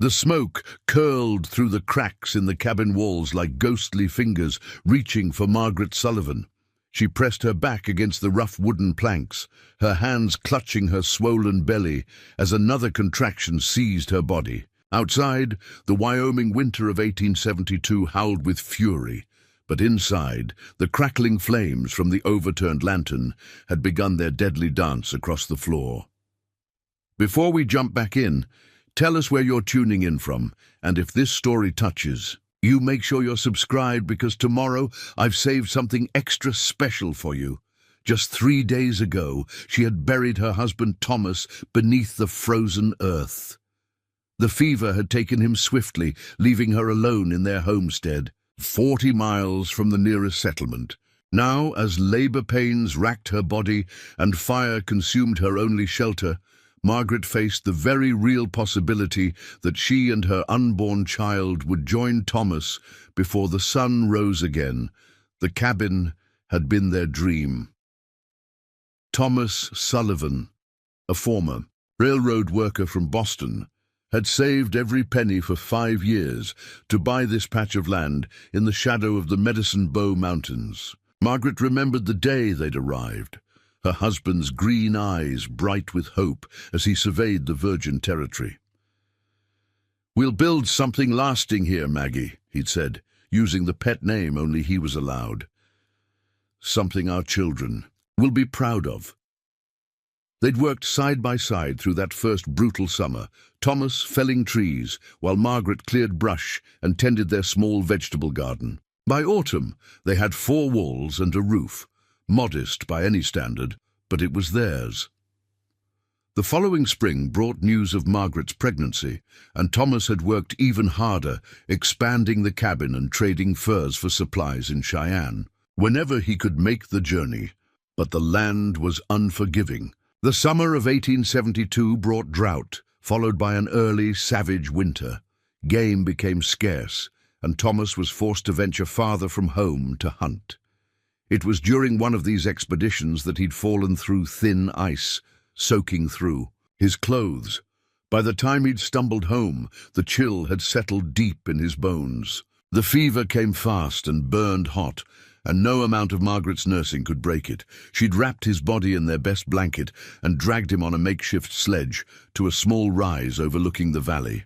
The smoke curled through the cracks in the cabin walls like ghostly fingers reaching for Margaret Sullivan. She pressed her back against the rough wooden planks, her hands clutching her swollen belly as another contraction seized her body. Outside, the Wyoming winter of 1872 howled with fury, but inside, the crackling flames from the overturned lantern had begun their deadly dance across the floor. Before we jump back in, tell us where you're tuning in from, and if this story touches you, make sure you're subscribed, because tomorrow I've saved something extra special for you. Just 3 days ago, she had buried her husband Thomas beneath the frozen earth. The fever had taken him swiftly, leaving her alone in their homestead, 40 miles from the nearest settlement. Now, as labor pains racked her body and fire consumed her only shelter, Margaret faced the very real possibility that she and her unborn child would join Thomas before the sun rose again. The cabin had been their dream. Thomas Sullivan, a former railroad worker from Boston, had saved every penny for 5 years to buy this patch of land in the shadow of the Medicine Bow Mountains. Margaret remembered the day they'd arrived, her husband's green eyes bright with hope as he surveyed the virgin territory. "We'll build something lasting here, Maggie," he'd said, using the pet name only he was allowed. "Something our children will be proud of." They'd worked side by side through that first brutal summer, Thomas felling trees while Margaret cleared brush and tended their small vegetable garden. By autumn, they had 4 walls and a roof, modest by any standard, but it was theirs. The following spring brought news of Margaret's pregnancy, and Thomas had worked even harder, expanding the cabin and trading furs for supplies in Cheyenne, whenever he could make the journey. But the land was unforgiving. The summer of 1872 brought drought, followed by an early, savage winter. Game became scarce, and Thomas was forced to venture farther from home to hunt. It was during one of these expeditions that he'd fallen through thin ice, soaking through his clothes. By the time he'd stumbled home, the chill had settled deep in his bones. The fever came fast and burned hot, and no amount of Margaret's nursing could break it. She'd wrapped his body in their best blanket and dragged him on a makeshift sledge to a small rise overlooking the valley.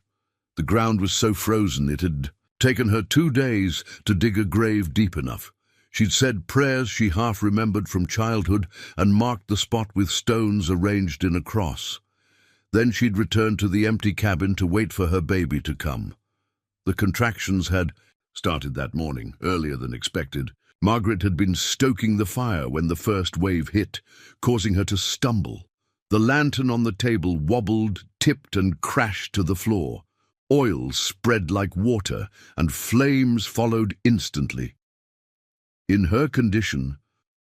The ground was so frozen it had taken her 2 days to dig a grave deep enough. She'd said prayers she half remembered from childhood and marked the spot with stones arranged in a cross. Then she'd returned to the empty cabin to wait for her baby to come. The contractions had started that morning, earlier than expected. Margaret had been stoking the fire when the first wave hit, causing her to stumble. The lantern on the table wobbled, tipped, and crashed to the floor. Oil spread like water, and flames followed instantly. In her condition,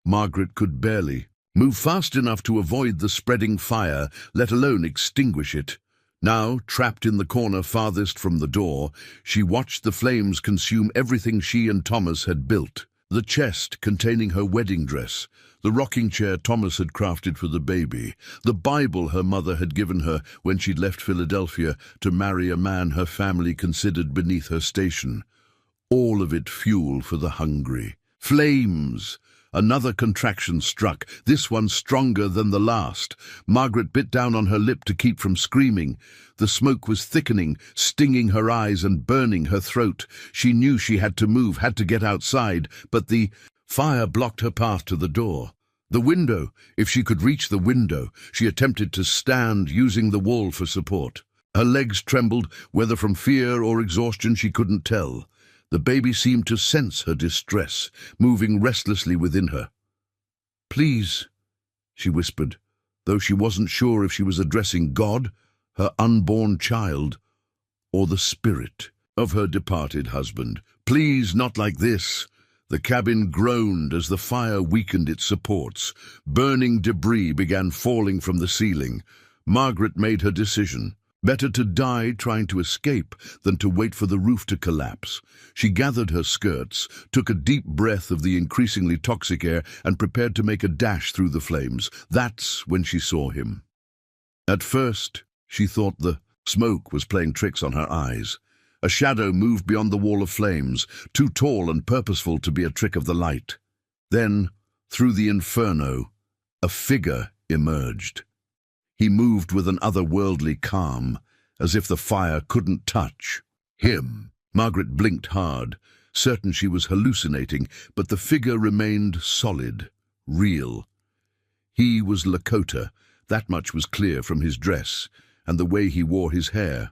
Margaret could barely move fast enough to avoid the spreading fire, let alone extinguish it. Now, trapped in the corner farthest from the door, she watched the flames consume everything she and Thomas had built. The chest containing her wedding dress, the rocking chair Thomas had crafted for the baby, the Bible her mother had given her when she'd left Philadelphia to marry a man her family considered beneath her station. All of it fuel for the hungry. Flames! Another contraction struck, this one stronger than the last. Margaret bit down on her lip to keep from screaming. The smoke was thickening, stinging her eyes and burning her throat. She knew she had to move, had to get outside, but the fire blocked her path to the door. The window, if she could reach the window, she attempted to stand, using the wall for support. Her legs trembled, whether from fear or exhaustion she couldn't tell. The baby seemed to sense her distress, moving restlessly within her. "Please," she whispered, though she wasn't sure if she was addressing God, her unborn child, or the spirit of her departed husband. "Please, not like this." The cabin groaned as the fire weakened its supports. Burning debris began falling from the ceiling. Margaret made her decision. Better to die trying to escape than to wait for the roof to collapse. She gathered her skirts, took a deep breath of the increasingly toxic air, and prepared to make a dash through the flames. That's when she saw him. At first, she thought the Smoke was playing tricks on her eyes. A shadow moved beyond the wall of flames, too tall and purposeful to be a trick of the light. Then, through the inferno, a figure emerged. He moved with an otherworldly calm, as if the fire couldn't touch him. Margaret blinked hard, certain she was hallucinating, but the figure remained solid, real. He was Lakota, that much was clear from his dress and the way he wore his hair.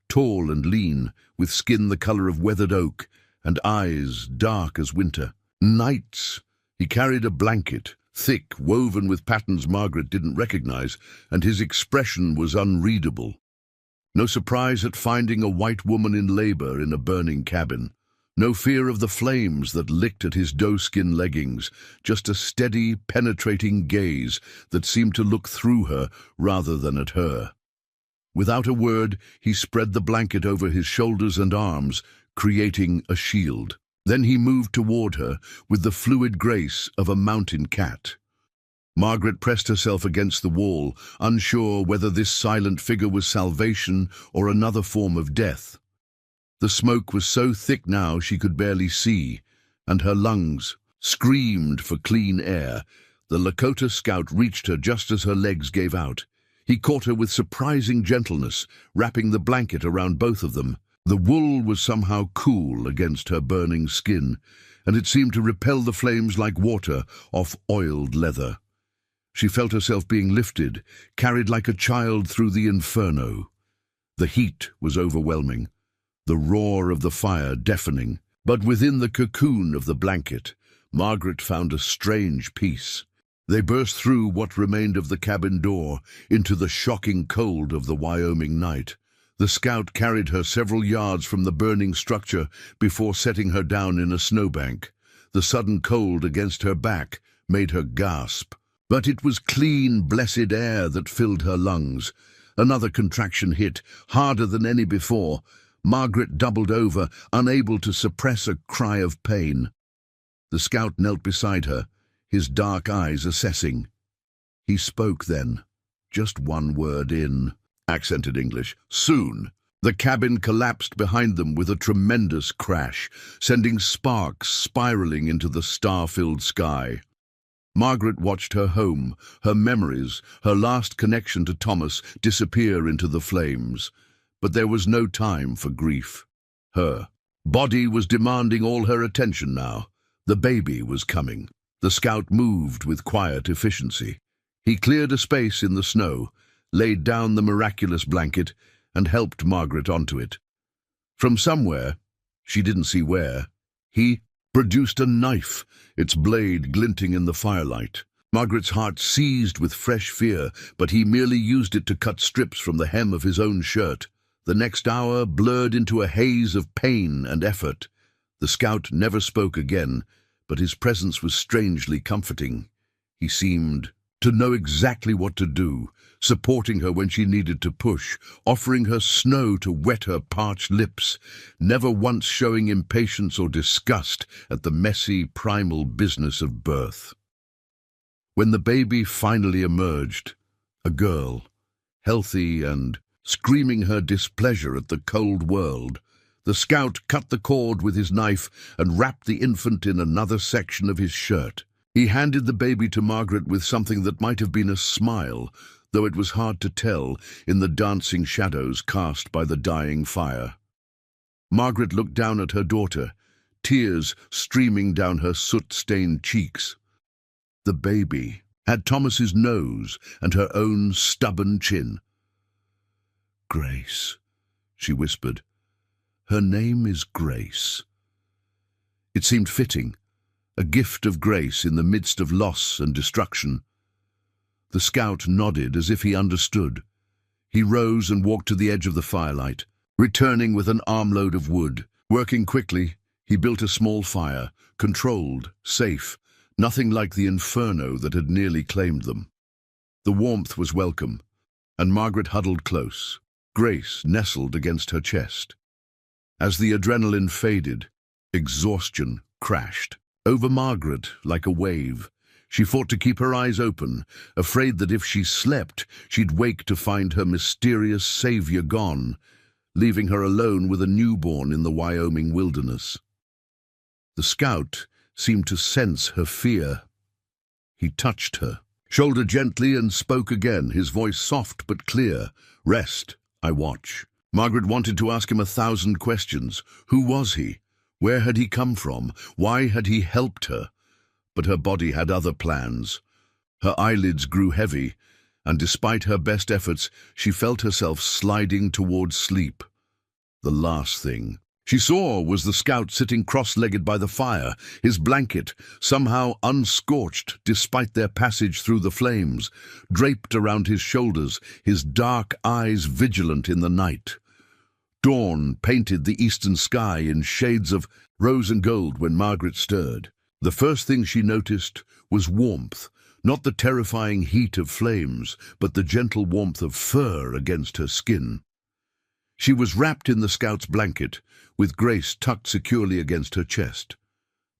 Tall and lean, with skin the color of weathered oak and eyes dark as winter. Nights. He carried a blanket, thick, woven with patterns Margaret didn't recognize, and his expression was unreadable. No surprise at finding a white woman in labor in a burning cabin. No fear of the flames that licked at his doeskin leggings, just a steady, penetrating gaze that seemed to look through her rather than at her. Without a word, he spread the blanket over his shoulders and arms, creating a shield. Then he moved toward her with the fluid grace of a mountain cat. Margaret pressed herself against the wall, unsure whether this silent figure was salvation or another form of death. The smoke was so thick now she could barely see, and her lungs screamed for clean air. The Lakota scout reached her just as her legs gave out. He caught her with surprising gentleness, wrapping the blanket around both of them. The wool was somehow cool against her burning skin, and it seemed to repel the flames like water off oiled leather. She felt herself being lifted, carried like a child through the inferno. The heat was overwhelming, the roar of the fire deafening. But within the cocoon of the blanket, Margaret found a strange peace. They burst through what remained of the cabin door into the shocking cold of the Wyoming night. The scout carried her several yards from the burning structure before setting her down in a snowbank. The sudden cold against her back made her gasp. But it was clean, blessed air that filled her lungs. Another contraction hit, harder than any before. Margaret doubled over, unable to suppress a cry of pain. The scout knelt beside her, his dark eyes assessing. He spoke then, just one word in accented English. Soon. The cabin collapsed behind them with a tremendous crash, sending sparks spiraling into the star-filled sky. Margaret watched her home, her memories, her last connection to Thomas disappear into the flames. But there was no time for grief. Her body was demanding all her attention now. The baby was coming. The scout moved with quiet efficiency. He cleared a space in the snow, laid down the miraculous blanket, and helped Margaret onto it. From somewhere, she didn't see where, he produced a knife, its blade glinting in the firelight. Margaret's heart seized with fresh fear, but he merely used it to cut strips from the hem of his own shirt. The next hour blurred into a haze of pain and effort. The scout never spoke again, but his presence was strangely comforting. He seemed to know exactly what to do, supporting her when she needed to push, offering her snow to wet her parched lips, never once showing impatience or disgust at the messy, primal business of birth. When the baby finally emerged, a girl, healthy and screaming her displeasure at the cold world, the scout cut the cord with his knife and wrapped the infant in another section of his shirt. He handed the baby to Margaret with something that might have been a smile, though it was hard to tell in the dancing shadows cast by the dying fire. Margaret looked down at her daughter, tears streaming down her soot-stained cheeks. The baby had Thomas's nose and her own stubborn chin. "Grace," she whispered. "Her name is Grace." It seemed fitting, a gift of grace in the midst of loss and destruction. The scout nodded as if he understood. He rose and walked to the edge of the firelight, returning with an armload of wood. Working quickly, he built a small fire, controlled, safe, nothing like the inferno that had nearly claimed them. The warmth was welcome, and Margaret huddled close. Grace nestled against her chest. As the adrenaline faded, exhaustion crashed over Margaret like a wave. She fought to keep her eyes open, afraid that if she slept, she'd wake to find her mysterious savior gone, leaving her alone with a newborn in the Wyoming wilderness. The scout seemed to sense her fear. He touched her shoulder gently and spoke again, his voice soft but clear. "Rest, I watch." Margaret wanted to ask him 1,000 questions. Who was he? Where had he come from? Why had he helped her? But her body had other plans. Her eyelids grew heavy, and despite her best efforts, she felt herself sliding towards sleep. The last thing she saw was the scout sitting cross-legged by the fire, his blanket, somehow unscorched despite their passage through the flames, draped around his shoulders, his dark eyes vigilant in the night. Dawn painted the eastern sky in shades of rose and gold when Margaret stirred. The first thing she noticed was warmth, not the terrifying heat of flames, but the gentle warmth of fur against her skin. She was wrapped in the scout's blanket, with Grace tucked securely against her chest.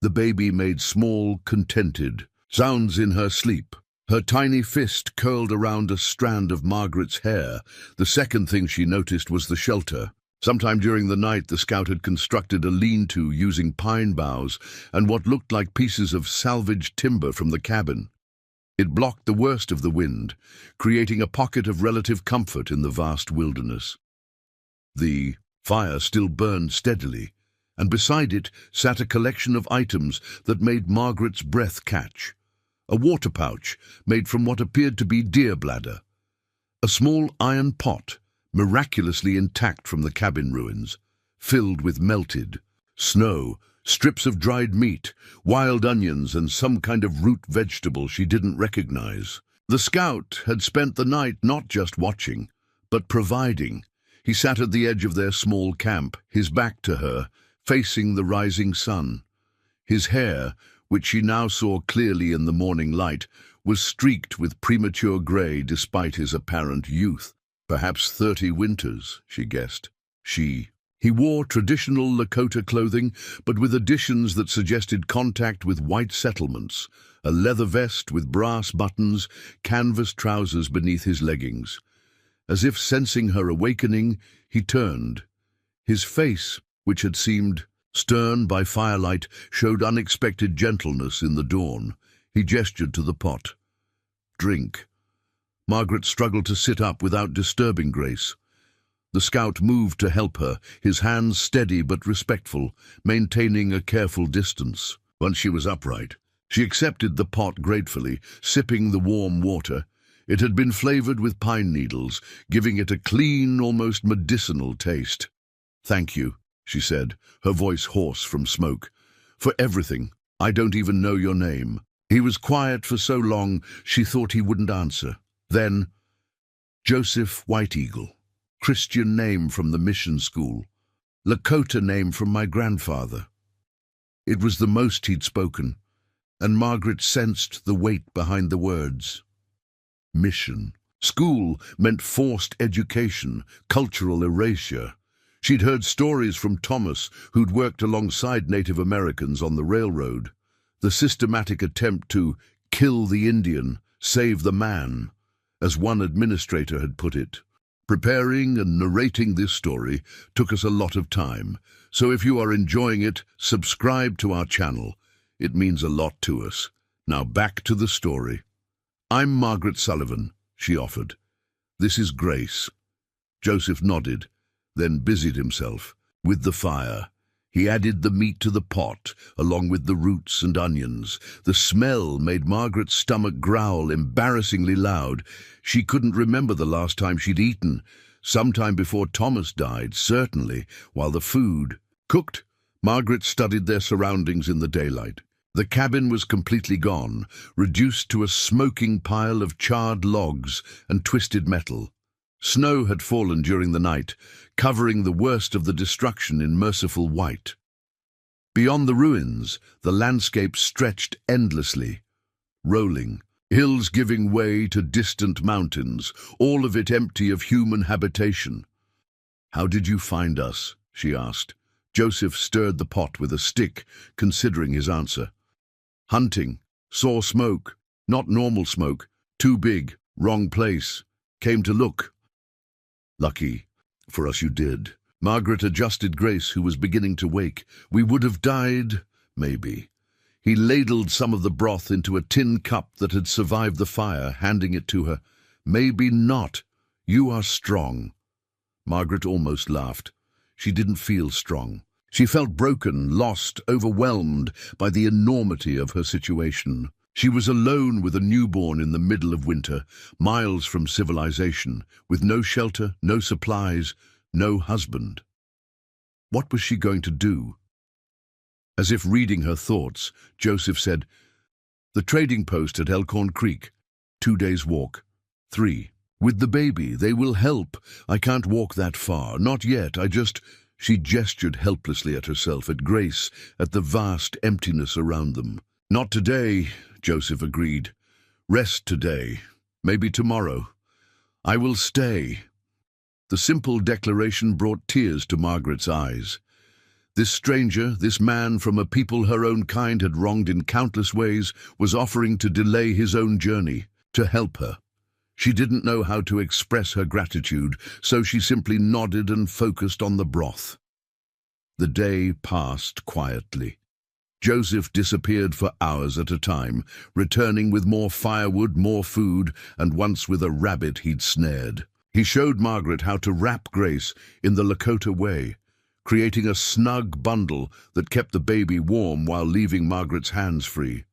The baby made small, contented sounds in her sleep. Her tiny fist curled around a strand of Margaret's hair. The second thing she noticed was the shelter. Sometime during the night, the scout had constructed a lean-to using pine boughs and what looked like pieces of salvaged timber from the cabin. It blocked the worst of the wind, creating a pocket of relative comfort in the vast wilderness. The fire still burned steadily, and beside it sat a collection of items that made Margaret's breath catch. A water pouch made from what appeared to be deer bladder. A small iron pot, miraculously intact from the cabin ruins, filled with melted snow, strips of dried meat, wild onions, and some kind of root vegetable she didn't recognize. The scout had spent the night not just watching, but providing. He sat at the edge of their small camp, his back to her, facing the rising sun. His hair, which she now saw clearly in the morning light, was streaked with premature grey despite his apparent youth. Perhaps 30 winters, she guessed. He wore traditional Lakota clothing, but with additions that suggested contact with white settlements, a leather vest with brass buttons, canvas trousers beneath his leggings. As if sensing her awakening, he turned. His face, which had seemed stern by firelight, showed unexpected gentleness in the dawn. He gestured to the pot. "Drink." Margaret struggled to sit up without disturbing Grace. The scout moved to help her, his hands steady but respectful, maintaining a careful distance. Once she was upright, she accepted the pot gratefully, sipping the warm water. It had been flavored with pine needles, giving it a clean, almost medicinal taste. "Thank you," she said, her voice hoarse from smoke. "For everything. I don't even know your name." He was quiet for so long she thought he wouldn't answer. Then, "Joseph White Eagle. Christian name from the mission school. Lakota name from my grandfather." It was the most he'd spoken, and Margaret sensed the weight behind the words. Mission. School meant forced education, cultural erasure. She'd heard stories from Thomas, who'd worked alongside Native Americans on the railroad. The systematic attempt to kill the Indian, save the man, as one administrator had put it. Preparing and narrating this story took us a lot of time, so if you are enjoying it, subscribe to our channel. It means a lot to us. Now back to the story. "I'm Margaret Sullivan," she offered. "This is Grace." Joseph nodded, then busied himself with the fire. He added the meat to the pot, along with the roots and onions. The smell made Margaret's stomach growl embarrassingly loud. She couldn't remember the last time she'd eaten. Sometime before Thomas died, certainly, while the food cooked. Margaret studied their surroundings in the daylight. The cabin was completely gone, reduced to a smoking pile of charred logs and twisted metal. Snow had fallen during the night, covering the worst of the destruction in merciful white. Beyond the ruins, the landscape stretched endlessly, rolling, hills giving way to distant mountains, all of it empty of human habitation. "How did you find us?" she asked. Joseph stirred the pot with a stick, considering his answer. "Hunting. Saw smoke. Not normal smoke. Too big. Wrong place. Came to look. Lucky. For us you did. Margaret adjusted Grace, who was beginning to wake. We would have died, maybe. He ladled some of the broth into a tin cup that had survived the fire, handing it to her. Maybe not. You are strong. Margaret almost laughed. She didn't feel strong. She felt broken, lost, overwhelmed by the enormity of her situation. She was alone with a newborn in the middle of winter, miles from civilization, with no shelter, no supplies, no husband. What was she going to do? As if reading her thoughts, Joseph said, "The trading post at Elkhorn Creek. 2 days' walk. 3. With the baby, they will help. I can't walk that far. Not yet. She gestured helplessly at herself, at Grace, at the vast emptiness around them. Not today, Joseph agreed. Rest today. Maybe tomorrow. I will stay. The simple declaration brought tears to Margaret's eyes. This stranger, this man from a people her own kind had wronged in countless ways, was offering to delay his own journey, to help her. She didn't know how to express her gratitude, so she simply nodded and focused on the broth. The day passed quietly. Joseph disappeared for hours at a time, returning with more firewood, more food, and once with a rabbit he'd snared. He showed Margaret how to wrap Grace in the Lakota way, creating a snug bundle that kept the baby warm while leaving Margaret's hands free.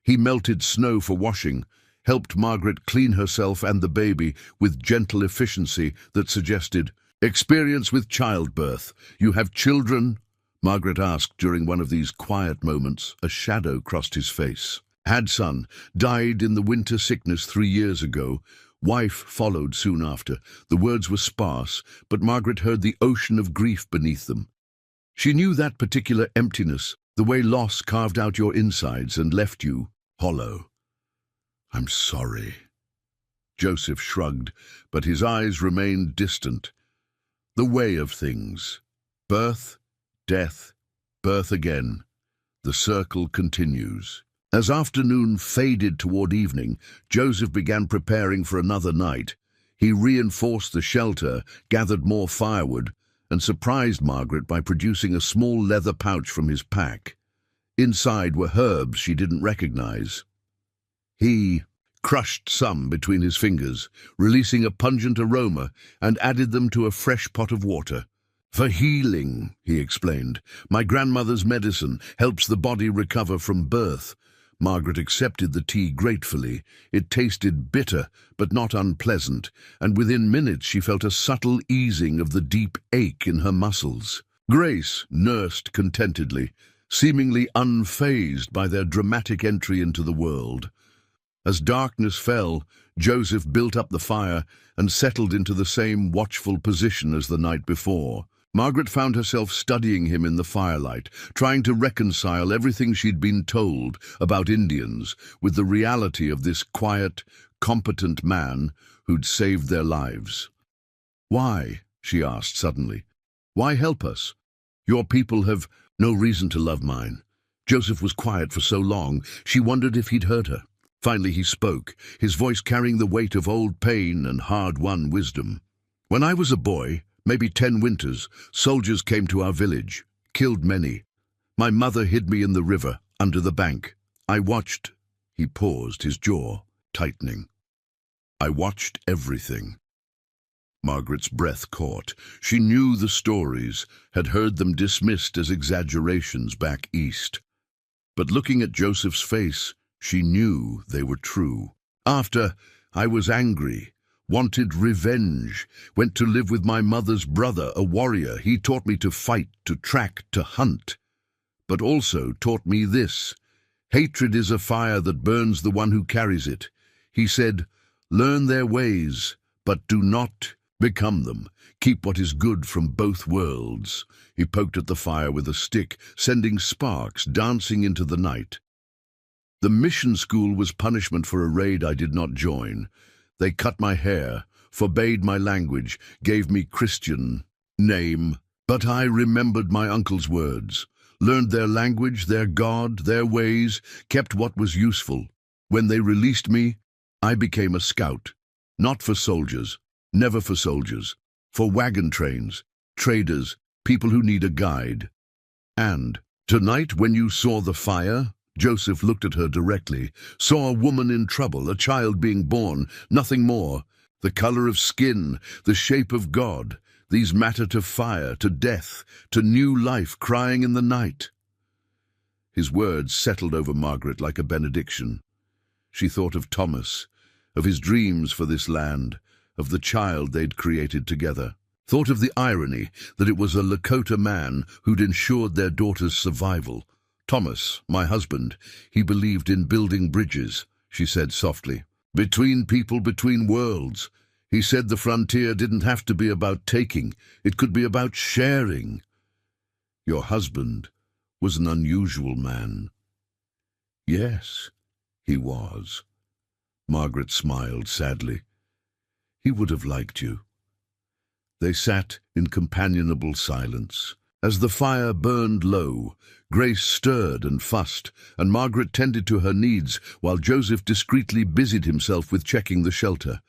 He melted snow for washing, helped Margaret clean herself and the baby with gentle efficiency that suggested, "Experience with childbirth. You have children?" Margaret asked during one of these quiet moments. A shadow crossed his face. "Had son. Died in the winter sickness 3 years ago. Wife followed soon after." The words were sparse, but Margaret heard the ocean of grief beneath them. She knew that particular emptiness, the way loss carved out your insides and left you hollow. "I'm sorry." Joseph shrugged, but his eyes remained distant. The way of things. Birth, death, birth again. The circle continues. As afternoon faded toward evening, Joseph began preparing for another night. He reinforced the shelter, gathered more firewood, and surprised Margaret by producing a small leather pouch from his pack. Inside were herbs she didn't recognize. He crushed some between his fingers, releasing a pungent aroma, and added them to a fresh pot of water. "For healing," he explained. "My grandmother's medicine helps the body recover from birth." Margaret accepted the tea gratefully. It tasted bitter, but not unpleasant, and within minutes she felt a subtle easing of the deep ache in her muscles. Grace nursed contentedly, seemingly unfazed by their dramatic entry into the world. As darkness fell, Joseph built up the fire and settled into the same watchful position as the night before. Margaret found herself studying him in the firelight, trying to reconcile everything she'd been told about Indians with the reality of this quiet, competent man who'd saved their lives. "Why?" she asked suddenly. "Why help us? Your people have no reason to love mine." Joseph was quiet for so long, she wondered if he'd heard her. Finally he spoke, his voice carrying the weight of old pain and hard-won wisdom. "When I was a boy, maybe 10 winters, soldiers came to our village, killed many. My mother hid me in the river, under the bank. I watched." He paused, his jaw tightening. "I watched everything." Margaret's breath caught. She knew the stories, had heard them dismissed as exaggerations back east. But looking at Joseph's face, she knew they were true. I was angry. Wanted revenge, went to live with my mother's brother, a warrior. He taught me to fight, to track, to hunt, but also taught me this: hatred is a fire that burns the one who carries it. He said, "Learn their ways, but do not become them. Keep what is good from both worlds." He poked at the fire with a stick, sending sparks dancing into the night. "The mission school was punishment for a raid I did not join. They cut my hair, forbade my language, gave me Christian name. But I remembered my uncle's words, learned their language, their God, their ways, kept what was useful. When they released me, I became a scout. Not for soldiers, never for soldiers. For wagon trains, traders, people who need a guide. And tonight, when you saw the fire, Joseph looked at her directly, saw a woman in trouble, a child being born, nothing more. The color of skin, the shape of God, these matter to fire, to death, to new life crying in the night. His words settled over Margaret like a benediction. She thought of Thomas, of his dreams for this land, of the child they'd created together. Thought of the irony that it was a Lakota man who'd ensured their daughter's survival. Thomas, my husband, he believed in building bridges, she said softly. Between people, between worlds. He said the frontier didn't have to be about taking, it could be about sharing. Your husband was an unusual man. Yes, he was. Margaret smiled sadly. He would have liked you. They sat in companionable silence. As the fire burned low, Grace stirred and fussed, and Margaret tended to her needs while Joseph discreetly busied himself with checking the shelter.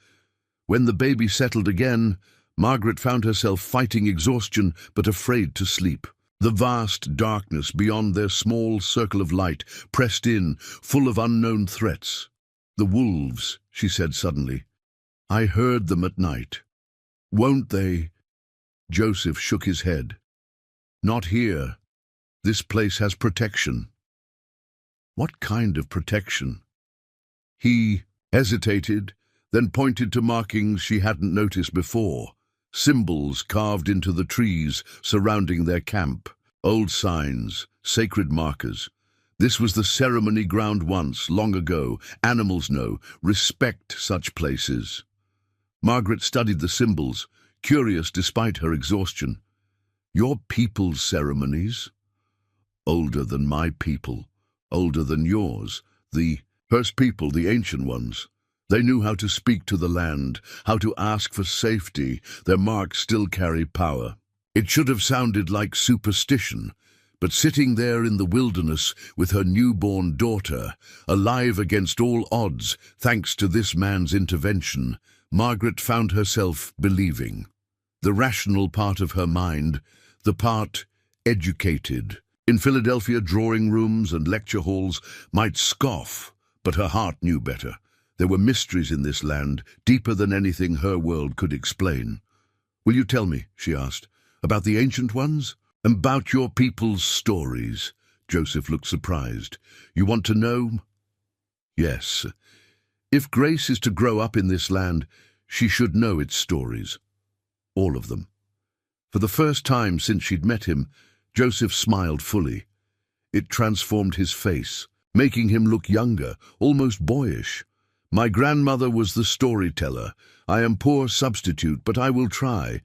When the baby settled again, Margaret found herself fighting exhaustion but afraid to sleep. The vast darkness beyond their small circle of light pressed in, full of unknown threats. The wolves, she said suddenly. I heard them at night. Won't they? Joseph shook his head. Not here. This place has protection. What kind of protection? He hesitated, then pointed to markings she hadn't noticed before. Symbols carved into the trees surrounding their camp. Old signs, sacred markers. This was the ceremony ground once, long ago. Animals know. Respect such places. Margaret studied the symbols, curious despite her exhaustion. Your people's ceremonies? Older than my people, older than yours. The first people, the ancient ones. They knew how to speak to the land, how to ask for safety. Their marks still carry power. It should have sounded like superstition, but sitting there in the wilderness with her newborn daughter, alive against all odds, thanks to this man's intervention, Margaret found herself believing. The rational part of her mind, the part educated, in Philadelphia drawing rooms and lecture halls, might scoff, but her heart knew better. There were mysteries in this land, deeper than anything her world could explain. Will you tell me, she asked, about the ancient ones? About your people's stories? Joseph looked surprised. You want to know? Yes. If Grace is to grow up in this land, she should know its stories. All of them. For the first time since she'd met him, Joseph smiled fully. It transformed his face, making him look younger, almost boyish. My grandmother was the storyteller. I am poor substitute, but I will try.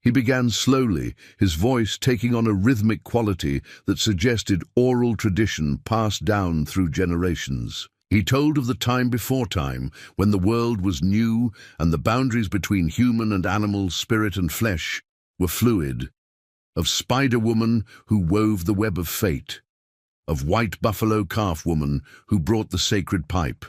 He began slowly, his voice taking on a rhythmic quality that suggested oral tradition passed down through generations. He told of the time before time, when the world was new and the boundaries between human and animal, spirit and flesh were fluid. Of Spider-Woman who wove the web of fate. Of White Buffalo Calf Woman who brought the sacred pipe.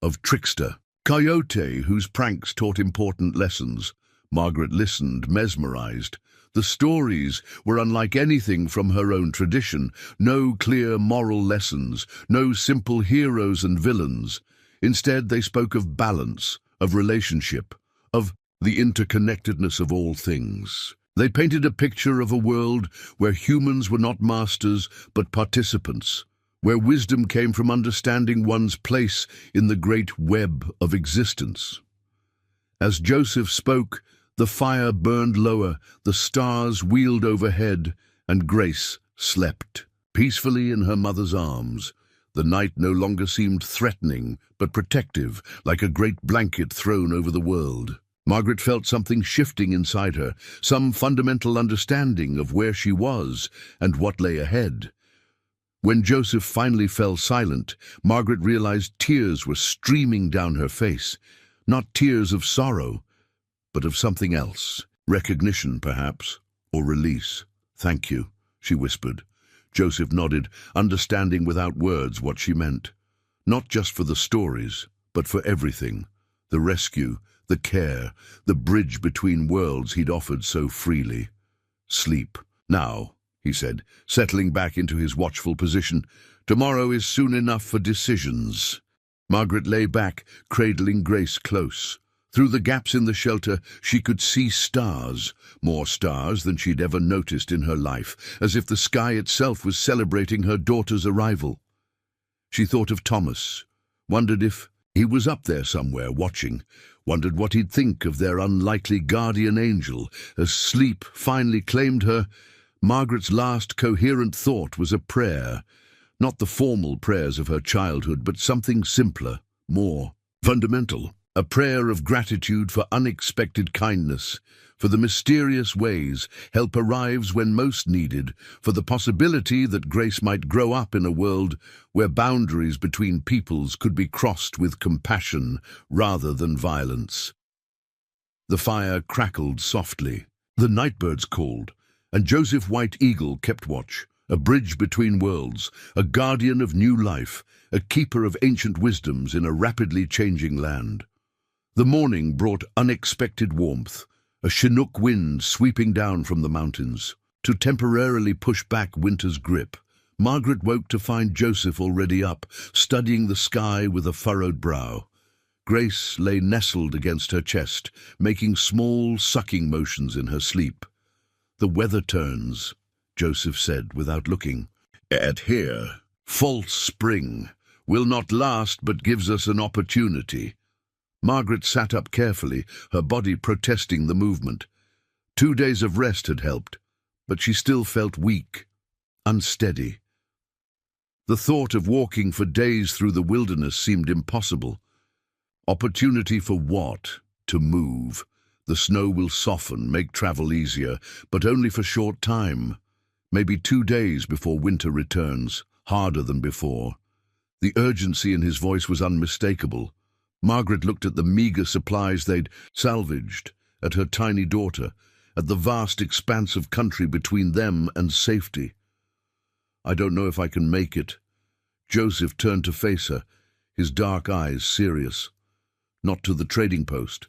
Of Trickster, Coyote whose pranks taught important lessons. Margaret listened, mesmerized. The stories were unlike anything from her own tradition. No clear moral lessons, no simple heroes and villains. Instead, they spoke of balance, of relationship, of the interconnectedness of all things. They painted a picture of a world where humans were not masters but participants, where wisdom came from understanding one's place in the great web of existence. As Joseph spoke, the fire burned lower, the stars wheeled overhead, and Grace slept peacefully in her mother's arms. The night no longer seemed threatening, but protective, like a great blanket thrown over the world. Margaret felt something shifting inside her, some fundamental understanding of where she was and what lay ahead. When Joseph finally fell silent, Margaret realized tears were streaming down her face. Not tears of sorrow, but of something else. Recognition, perhaps, or release. Thank you, she whispered. Joseph nodded, understanding without words what she meant. Not just for the stories, but for everything. The rescue, the care, the bridge between worlds he'd offered so freely. Sleep. Now, he said, settling back into his watchful position. Tomorrow is soon enough for decisions. Margaret lay back, cradling Grace close. Through the gaps in the shelter, she could see stars, more stars than she'd ever noticed in her life, as if the sky itself was celebrating her daughter's arrival. She thought of Thomas, wondered if he was up there somewhere watching, wondered what he'd think of their unlikely guardian angel. As sleep finally claimed her, Margaret's last coherent thought was a prayer, not the formal prayers of her childhood, but something simpler, more fundamental. A prayer of gratitude for unexpected kindness, for the mysterious ways help arrives when most needed, for the possibility that Grace might grow up in a world where boundaries between peoples could be crossed with compassion rather than violence. The fire crackled softly. The nightbirds called, and Joseph White Eagle kept watch, a bridge between worlds, a guardian of new life, a keeper of ancient wisdoms in a rapidly changing land. The morning brought unexpected warmth, a Chinook wind sweeping down from the mountains. To temporarily push back winter's grip, Margaret woke to find Joseph already up, studying the sky with a furrowed brow. Grace lay nestled against her chest, making small, sucking motions in her sleep. "The weather turns," Joseph said without looking. "At here, false spring will not last but gives us an opportunity." Margaret sat up carefully, her body protesting the movement. 2 days of rest had helped, but she still felt weak, unsteady. The thought of walking for days through the wilderness seemed impossible. Opportunity for what? To move. The snow will soften, make travel easier, but only for short time. Maybe 2 days before winter returns, harder than before. The urgency in his voice was unmistakable. Margaret looked at the meager supplies they'd salvaged, at her tiny daughter, at the vast expanse of country between them and safety. "I don't know if I can make it." Joseph turned to face her, his dark eyes serious. "Not to the trading post.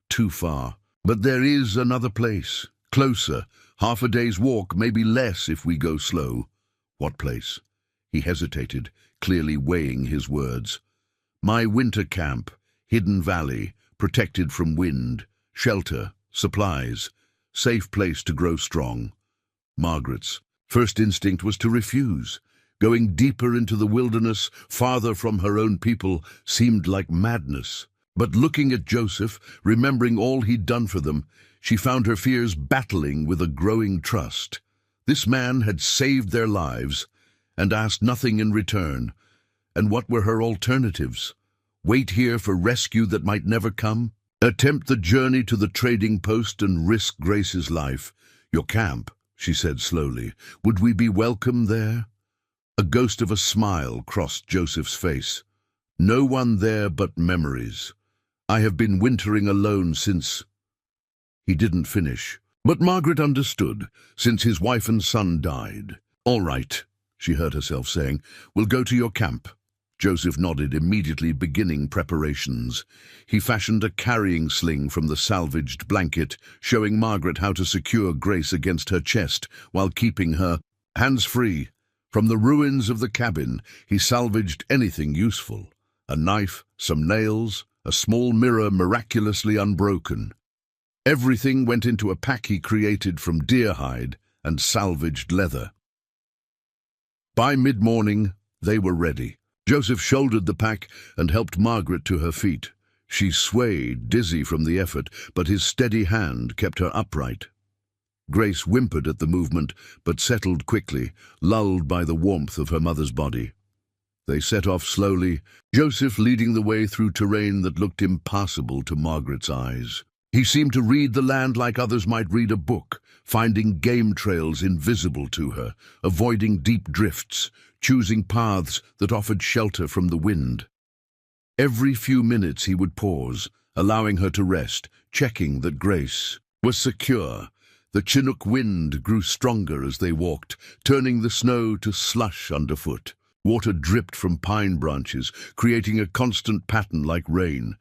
Too far. But there is another place, closer, half a day's walk, maybe less if we go slow." "What place?" He hesitated, clearly weighing his words. "My winter camp, hidden valley, protected from wind, shelter, supplies, safe place to grow strong." Margaret's first instinct was to refuse. Going deeper into the wilderness, farther from her own people, seemed like madness. But looking at Joseph, remembering all he'd done for them, she found her fears battling with a growing trust. This man had saved their lives and asked nothing in return. And what were her alternatives? Wait here for rescue that might never come? Attempt the journey to the trading post and risk Grace's life? "Your camp," she said slowly. "Would we be welcome there?" A ghost of a smile crossed Joseph's face. "No one there but memories. I have been wintering alone since—" He didn't finish. But Margaret understood, since his wife and son died. "All right," she heard herself saying. "We'll go to your camp." Joseph nodded, immediately beginning preparations. He fashioned a carrying sling from the salvaged blanket, showing Margaret how to secure Grace against her chest while keeping her hands free. From the ruins of the cabin, he salvaged anything useful. A knife, some nails, a small mirror miraculously unbroken. Everything went into a pack he created from deer hide and salvaged leather. By mid-morning, they were ready. Joseph shouldered the pack and helped Margaret to her feet. She swayed, dizzy from the effort, but his steady hand kept her upright. Grace whimpered at the movement, but settled quickly, lulled by the warmth of her mother's body. They set off slowly, Joseph leading the way through terrain that looked impassable to Margaret's eyes. He seemed to read the land like others might read a book, finding game trails invisible to her, avoiding deep drifts, choosing paths that offered shelter from the wind. Every few minutes he would pause, allowing her to rest, checking that Grace was secure. The Chinook wind grew stronger as they walked, turning the snow to slush underfoot. Water dripped from pine branches, creating a constant pattern like rain.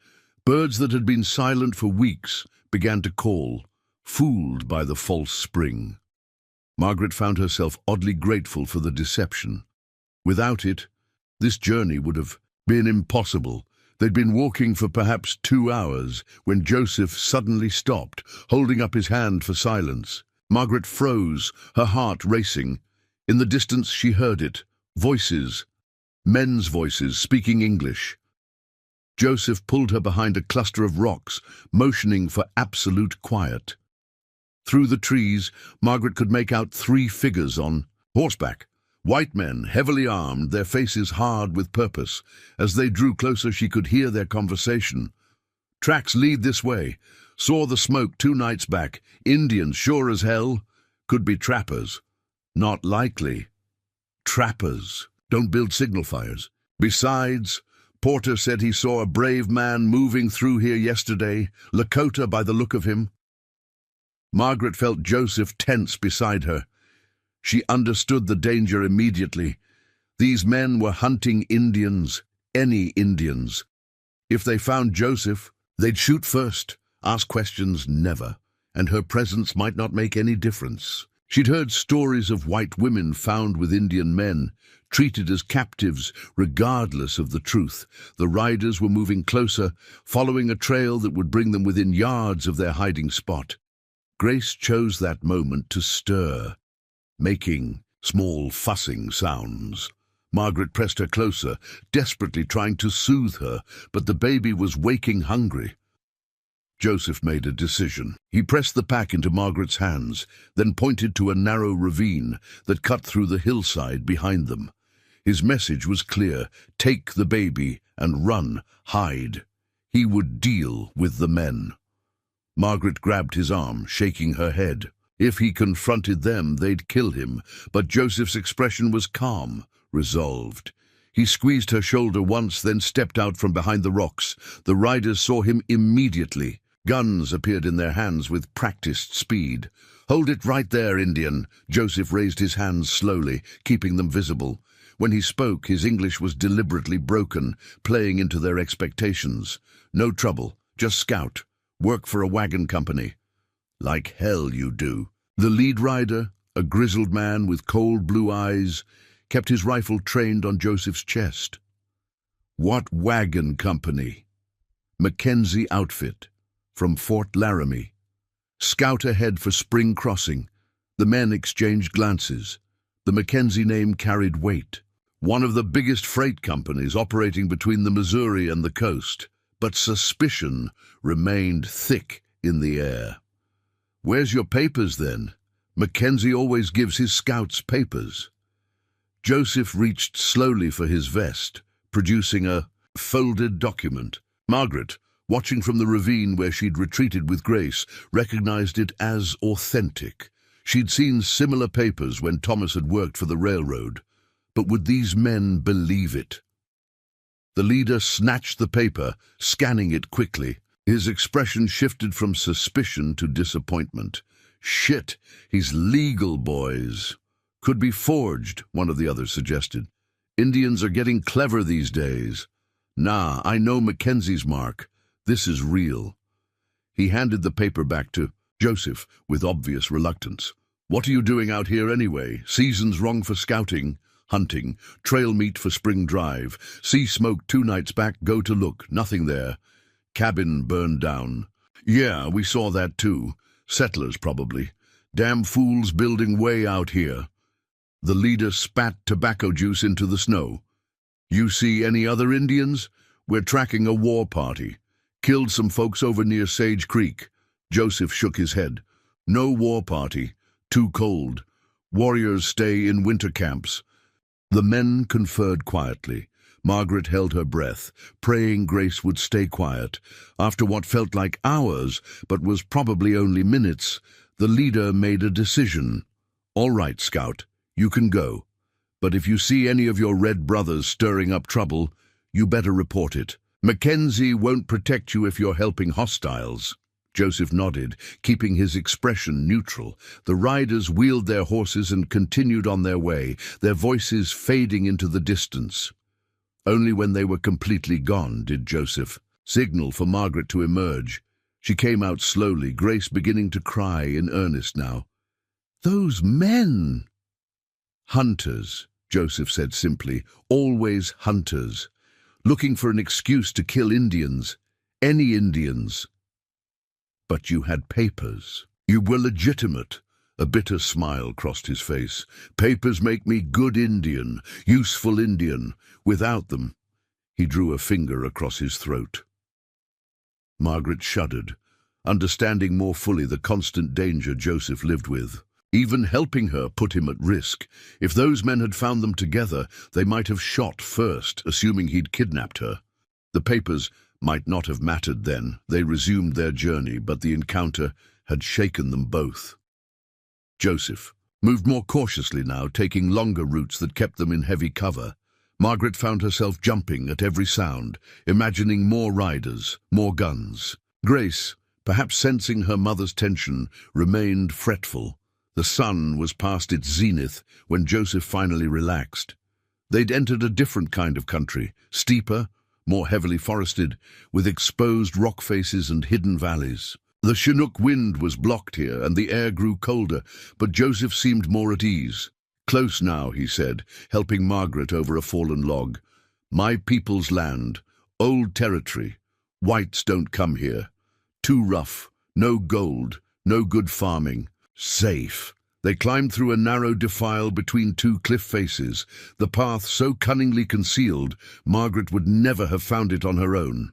Birds that had been silent for weeks began to call, fooled by the false spring. Margaret found herself oddly grateful for the deception. Without it, this journey would have been impossible. They'd been walking for perhaps 2 hours when Joseph suddenly stopped, holding up his hand for silence. Margaret froze, her heart racing. In the distance she heard it. Voices. Men's voices speaking English. Joseph pulled her behind a cluster of rocks, motioning for absolute quiet. Through the trees, Margaret could make out 3 figures on horseback. White men, heavily armed, their faces hard with purpose. As they drew closer, she could hear their conversation. "Tracks lead this way. Saw the smoke 2 nights back. Indians, sure as hell. Could be trappers." "Not likely." "Trappers. Don't build signal fires. Besides, Porter said he saw a brave man moving through here yesterday, Lakota by the look of him." Margaret felt Joseph tense beside her. She understood the danger immediately. These men were hunting Indians, any Indians. If they found Joseph, they'd shoot first, ask questions never, and her presence might not make any difference. She'd heard stories of white women found with Indian men, treated as captives regardless of the truth. The riders were moving closer, following a trail that would bring them within yards of their hiding spot. Grace chose that moment to stir, making small fussing sounds. Margaret pressed her closer, desperately trying to soothe her, but the baby was waking hungry. Joseph made a decision. He pressed the pack into Margaret's hands, then pointed to a narrow ravine that cut through the hillside behind them. His message was clear: take the baby and run, hide. He would deal with the men. Margaret grabbed his arm, shaking her head. If he confronted them, they'd kill him, but Joseph's expression was calm, resolved. He squeezed her shoulder once, then stepped out from behind the rocks. The riders saw him immediately. Guns appeared in their hands with practiced speed. "Hold it right there, Indian." Joseph raised his hands slowly, keeping them visible. When he spoke, his English was deliberately broken, playing into their expectations. "No trouble, just scout. Work for a wagon company." "Like hell you do." The lead rider, a grizzled man with cold blue eyes, kept his rifle trained on Joseph's chest. "What wagon company?" "Mackenzie outfit, from Fort Laramie. Scout ahead for spring crossing." The men exchanged glances. The Mackenzie name carried weight. One of the biggest freight companies operating between the Missouri and the coast. But suspicion remained thick in the air. "Where's your papers, then?" "Mackenzie always gives his scouts papers." Joseph reached slowly for his vest, producing a folded document. Margaret, watching from the ravine where she'd retreated with Grace, recognized it as authentic. She'd seen similar papers when Thomas had worked for the railroad. But would these men believe it? The leader snatched the paper, scanning it quickly. His expression shifted from suspicion to disappointment. "Shit, he's legal, boys." "Could be forged," one of the others suggested. "Indians are getting clever these days." "Nah, I know Mackenzie's mark. This is real." He handed the paper back to Joseph with obvious reluctance. "What are you doing out here anyway? Season's wrong for scouting. Hunting, trail meet for spring drive. See smoke 2 nights back, go to look, nothing there. Cabin burned down." "Yeah, we saw that too. Settlers probably. Damn fools building way out here." The leader spat tobacco juice into the snow. "You see any other Indians? We're tracking a war party. Killed some folks over near Sage Creek." Joseph shook his head. "No war party. Too cold. Warriors stay in winter camps." The men conferred quietly. Margaret held her breath, praying Grace would stay quiet. After what felt like hours, but was probably only minutes, the leader made a decision. "All right, Scout, you can go. But if you see any of your red brothers stirring up trouble, you better report it. Mackenzie won't protect you if you're helping hostiles." Joseph nodded, keeping his expression neutral. The riders wheeled their horses and continued on their way, their voices fading into the distance. Only when they were completely gone did Joseph signal for Margaret to emerge. She came out slowly, Grace beginning to cry in earnest now. "Those men!" "Hunters," Joseph said simply, "always hunters, looking for an excuse to kill Indians, any Indians." "But you had papers. You were legitimate." A bitter smile crossed his face. "Papers make me good Indian, useful Indian. Without them—" He drew a finger across his throat. Margaret shuddered, understanding more fully the constant danger Joseph lived with. Even helping her put him at risk. If those men had found them together, they might have shot first, assuming he'd kidnapped her. The papers might not have mattered then. They resumed their journey, but the encounter had shaken them both. Joseph moved more cautiously now, taking longer routes that kept them in heavy cover. Margaret found herself jumping at every sound, imagining more riders, more guns. Grace, perhaps sensing her mother's tension, remained fretful. The sun was past its zenith when Joseph finally relaxed. They'd entered a different kind of country, steeper, more heavily forested, with exposed rock faces and hidden valleys. The Chinook wind was blocked here, and the air grew colder, but Joseph seemed more at ease. "Close now," he said, helping Margaret over a fallen log. "My people's land, old territory. Whites don't come here. Too rough, no gold, no good farming. Safe." They climbed through a narrow defile between two cliff faces, the path so cunningly concealed Margaret would never have found it on her own.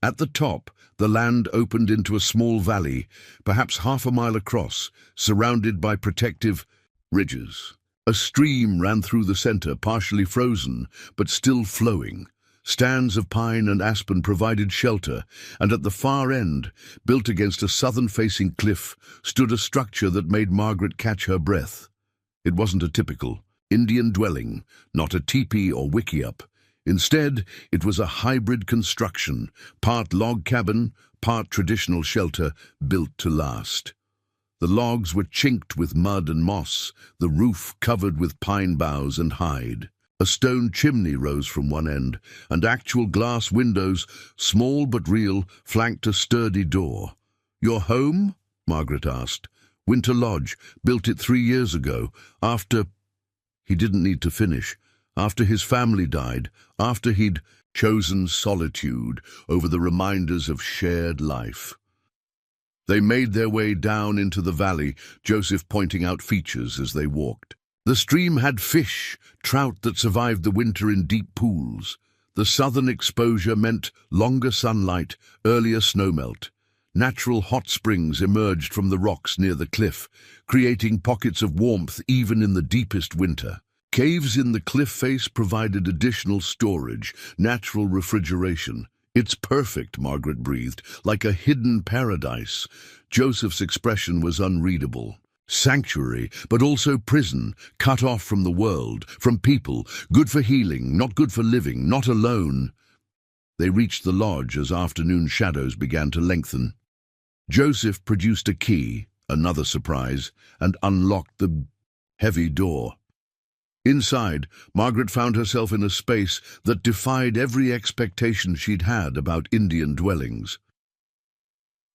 At the top, the land opened into a small valley, perhaps half a mile across, surrounded by protective ridges. A stream ran through the center, partially frozen, but still flowing. Stands of pine and aspen provided shelter, and at the far end, built against a southern-facing cliff, stood a structure that made Margaret catch her breath. It wasn't a typical Indian dwelling, not a teepee or wickiup. Instead, it was a hybrid construction, part log cabin, part traditional shelter, built to last. The logs were chinked with mud and moss, the roof covered with pine boughs and hide. A stone chimney rose from one end, and actual glass windows, small but real, flanked a sturdy door. "Your home?" Margaret asked. "Winter Lodge. Built it 3 years ago, after—" He didn't need to finish. After his family died, after he'd chosen solitude over the reminders of shared life. They made their way down into the valley, Joseph pointing out features as they walked. The stream had fish, trout that survived the winter in deep pools. The southern exposure meant longer sunlight, earlier snowmelt. Natural hot springs emerged from the rocks near the cliff, creating pockets of warmth even in the deepest winter. Caves in the cliff face provided additional storage, natural refrigeration. "It's perfect," Margaret breathed, "like a hidden paradise." Joseph's expression was unreadable. Sanctuary, but also prison, cut off from the world, from people, good for healing, not good for living, not alone. They reached the lodge as afternoon shadows began to lengthen. Joseph produced a key, another surprise, and unlocked the heavy door. Inside, Margaret found herself in a space that defied every expectation she'd had about Indian dwellings.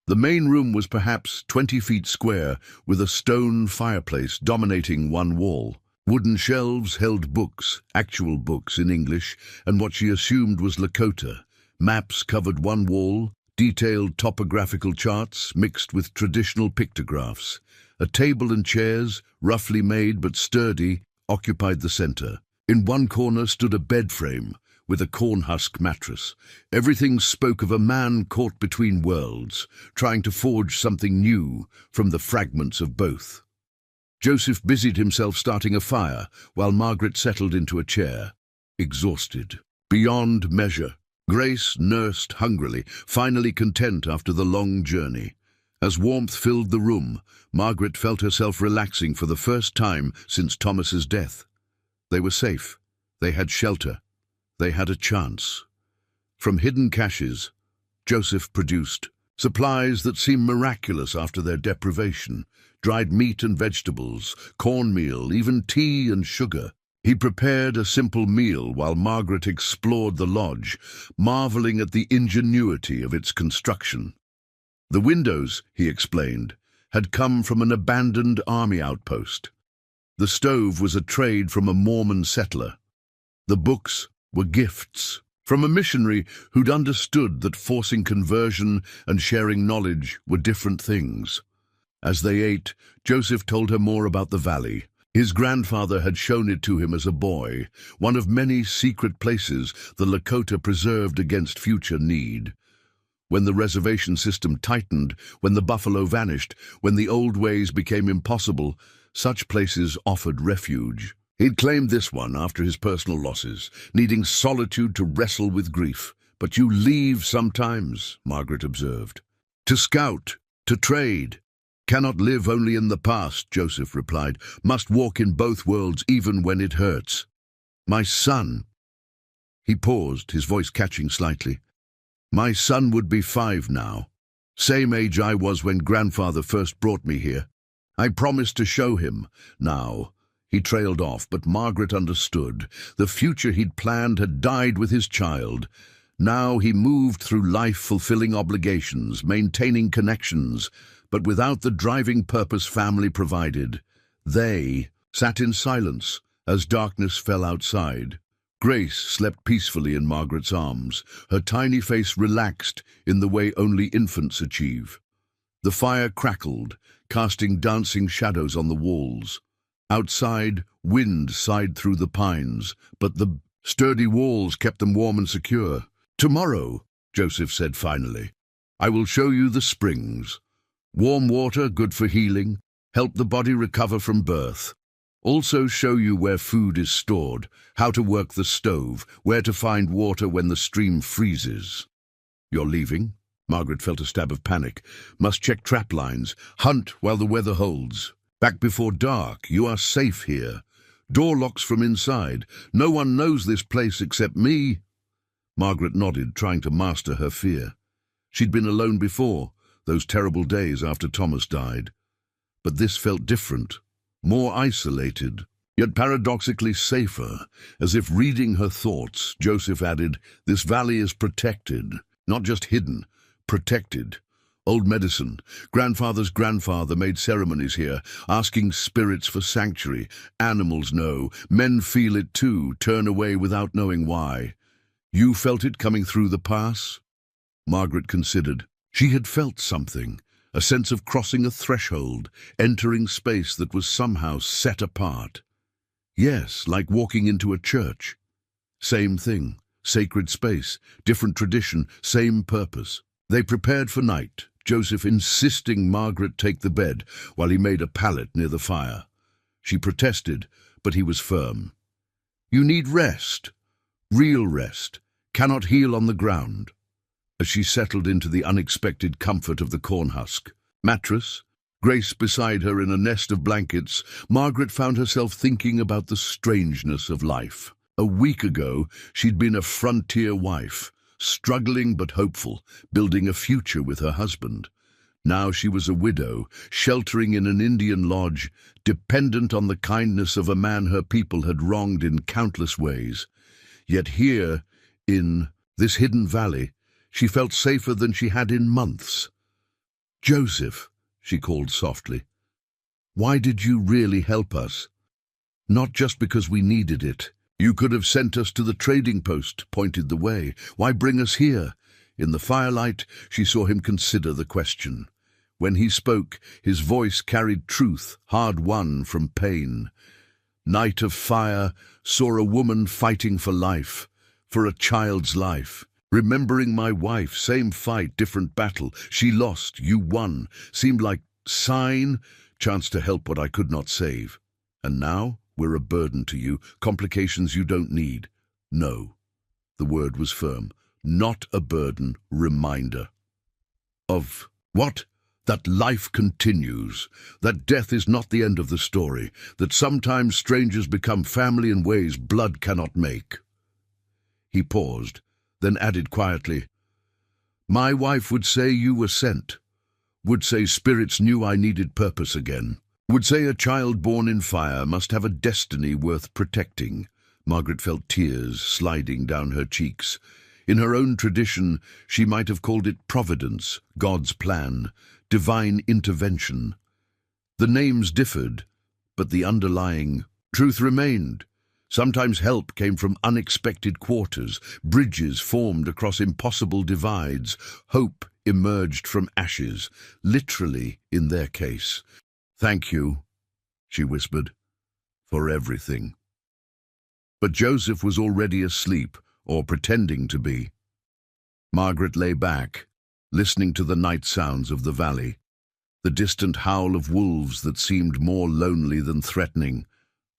The main room was perhaps 20 feet square, with a stone fireplace dominating one wall. Wooden shelves held books, actual books in English, and what she assumed was Lakota. Maps covered one wall, detailed topographical charts mixed with traditional pictographs. A table and chairs, roughly made but sturdy, occupied the center. In one corner stood a bed frame with a cornhusk mattress. Everything spoke of a man caught between worlds, trying to forge something new from the fragments of both. Joseph busied himself starting a fire while Margaret settled into a chair, exhausted beyond measure. Grace nursed hungrily, finally content after the long journey. As warmth filled the room, Margaret felt herself relaxing for the first time since Thomas's death. They were safe. They had shelter. They had a chance. From hidden caches, Joseph produced Supplies that seemed miraculous after their deprivation, dried meat and vegetables, cornmeal, even tea and sugar. He prepared a simple meal while Margaret explored the lodge, marveling at the ingenuity of its construction. The windows, he explained, had come from an abandoned army outpost. The stove was a trade from a Mormon settler. The books were gifts from a missionary who'd understood that forcing conversion and sharing knowledge were different things. As they ate, Joseph told her more about the valley. His grandfather had shown it to him as a boy, one of many secret places the Lakota preserved against future need. When the reservation system tightened, when the buffalo vanished, when the old ways became impossible, such places offered refuge. He'd claimed this one after his personal losses, needing solitude to wrestle with grief. "But you leave sometimes," Margaret observed. "To scout, to trade. Cannot live only in the past," Joseph replied. "Must walk in both worlds even when it hurts. My son." He paused, his voice catching slightly. "My son would be 5 now. Same age I was when grandfather first brought me here. I promised to show him. Now." He trailed off, but Margaret understood. The future he'd planned had died with his child. Now he moved through life fulfilling obligations, maintaining connections, but without the driving purpose family provided. They sat in silence as darkness fell outside. Grace slept peacefully in Margaret's arms, her tiny face relaxed in the way only infants achieve. The fire crackled, casting dancing shadows on the walls. Outside, wind sighed through the pines, but the sturdy walls kept them warm and secure. "Tomorrow," Joseph said finally, "I will show you the springs. Warm water, good for healing, help the body recover from birth. Also show you where food is stored, how to work the stove, where to find water when the stream freezes." "You're leaving?" Margaret felt a stab of panic. "Must check trap lines, hunt while the weather holds. Back before dark, you are safe here. Door locks from inside. No one knows this place except me." Margaret nodded, trying to master her fear. She'd been alone before, those terrible days after Thomas died. But this felt different. More isolated, yet paradoxically safer. As if reading her thoughts, Joseph added, "This valley is protected, not just hidden, protected. Old medicine. Grandfather's grandfather made ceremonies here, asking spirits for sanctuary. Animals know. Men feel it too, turn away without knowing why. You felt it coming through the pass?" Margaret considered. She had felt something. A sense of crossing a threshold, entering space that was somehow set apart. Yes, like walking into a church. Same thing, sacred space, different tradition, same purpose. They prepared for night, Joseph insisting Margaret take the bed while he made a pallet near the fire. She protested, but he was firm. "You need rest, real rest, cannot heal on the ground." As she settled into the unexpected comfort of the corn husk, mattress, Grace beside her in a nest of blankets, Margaret found herself thinking about the strangeness of life. A week ago, she'd been a frontier wife, struggling but hopeful, building a future with her husband. Now she was a widow, sheltering in an Indian lodge, dependent on the kindness of a man her people had wronged in countless ways. Yet here, in this hidden valley, she felt safer than she had in months. "Joseph," she called softly, "why did you really help us? Not just because we needed it. You could have sent us to the trading post, pointed the way. Why bring us here?" In the firelight, she saw him consider the question. When he spoke, his voice carried truth, hard-won from pain. "Night of fire, saw a woman fighting for life, for a child's life. Remembering my wife, same fight, different battle. She lost, you won. Seemed like sign, chance to help what I could not save. And now we're a burden to you, complications you don't need. No." The word was firm. "Not a burden, reminder." Of what? That life continues, that death is not the end of the story, that sometimes strangers become family in ways blood cannot make. He paused, then added quietly, My wife would say you were sent, would say spirits knew I needed purpose again, would say a child born in fire must have a destiny worth protecting. Margaret felt tears sliding down her cheeks. In her own tradition, she might have called it providence, God's plan, divine intervention. The names differed, but the underlying truth remained. Sometimes help came from unexpected quarters, bridges formed across impossible divides, hope emerged from ashes, literally in their case. "Thank you," she whispered, "for everything." But Joseph was already asleep, or pretending to be. Margaret lay back, listening to the night sounds of the valley, the distant howl of wolves that seemed more lonely than threatening,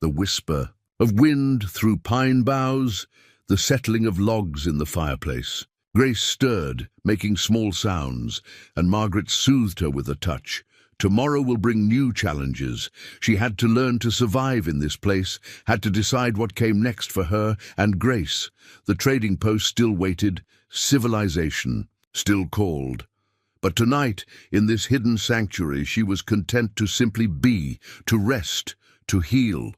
the whisper of wind through pine boughs, the settling of logs in the fireplace. Grace stirred, making small sounds, and Margaret soothed her with a touch. Tomorrow will bring new challenges. She had to learn to survive in this place, had to decide what came next for her and Grace. The trading post still waited, civilization still called. But tonight, in this hidden sanctuary, she was content to simply be, to rest, to heal,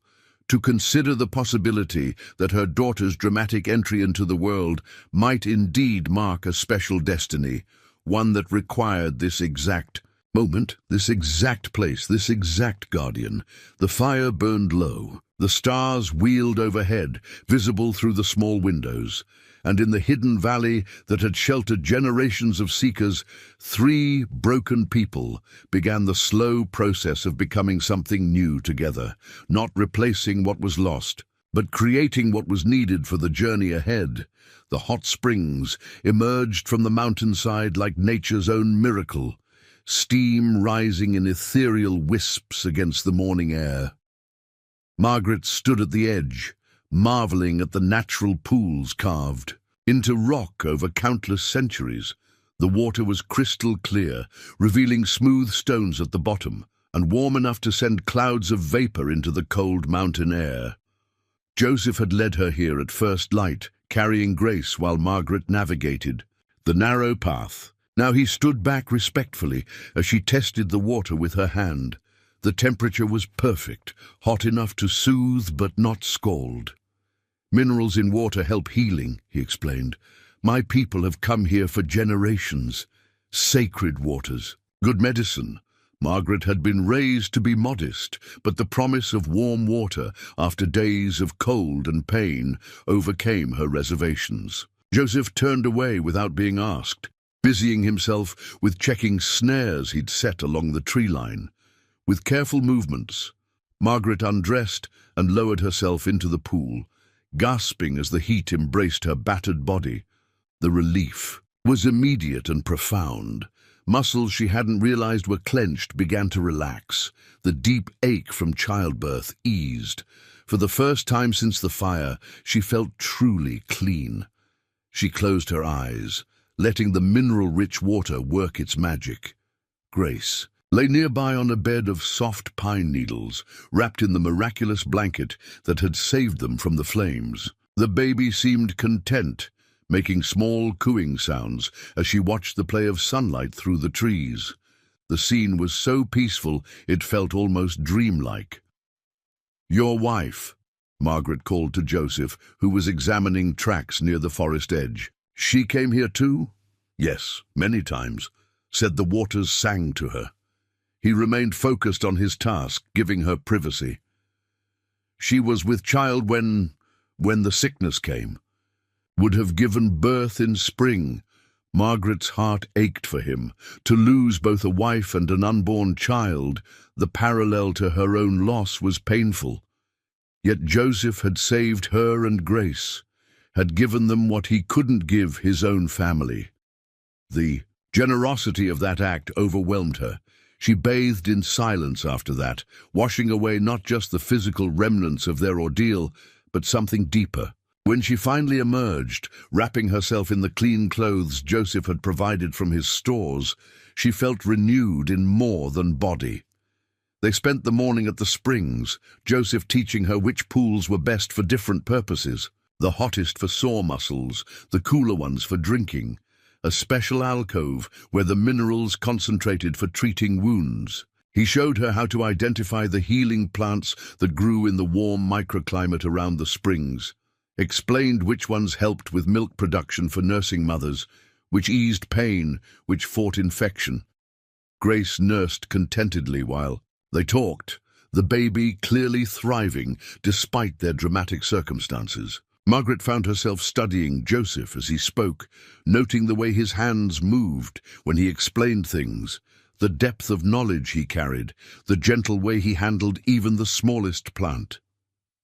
to consider the possibility that her daughter's dramatic entry into the world might indeed mark a special destiny, one that required this exact moment, this exact place, this exact guardian. The fire burned low. The stars wheeled overhead, visible through the small windows. And in the hidden valley that had sheltered generations of seekers, 3 broken people began the slow process of becoming something new together, not replacing what was lost, but creating what was needed for the journey ahead. The hot springs emerged from the mountainside like nature's own miracle, steam rising in ethereal wisps against the morning air. Margaret stood at the edge, marveling at the natural pools carved into rock over countless centuries. The water was crystal clear, revealing smooth stones at the bottom, and warm enough to send clouds of vapor into the cold mountain air. Joseph had led her here at first light, carrying Grace while Margaret navigated the narrow path. Now he stood back respectfully as she tested the water with her hand. The temperature was perfect, hot enough to soothe but not scald. "Minerals in water help healing," he explained. "My people have come here for generations. Sacred waters, good medicine." Margaret had been raised to be modest, but the promise of warm water after days of cold and pain overcame her reservations. Joseph turned away without being asked, busying himself with checking snares he'd set along the tree line. With careful movements, Margaret undressed and lowered herself into the pool, gasping as the heat embraced her battered body. The relief was immediate and profound. Muscles she hadn't realized were clenched began to relax. The deep ache from childbirth eased. For the first time since the fire, she felt truly clean. She closed her eyes, letting the mineral-rich water work its magic. Grace lay nearby on a bed of soft pine needles, wrapped in the miraculous blanket that had saved them from the flames. The baby seemed content, making small cooing sounds as she watched the play of sunlight through the trees. The scene was so peaceful it felt almost dreamlike. "Your wife," Margaret called to Joseph, who was examining tracks near the forest edge. "She came here too?" "Yes, many times," said the waters sang to her. He remained focused on his task, giving her privacy. "She was with child when the sickness came. Would have given birth in spring." Margaret's heart ached for him. To lose both a wife and an unborn child, the parallel to her own loss, was painful. Yet Joseph had saved her and Grace, had given them what he couldn't give his own family. The generosity of that act overwhelmed her. She bathed in silence after that, washing away not just the physical remnants of their ordeal, but something deeper. When she finally emerged, wrapping herself in the clean clothes Joseph had provided from his stores, she felt renewed in more than body. They spent the morning at the springs, Joseph teaching her which pools were best for different purposes, the hottest for sore muscles, the cooler ones for drinking. a special alcove where the minerals concentrated for treating wounds. He showed her how to identify the healing plants that grew in the warm microclimate around the springs, explained which ones helped with milk production for nursing mothers, which eased pain, which fought infection. Grace nursed contentedly while they talked, the baby clearly thriving despite their dramatic circumstances. Margaret found herself studying Joseph as he spoke, noting the way his hands moved when he explained things, the depth of knowledge he carried, the gentle way he handled even the smallest plant.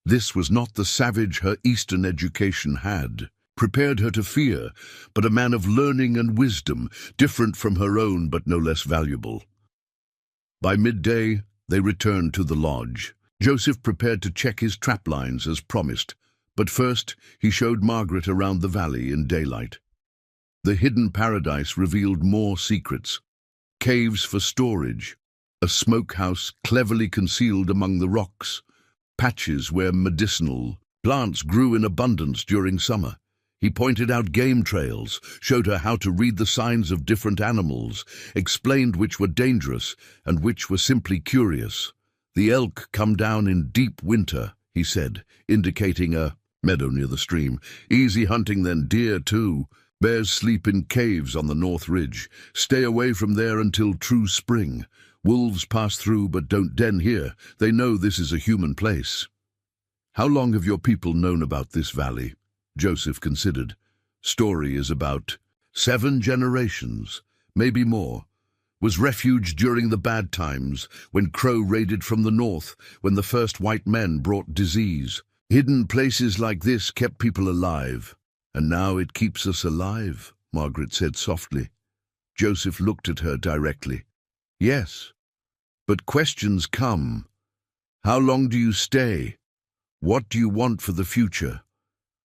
This was not the savage her Eastern education had prepared her to fear, but a man of learning and wisdom, different from her own but no less valuable. By midday, they returned to the lodge. Joseph prepared to check his trap lines as promised, but first he showed Margaret around the valley in daylight. The hidden paradise revealed more secrets. Caves for storage, a smokehouse cleverly concealed among the rocks, patches where medicinal plants grew in abundance during summer. He pointed out game trails, showed her how to read the signs of different animals, explained which were dangerous and which were simply curious. The elk come down in deep winter, he said, indicating a meadow near the stream. Easy hunting then, deer too. Bears sleep in caves on the north ridge. Stay away from there until true spring. Wolves pass through but don't den here. They know this is a human place. How long have your people known about this valley? Joseph considered. Story is about 7 generations, maybe more. Was refuge during the bad times, when Crow raided from the north, when the first white men brought disease. Hidden places like this kept people alive. And now it keeps us alive, Margaret said softly. Joseph looked at her directly. Yes, but questions come. How long do you stay? What do you want for the future?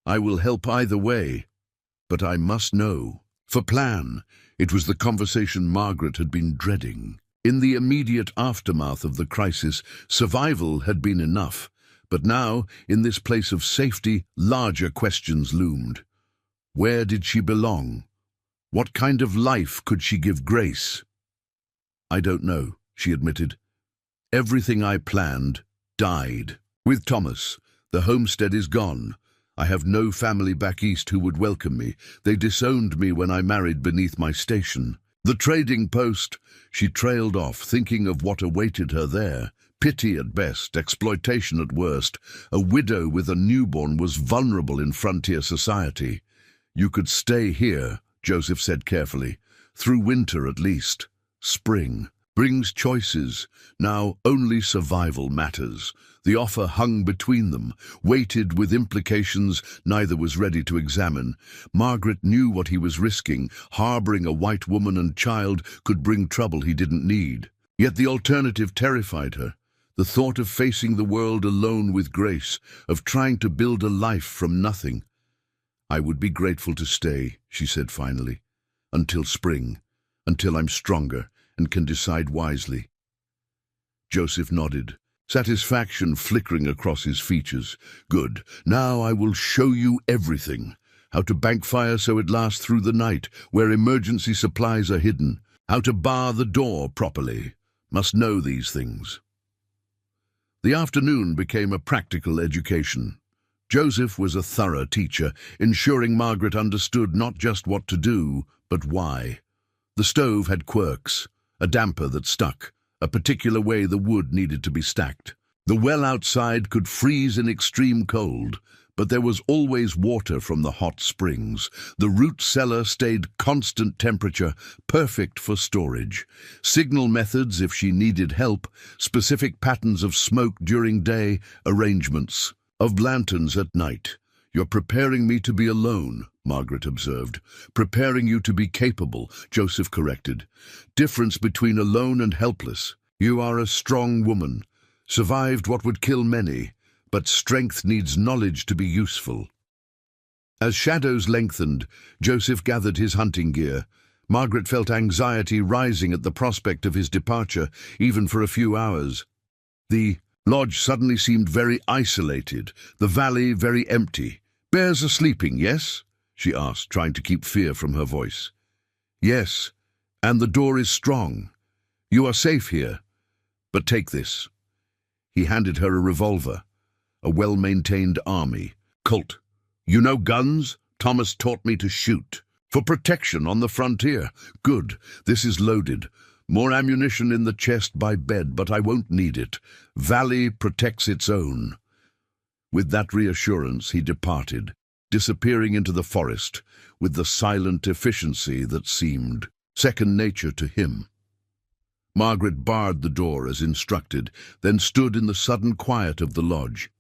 I will help either way, but I must know. For plan, it was the conversation Margaret had been dreading. In the immediate aftermath of the crisis, survival had been enough, but now, in this place of safety, larger questions loomed. Where did she belong? What kind of life could she give Grace? I don't know, she admitted. Everything I planned died. With Thomas, the homestead is gone. I have no family back east who would welcome me. They disowned me when I married beneath my station. The trading post, she trailed off, thinking of what awaited her there. Pity at best, exploitation at worst. A widow with a newborn was vulnerable in frontier society. You could stay here, Joseph said carefully. Through winter at least. Spring brings choices. Now only survival matters. The offer hung between them, weighted with implications neither was ready to examine. Margaret knew what he was risking. Harboring a white woman and child could bring trouble he didn't need. Yet the alternative terrified her. The thought of facing the world alone with Grace, of trying to build a life from nothing. I would be grateful to stay, she said finally, until spring, until I'm stronger and can decide wisely. Joseph nodded, satisfaction flickering across his features. Good. Now I will show you everything. How to bank fire so it lasts through the night, where emergency supplies are hidden. How to bar the door properly. Must know these things. The afternoon became a practical education. Joseph was a thorough teacher, ensuring Margaret understood not just what to do, but why. The stove had quirks, a damper that stuck, a particular way the wood needed to be stacked. The well outside could freeze in extreme cold, but there was always water from the hot springs. The root cellar stayed constant temperature, perfect for storage. Signal methods if she needed help, specific patterns of smoke during day, arrangements of lanterns at night. You're preparing me to be alone, Margaret observed. Preparing you to be capable, Joseph corrected. Difference between alone and helpless. You are a strong woman. Survived what would kill many, but strength needs knowledge to be useful. As shadows lengthened, Joseph gathered his hunting gear. Margaret felt anxiety rising at the prospect of his departure, even for a few hours. The lodge suddenly seemed very isolated, the valley very empty. Bears are sleeping, yes? She asked, trying to keep fear from her voice. Yes, and the door is strong. You are safe here, but take this. He handed her a revolver, a well-maintained army. Colt. You know guns? Thomas taught me to shoot. For protection on the frontier. Good, this is loaded. More ammunition in the chest by bed, but I won't need it. Valley protects its own. With that reassurance, he departed, disappearing into the forest with the silent efficiency that seemed second nature to him. Margaret barred the door as instructed, then stood in the sudden quiet of the lodge.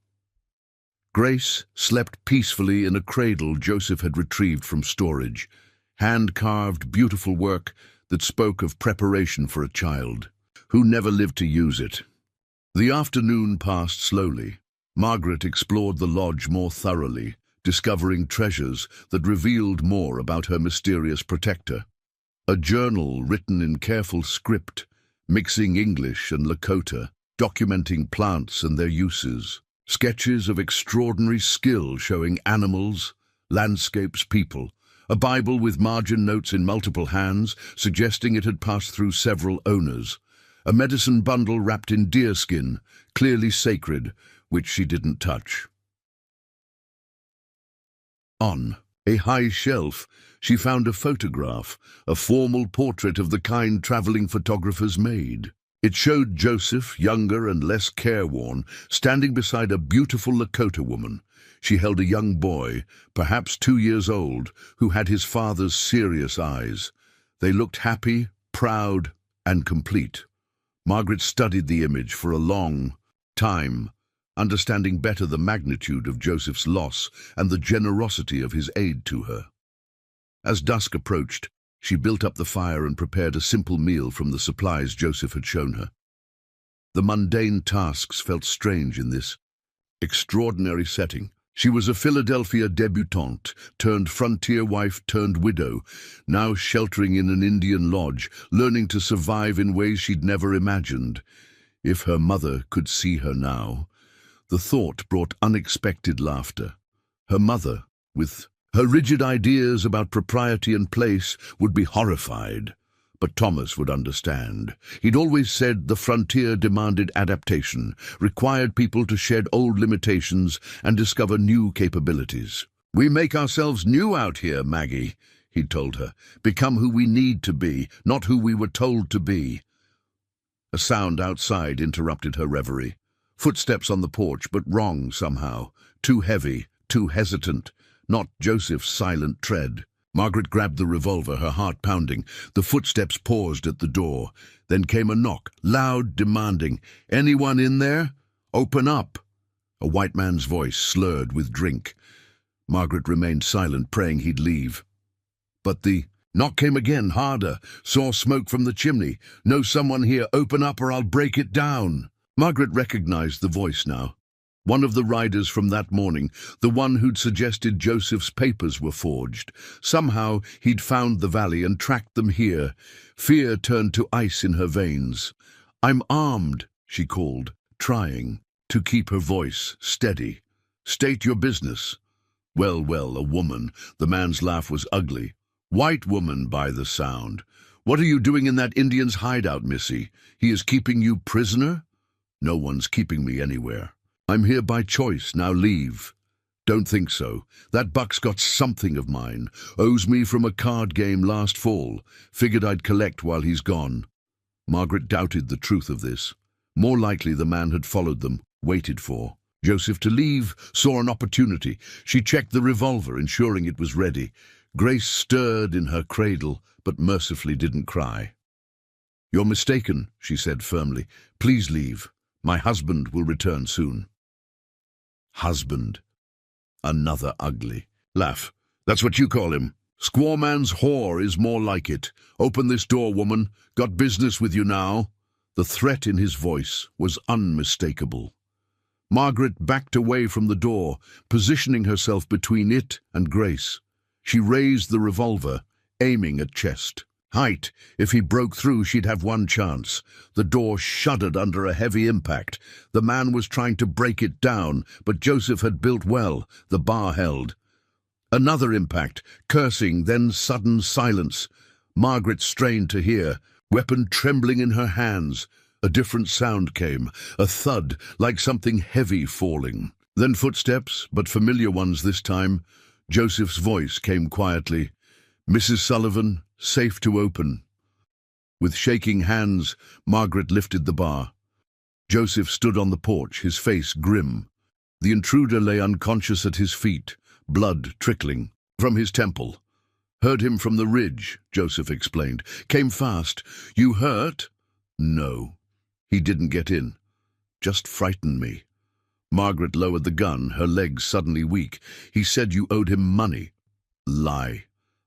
Grace slept peacefully in a cradle Joseph had retrieved from storage, hand-carved, beautiful work that spoke of preparation for a child who never lived to use it. The afternoon passed slowly. Margaret explored the lodge more thoroughly, discovering treasures that revealed more about her mysterious protector. A journal written in careful script, mixing English and Lakota, documenting plants and their uses. Sketches of extraordinary skill showing animals, landscapes, people. A Bible with margin notes in multiple hands, suggesting it had passed through several owners. A medicine bundle wrapped in deerskin, clearly sacred, which she didn't touch. On a high shelf, she found a photograph, a formal portrait of the kind traveling photographers made. It showed Joseph, younger and less careworn, standing beside a beautiful Lakota woman. She held a young boy, perhaps 2 years old, who had his father's serious eyes. They looked happy, proud, and complete. Margaret studied the image for a long time, understanding better the magnitude of Joseph's loss and the generosity of his aid to her. As dusk approached, she built up the fire and prepared a simple meal from the supplies Joseph had shown her. The mundane tasks felt strange in this extraordinary setting. She was a Philadelphia debutante, turned frontier wife, turned widow, now sheltering in an Indian lodge, learning to survive in ways she'd never imagined. If her mother could see her now, the thought brought unexpected laughter. Her mother, with her rigid ideas about propriety and place, would be horrified. But Thomas would understand. He'd always said the frontier demanded adaptation, required people to shed old limitations and discover new capabilities. "We make ourselves new out here, Maggie," he'd told her. "Become who we need to be, not who we were told to be." A sound outside interrupted her reverie. Footsteps on the porch, but wrong somehow. Too heavy, too hesitant. Not Joseph's silent tread. Margaret grabbed the revolver, her heart pounding. The footsteps paused at the door. Then came a knock, loud, demanding. "Anyone in there? Open up." A white man's voice, slurred with drink. Margaret remained silent, praying he'd leave. But the knock came again, harder. "Saw smoke from the chimney. Know someone here. Open up or I'll break it down." Margaret recognized the voice now. One of the riders from that morning, the one who'd suggested Joseph's papers were forged. Somehow he'd found the valley and tracked them here. Fear turned to ice in her veins. "I'm armed," she called, trying to keep her voice steady. "State your business." Well, a woman. The man's laugh was ugly. "White woman, by the sound. What are you doing in that Indian's hideout, missy? He is keeping you prisoner?" "No one's keeping me anywhere. I'm here by choice, now leave." "Don't think so. That buck's got something of mine. Owes me from a card game last fall. Figured I'd collect while he's gone." Margaret doubted the truth of this. More likely the man had followed them, waited for Joseph to leave, saw an opportunity. She checked the revolver, ensuring it was ready. Grace stirred in her cradle, but mercifully didn't cry. "You're mistaken," she said firmly. "Please leave. My husband will return soon." Husband. Another ugly laugh. "That's what you call him. Squawman's whore is more like it. Open this door, woman. Got business with you now." The threat in his voice was unmistakable. Margaret backed away from the door, positioning herself between it and Grace. She raised the revolver, aiming at chest. Height. If he broke through, she'd have one chance. The door shuddered under a heavy impact. The man was trying to break it down, but Joseph had built well. The bar held. Another impact, cursing, then sudden silence. Margaret strained to hear, weapon trembling in her hands. A different sound came, a thud, like something heavy falling. Then footsteps, but familiar ones this time. Joseph's voice came quietly. "Mrs. Sullivan, safe to open." With shaking hands, Margaret lifted the bar. Joseph stood on the porch, his face grim. The intruder lay unconscious at his feet, blood trickling from his temple. "Heard him from the ridge," Joseph explained. "Came fast. You hurt?" "No. He didn't get in. Just frightened me." Margaret lowered the gun, her legs suddenly weak. "He said you owed him money." "Lie.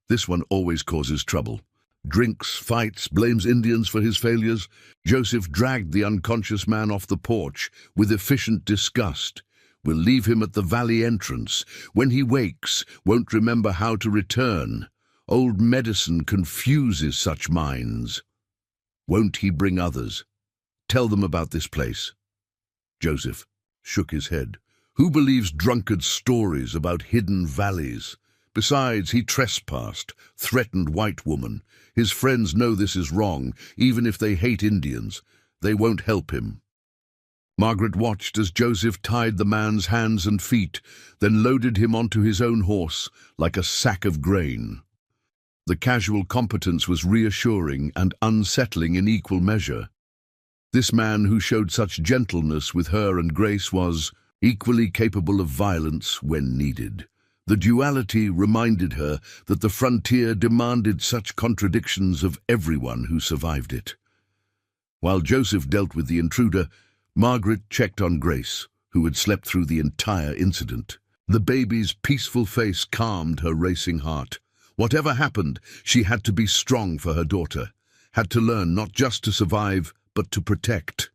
This one always causes trouble. Drinks, fights, blames Indians for his failures." Joseph dragged the unconscious man off the porch with efficient disgust. "We'll leave him at the valley entrance. When he wakes, won't remember how to return. Old medicine confuses such minds. Won't he bring others? Tell them about this place." Joseph shook his head. "Who believes drunkard stories about hidden valleys? Besides, he trespassed, threatened white woman. His friends know this is wrong, even if they hate Indians. They won't help him." Margaret watched as Joseph tied the man's hands and feet, then loaded him onto his own horse like a sack of grain. The casual competence was reassuring and unsettling in equal measure. This man who showed such gentleness with her and Grace was equally capable of violence when needed. The duality reminded her that the frontier demanded such contradictions of everyone who survived it. While Joseph dealt with the intruder, Margaret checked on Grace, who had slept through the entire incident. The baby's peaceful face calmed her racing heart. Whatever happened, she had to be strong for her daughter, had to learn not just to survive, but to protect.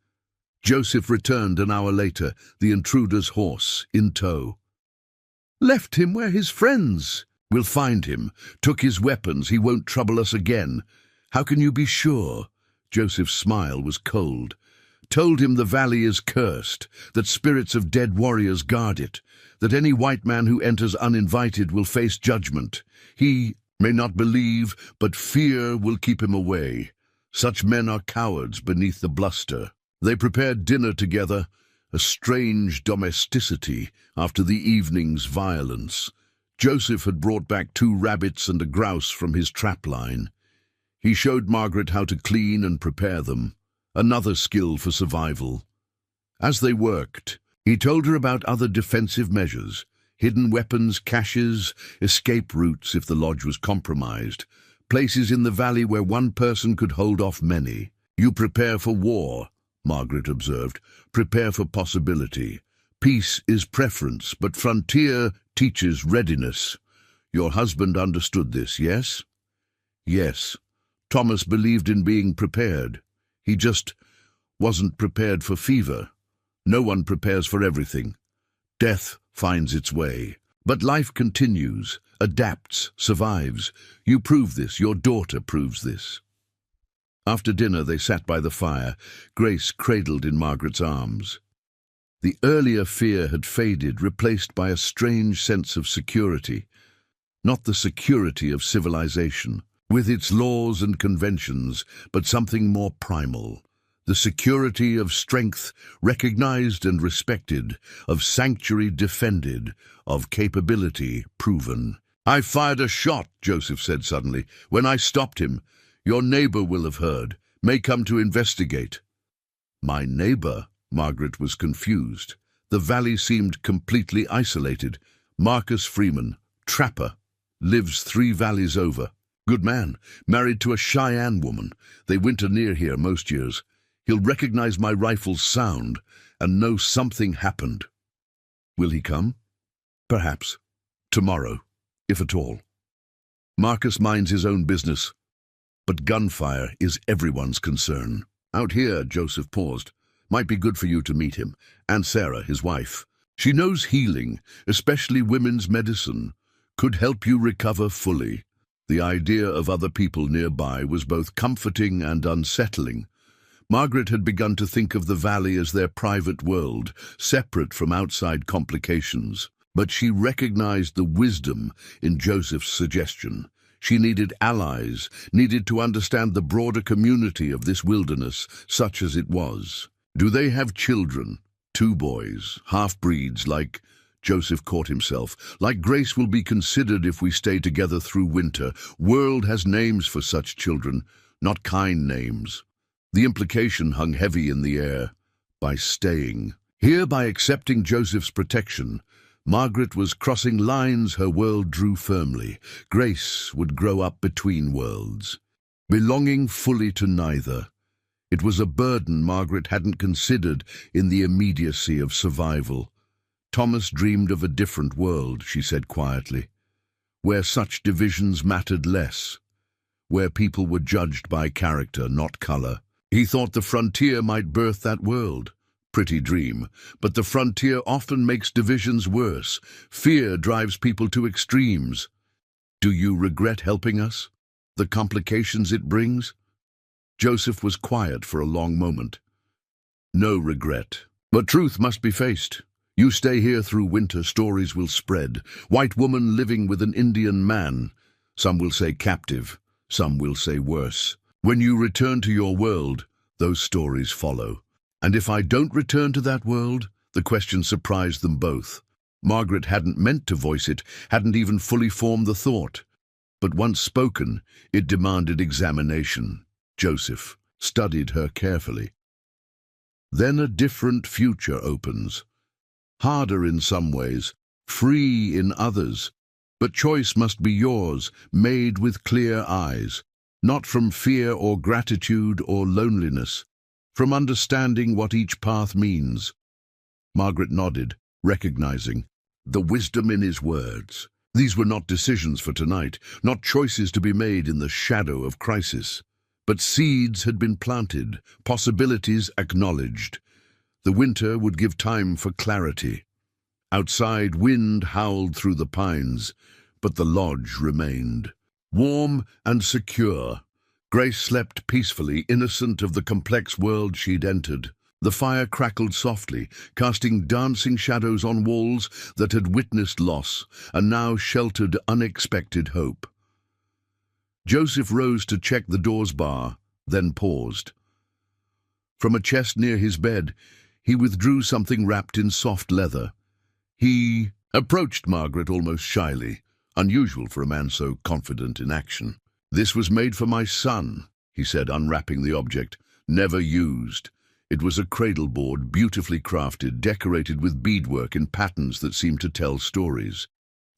Joseph returned an hour later, the intruder's horse in tow. "Left him where his friends." "We'll find him. Took his weapons. He won't trouble us again." "How can you be sure?" Joseph's smile was cold. "Told him the valley is cursed, that spirits of dead warriors guard it, that any white man who enters uninvited will face judgment. He may not believe, but fear will keep him away. Such men are cowards beneath the bluster." They prepared dinner together, a strange domesticity after the evening's violence. Joseph had brought back 2 rabbits and a grouse from his trapline. He showed Margaret how to clean and prepare them, another skill for survival. As they worked, he told her about other defensive measures, hidden weapons, caches, escape routes if the lodge was compromised, places in the valley where one person could hold off many. "You prepare for war," Margaret observed. "Prepare for possibility. Peace is preference, but frontier teaches readiness. Your husband understood this, yes?" "Yes. Thomas believed in being prepared. He just wasn't prepared for fever. No one prepares for everything. Death finds its way. But life continues, adapts, survives. You prove this. Your daughter proves this." After dinner, they sat by the fire, Grace cradled in Margaret's arms. The earlier fear had faded, replaced by a strange sense of security. Not the security of civilization, with its laws and conventions, but something more primal. The security of strength recognized and respected, of sanctuary defended, of capability proven. "I fired a shot," Joseph said suddenly. "When I stopped him, your neighbor will have heard, may come to investigate." "My neighbor?" Margaret was confused. The valley seemed completely isolated. "Marcus Freeman, trapper, lives 3 valleys over. Good man, married to a Cheyenne woman. They winter near here most years. He'll recognize my rifle's sound and know something happened." "Will he come?" "Perhaps. Tomorrow, if at all. Marcus minds his own business, but gunfire is everyone's concern. Out here," Joseph paused, "might be good for you to meet him, and Sarah, his wife. She knows healing, especially women's medicine, could help you recover fully." The idea of other people nearby was both comforting and unsettling. Margaret had begun to think of the valley as their private world, separate from outside complications. But she recognized the wisdom in Joseph's suggestion. She needed allies, needed to understand the broader community of this wilderness, such as it was. Do they have children? 2 boys, half-breeds, like Joseph caught himself. Like Grace will be considered if we stay together through winter. World has names for such children, not kind names. The implication hung heavy in the air. By staying. Here, by accepting Joseph's protection, Margaret was crossing lines her world drew firmly. Grace would grow up between worlds, belonging fully to neither. It was a burden Margaret hadn't considered in the immediacy of survival. Thomas dreamed of a different world, she said quietly, where such divisions mattered less, where people were judged by character, not color. He thought the frontier might birth that world. Pretty dream, but the frontier often makes divisions worse. Fear drives people to extremes. Do you regret helping us? The complications it brings? Joseph was quiet for a long moment. No regret. But truth must be faced. You stay here through winter, stories will spread. White woman living with an Indian man. Some will say captive, some will say worse. When you return to your world, those stories follow. And if I don't return to that world? The question surprised them both. Margaret hadn't meant to voice it, hadn't even fully formed the thought. But once spoken, it demanded examination. Joseph studied her carefully. Then a different future opens. Harder in some ways, free in others. But choice must be yours, made with clear eyes. Not from fear or gratitude or loneliness. From understanding what each path means. Margaret nodded, recognizing the wisdom in his words. These were not decisions for tonight, not choices to be made in the shadow of crisis. But seeds had been planted, possibilities acknowledged. The winter would give time for clarity. Outside, wind howled through the pines, but the lodge remained. Warm and secure. Grace slept peacefully, innocent of the complex world she'd entered. The fire crackled softly, casting dancing shadows on walls that had witnessed loss and now sheltered unexpected hope. Joseph rose to check the door's bar, then paused. From a chest near his bed, he withdrew something wrapped in soft leather. He approached Margaret almost shyly, unusual for a man so confident in action. "This was made for my son," he said, unwrapping the object. "Never used." It was a cradle board, beautifully crafted, decorated with beadwork in patterns that seemed to tell stories.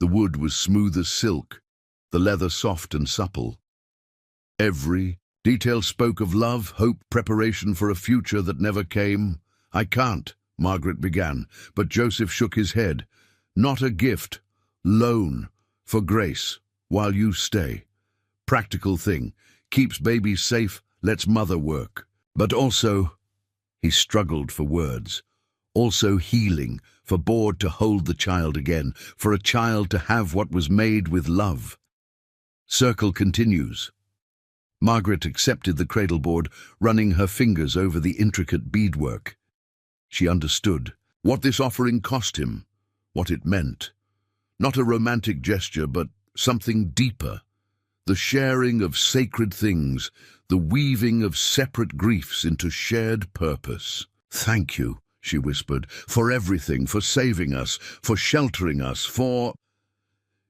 The wood was smooth as silk, the leather soft and supple. Every detail spoke of love, hope, preparation for a future that never came. "I can't," Margaret began, but Joseph shook his head. "Not a gift. Loan. For Grace, while you stay. Practical thing. Keeps babies safe, lets mother work. But also," he struggled for words, "also healing, for board to hold the child again, for a child to have what was made with love." Circle continues. Margaret accepted the cradleboard, running her fingers over the intricate beadwork. She understood what this offering cost him, what it meant. Not a romantic gesture, but something deeper. The sharing of sacred things, the weaving of separate griefs into shared purpose. "Thank you," she whispered, "for everything, for saving us, for sheltering us, for—"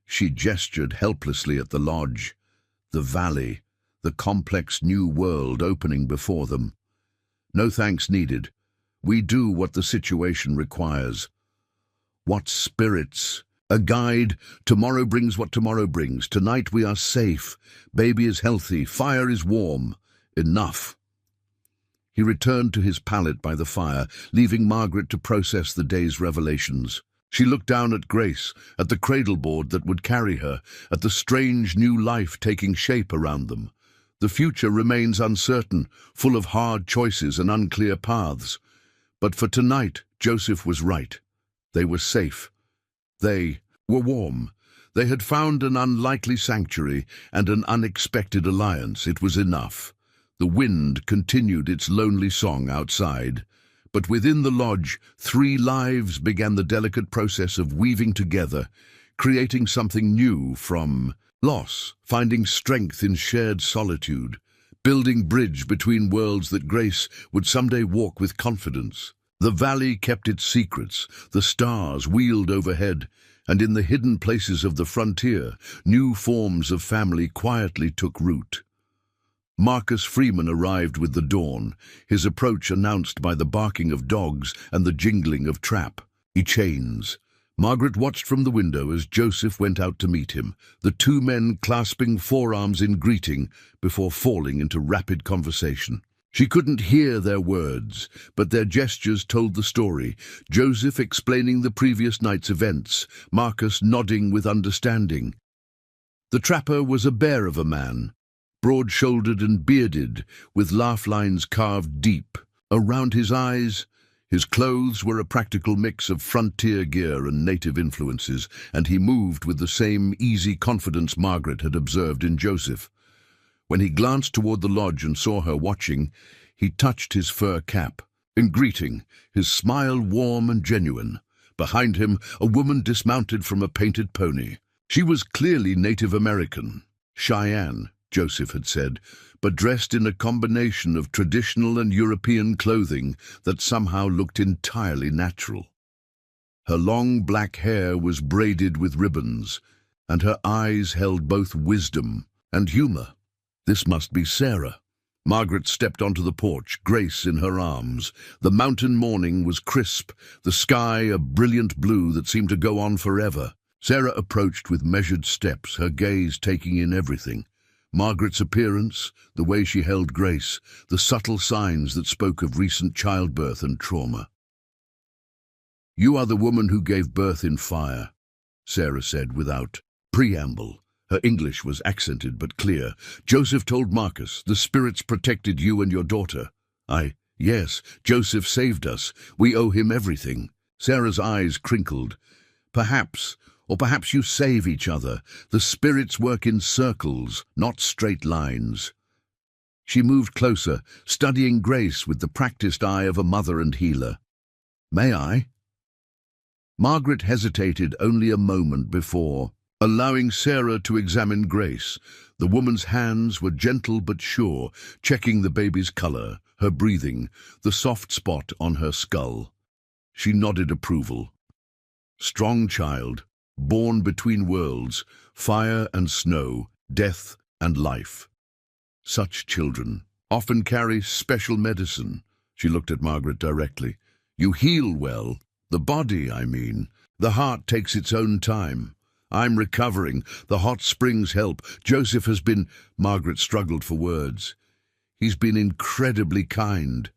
She gestured helplessly at the lodge, the valley, the complex new world opening before them. "No thanks needed. We do what the situation requires." What spirits! A guide. Tomorrow brings what tomorrow brings. Tonight we are safe. Baby is healthy. Fire is warm. Enough. He returned to his pallet by the fire, leaving Margaret to process the day's revelations. She looked down at Grace, at the cradleboard that would carry her, at the strange new life taking shape around them. The future remains uncertain, full of hard choices and unclear paths. But for tonight, Joseph was right. They were safe. They were warm. They had found an unlikely sanctuary and an unexpected alliance. It was enough. The wind continued its lonely song outside. But within the lodge, 3 lives began the delicate process of weaving together, creating something new from Loss, finding strength in shared solitude, building bridge between worlds that Grace would someday walk with confidence. The valley kept its secrets, the stars wheeled overhead, and in the hidden places of the frontier, new forms of family quietly took root. Marcus Freeman arrived with the dawn, his approach announced by the barking of dogs and the jingling of trap. Chains. Margaret watched from the window as Joseph went out to meet him, the two men clasping forearms in greeting before falling into rapid conversation. She couldn't hear their words, but their gestures told the story, Joseph explaining the previous night's events, Marcus nodding with understanding. The trapper was a bear of a man, broad-shouldered and bearded, with laugh lines carved deep. Around his eyes, his clothes were a practical mix of frontier gear and native influences, and he moved with the same easy confidence Margaret had observed in Joseph. When he glanced toward the lodge and saw her watching, he touched his fur cap. In greeting, his smile warm and genuine. Behind him, a woman dismounted from a painted pony. She was clearly Native American, Cheyenne, Joseph had said, but dressed in a combination of traditional and European clothing that somehow looked entirely natural. Her long black hair was braided with ribbons, and her eyes held both wisdom and humor. This must be Sarah. Margaret stepped onto the porch, Grace in her arms. The mountain morning was crisp, the sky a brilliant blue that seemed to go on forever. Sarah approached with measured steps, her gaze taking in everything. Margaret's appearance, the way she held Grace, the subtle signs that spoke of recent childbirth and trauma. "You are the woman who gave birth in fire," Sarah said without preamble. Her English was accented but clear. Joseph told Marcus, "The spirits protected you and your daughter." Yes, Joseph saved us. We owe him everything." Sarah's eyes crinkled. "Perhaps, or perhaps you save each other. The spirits work in circles, not straight lines." She moved closer, studying Grace with the practiced eye of a mother and healer. "May I?" Margaret hesitated only a moment before, allowing Sarah to examine Grace. The woman's hands were gentle but sure, checking the baby's color, her breathing, the soft spot on her skull. She nodded approval. Strong child, born between worlds, fire and snow, death and life. Such children often carry special medicine. She looked at Margaret directly. "You heal well. The body, I mean. The heart takes its own time. I'm recovering. The hot springs help. Joseph has been—" Margaret struggled for words. "He's been incredibly kind.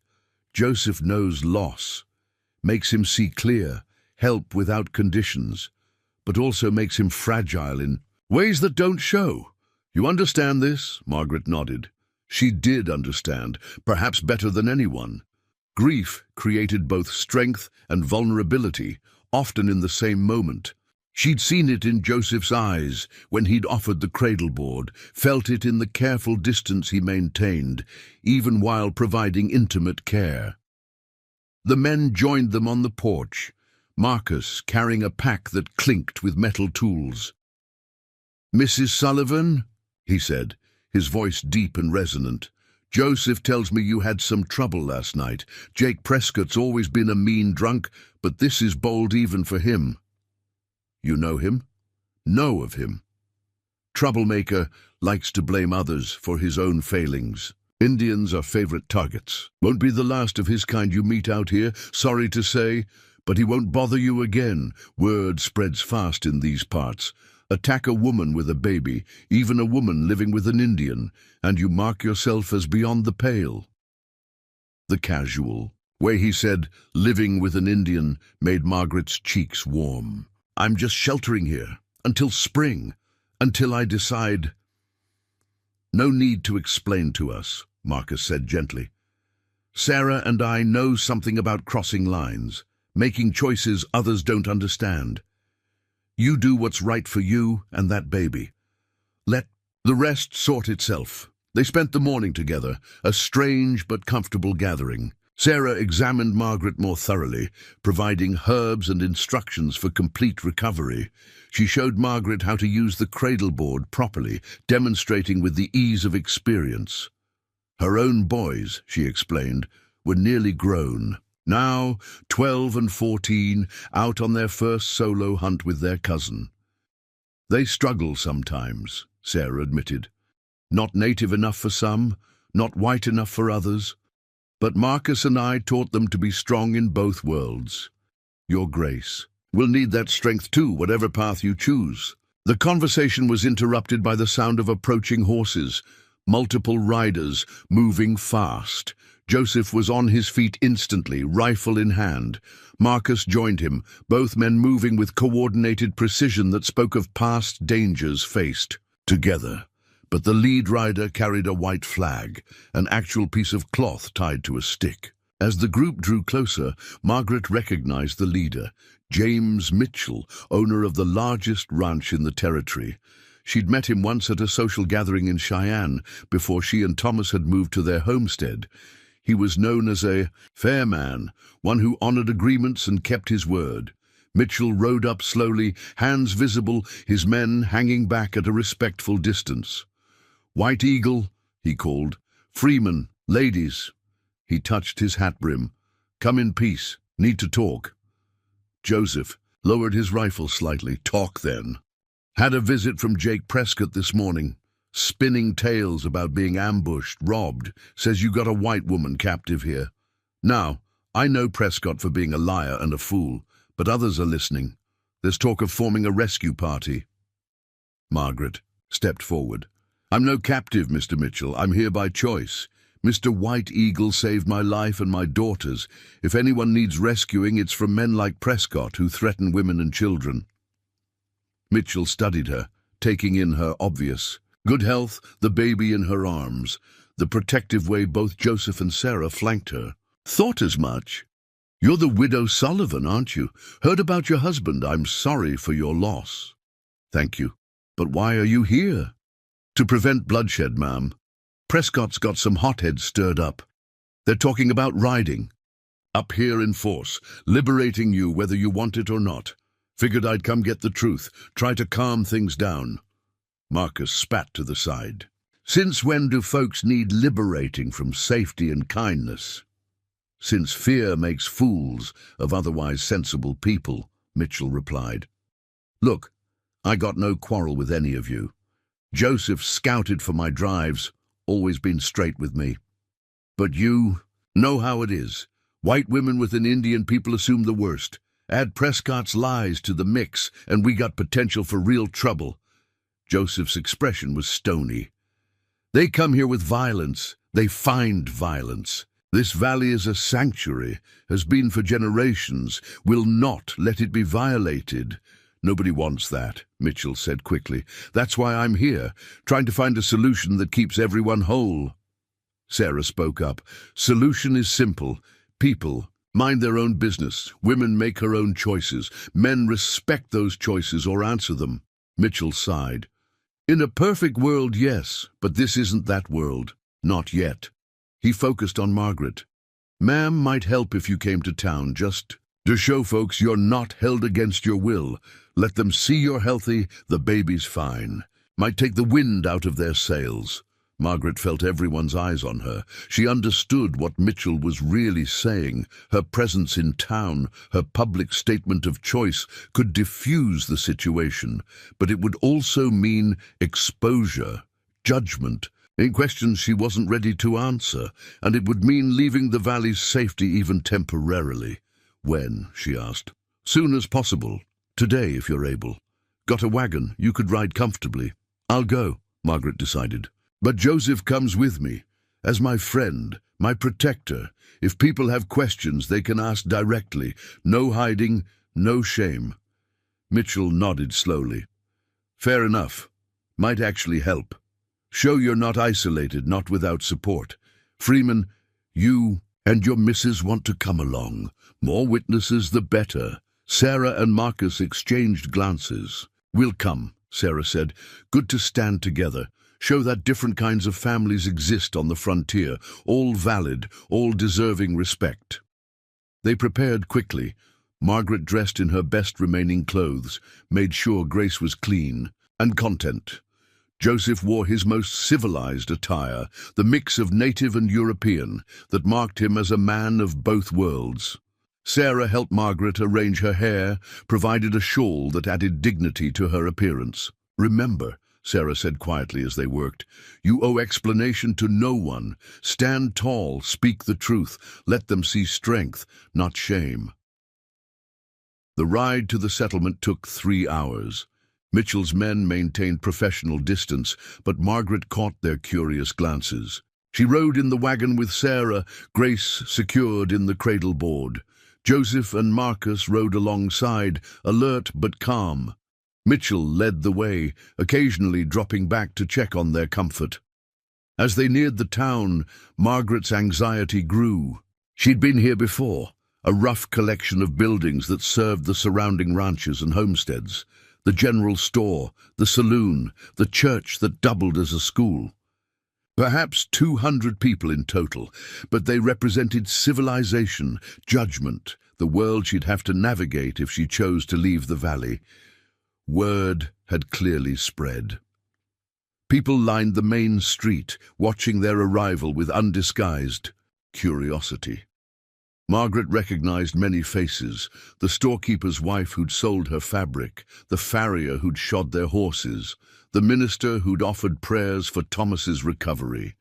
Joseph knows loss, makes him see clear, help without conditions, but also makes him fragile in ways that don't show. You understand this?" Margaret nodded. She did understand, perhaps better than anyone. Grief created both strength and vulnerability, often in the same moment. She'd seen it in Joseph's eyes when he'd offered the cradle board, felt it in the careful distance he maintained, even while providing intimate care. The men joined them on the porch, Marcus carrying a pack that clinked with metal tools. "Mrs. Sullivan," he said, his voice deep and resonant, "Joseph tells me you had some trouble last night. Jake Prescott's always been a mean drunk, but this is bold even for him." "You know him?" "Know of him. Troublemaker, likes to blame others for his own failings. Indians are favorite targets. Won't be the last of his kind you meet out here, sorry to say, but he won't bother you again. Word spreads fast in these parts. Attack a woman with a baby, even a woman living with an Indian, and you mark yourself as beyond the pale." The casual way he said, "living with an Indian," made Margaret's cheeks warm. "I'm just sheltering here, until spring, until I decide." "No need to explain to us," Marcus said gently. "Sarah and I know something about crossing lines, making choices others don't understand. You do what's right for you and that baby. Let the rest sort itself." They spent the morning together, a strange but comfortable gathering. Sarah examined Margaret more thoroughly, providing herbs and instructions for complete recovery. She showed Margaret how to use the cradle board properly, demonstrating with the ease of experience. Her own boys, she explained, were nearly grown. Now, 12 and 14, out on their first solo hunt with their cousin. They struggle sometimes, Sarah admitted. Not native enough for some, not white enough for others. But Marcus and I taught them to be strong in both worlds. Your Grace will need that strength too, whatever path you choose. The conversation was interrupted by the sound of approaching horses, multiple riders moving fast. Joseph was on his feet instantly, rifle in hand. Marcus joined him, both men moving with coordinated precision that spoke of past dangers faced together. But the lead rider carried a white flag, an actual piece of cloth tied to a stick. As the group drew closer, Margaret recognized the leader, James Mitchell, owner of the largest ranch in the territory. She'd met him once at a social gathering in Cheyenne before she and Thomas had moved to their homestead. He was known as a fair man, one who honored agreements and kept his word. Mitchell rode up slowly, hands visible, his men hanging back at a respectful distance. "White Eagle," he called. "Freeman, ladies." He touched his hat brim. "Come in peace. Need to talk." Joseph lowered his rifle slightly. "Talk then." "Had a visit from Jake Prescott this morning. Spinning tales about being ambushed, robbed. Says you got a white woman captive here. Now, I know Prescott for being a liar and a fool, but others are listening. There's talk of forming a rescue party." Margaret stepped forward. "I'm no captive, Mr. Mitchell. I'm here by choice. Mr. White Eagle saved my life and my daughter's. If anyone needs rescuing, it's from men like Prescott who threaten women and children." Mitchell studied her, taking in her obvious good health, the baby in her arms, the protective way both Joseph and Sarah flanked her. "Thought as much. You're the widow Sullivan, aren't you? Heard about your husband. I'm sorry for your loss." "Thank you. But why are you here?" "To prevent bloodshed, ma'am. Prescott's got some hotheads stirred up. They're talking about riding. Up here in force, liberating you whether you want it or not. Figured I'd come get the truth, try to calm things down." Marcus spat to the side. "Since when do folks need liberating from safety and kindness?" "Since fear makes fools of otherwise sensible people," Mitchell replied. "Look, I got no quarrel with any of you. Joseph scouted for my drives, always been straight with me. But you know how it is. White women with an Indian people assume the worst. Add Prescott's lies to the mix, and we got potential for real trouble." Joseph's expression was stony. "They come here with violence. They find violence. This valley is a sanctuary, has been for generations, will not let it be violated." "Nobody wants that," Mitchell said quickly. "That's why I'm here, trying to find a solution that keeps everyone whole." Sarah spoke up. "Solution is simple. People mind their own business. Women make her own choices. Men respect those choices or answer them." Mitchell sighed. "In a perfect world, yes, but this isn't that world. Not yet." He focused on Margaret. "Ma'am might help if you came to town, just to show folks you're not held against your will. Let them see you're healthy, the baby's fine. Might take the wind out of their sails." Margaret felt everyone's eyes on her. She understood what Mitchell was really saying. Her presence in town, her public statement of choice, could diffuse the situation, but it would also mean exposure, judgment, in questions she wasn't ready to answer, and it would mean leaving the valley's safety even temporarily. "When?" she asked. "Soon as possible. Today, if you're able. Got a wagon, you could ride comfortably." "I'll go," Margaret decided. "But Joseph comes with me, as my friend, my protector. If people have questions, they can ask directly. No hiding, no shame." Mitchell nodded slowly. "Fair enough. Might actually help. Show you're not isolated, not without support. Freeman, you and your missus want to come along. More witnesses, the better." Sarah and Marcus exchanged glances. "We'll come," Sarah said. "Good to stand together. Show that different kinds of families exist on the frontier, all valid, all deserving respect. They prepared quickly. Margaret, dressed in her best remaining clothes, made sure Grace was clean and content. Joseph wore his most civilized attire, the mix of native and European that marked him as a man of both worlds. Sarah helped Margaret arrange her hair, provided a shawl that added dignity to her appearance. "Remember," Sarah said quietly as they worked, "you owe explanation to no one. Stand tall, speak the truth, let them see strength, not shame." The ride to the settlement took 3 hours. Mitchell's men maintained professional distance, but Margaret caught their curious glances. She rode in the wagon with Sarah, Grace secured in the cradle board. Joseph and Marcus rode alongside, alert but calm. Mitchell led the way, occasionally dropping back to check on their comfort. As they neared the town, Margaret's anxiety grew. She'd been here before, a rough collection of buildings that served the surrounding ranches and homesteads. The general store, the saloon, the church that doubled as a school. Perhaps 200 people in total, but they represented civilization, judgment, the world she'd have to navigate if she chose to leave the valley. Word had clearly spread. People lined the main street, watching their arrival with undisguised curiosity. Margaret recognized many faces: the storekeeper's wife who'd sold her fabric, the farrier who'd shod their horses, the minister who'd offered prayers for Thomas's recovery.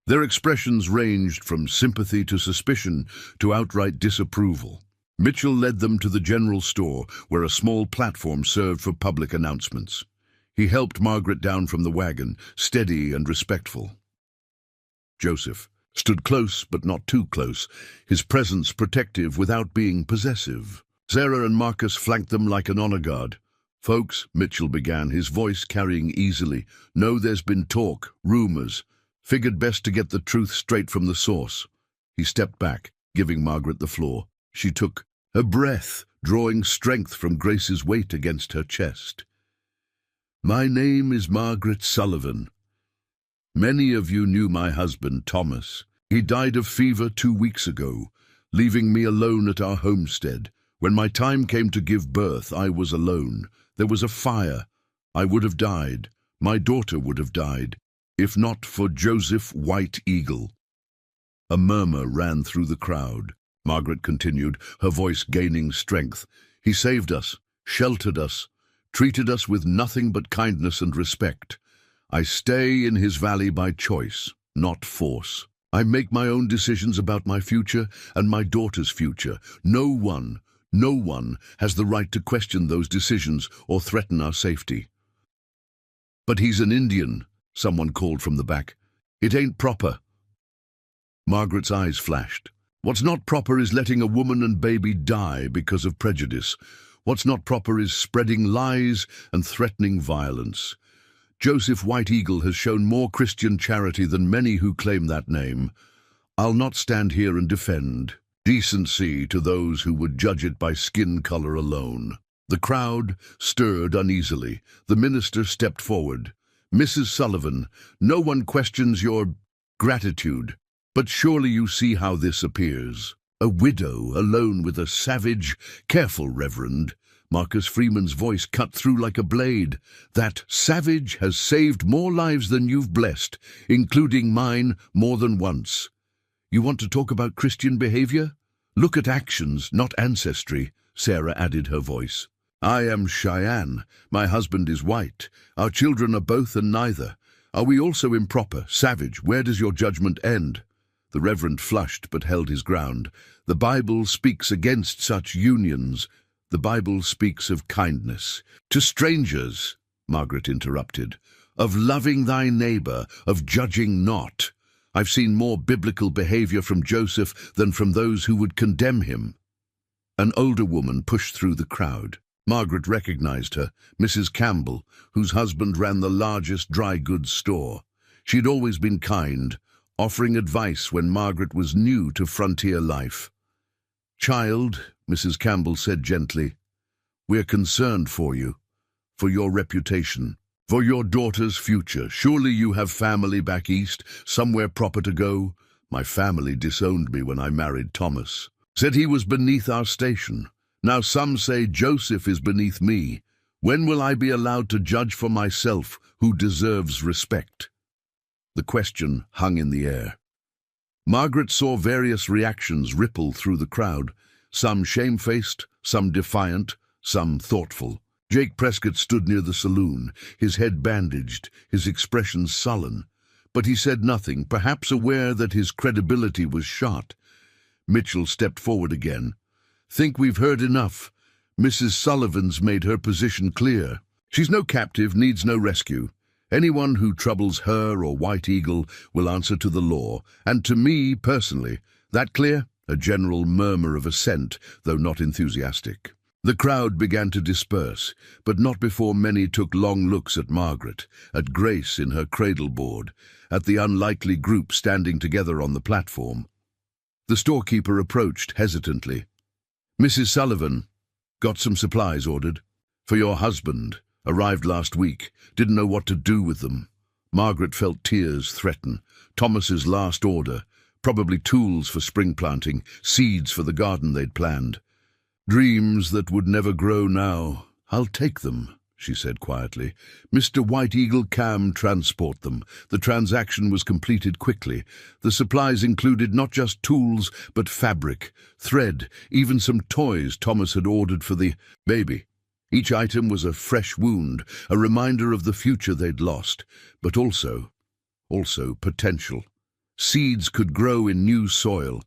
Their expressions ranged from sympathy to suspicion to outright disapproval. Mitchell led them to the general store, where a small platform served for public announcements. He helped Margaret down from the wagon, steady and respectful. Joseph stood close, but not too close, his presence protective without being possessive. Sarah and Marcus flanked them like an honor guard. "Folks," Mitchell began, his voice carrying easily, "know there's been talk, rumors. Figured best to get the truth straight from the source." He stepped back, giving Margaret the floor. She took a breath, drawing strength from Grace's weight against her chest. "My name is Margaret Sullivan. Many of you knew my husband, Thomas. He died of fever 2 weeks ago, leaving me alone at our homestead. When my time came to give birth, I was alone. There was a fire. I would have died. My daughter would have died, if not for Joseph White Eagle." A murmur ran through the crowd. Margaret continued, her voice gaining strength. "He saved us, sheltered us, treated us with nothing but kindness and respect. I stay in his valley by choice, not force. I make my own decisions about my future and my daughter's future. No one has the right to question those decisions or threaten our safety." "But he's an Indian," someone called from the back. "It ain't proper." Margaret's eyes flashed. "What's not proper is letting a woman and baby die because of prejudice. What's not proper is spreading lies and threatening violence. Joseph White Eagle has shown more Christian charity than many who claim that name. I'll not stand here and defend decency to those who would judge it by skin color alone." The crowd stirred uneasily. The minister stepped forward. "Mrs. Sullivan, no one questions your gratitude, but surely you see how this appears. A widow alone with a savage—" "Careful, Reverend." Marcus Freeman's voice cut through like a blade. "That savage has saved more lives than you've blessed, including mine more than once. You want to talk about Christian behavior? Look at actions, not ancestry," Sarah added her voice. "I am Cheyenne. My husband is white. Our children are both and neither. Are we also improper, savage? Where does your judgment end?" The Reverend flushed but held his ground. "The Bible speaks against such unions. The Bible speaks of kindness to strangers," Margaret interrupted, "of loving thy neighbor, of judging not. I've seen more biblical behavior from Joseph than from those who would condemn him." An older woman pushed through the crowd. Margaret recognized her, Mrs. Campbell, whose husband ran the largest dry goods store. She'd always been kind, offering advice when Margaret was new to frontier life. "Child," Mrs. Campbell said gently, "we're concerned for you, for your reputation. For your daughter's future. Surely you have family back east, somewhere proper to go. My family disowned me when I married Thomas. Said he was beneath our station. Now some say Joseph is beneath me. When will I be allowed to judge for myself who deserves respect? The question hung in the air. Margaret saw various reactions ripple through the crowd, some shamefaced, some defiant, some thoughtful. Jake Prescott stood near the saloon, his head bandaged, his expression sullen. But he said nothing, perhaps aware that his credibility was shot. Mitchell stepped forward again. Think we've heard enough. Mrs. Sullivan's made her position clear. She's no captive, needs no rescue. Anyone who troubles her or White Eagle will answer to the law, and to me personally. That clear? A general murmur of assent, though not enthusiastic. The crowd began to disperse, but not before many took long looks at Margaret, at Grace in her cradleboard, at the unlikely group standing together on the platform. The storekeeper approached hesitantly. Mrs. Sullivan, got some supplies ordered. For your husband. Arrived last week. Didn't know what to do with them. Margaret felt tears threaten. Thomas's last order. Probably tools for spring planting, seeds for the garden they'd planned. Dreams that would never grow now. I'll take them, she said quietly. Mr. White Eagle can transport them. The transaction was completed quickly. The supplies included not just tools, but fabric, thread, even some toys Thomas had ordered for the baby. Each item was a fresh wound, a reminder of the future they'd lost, but also potential. Seeds could grow in new soil.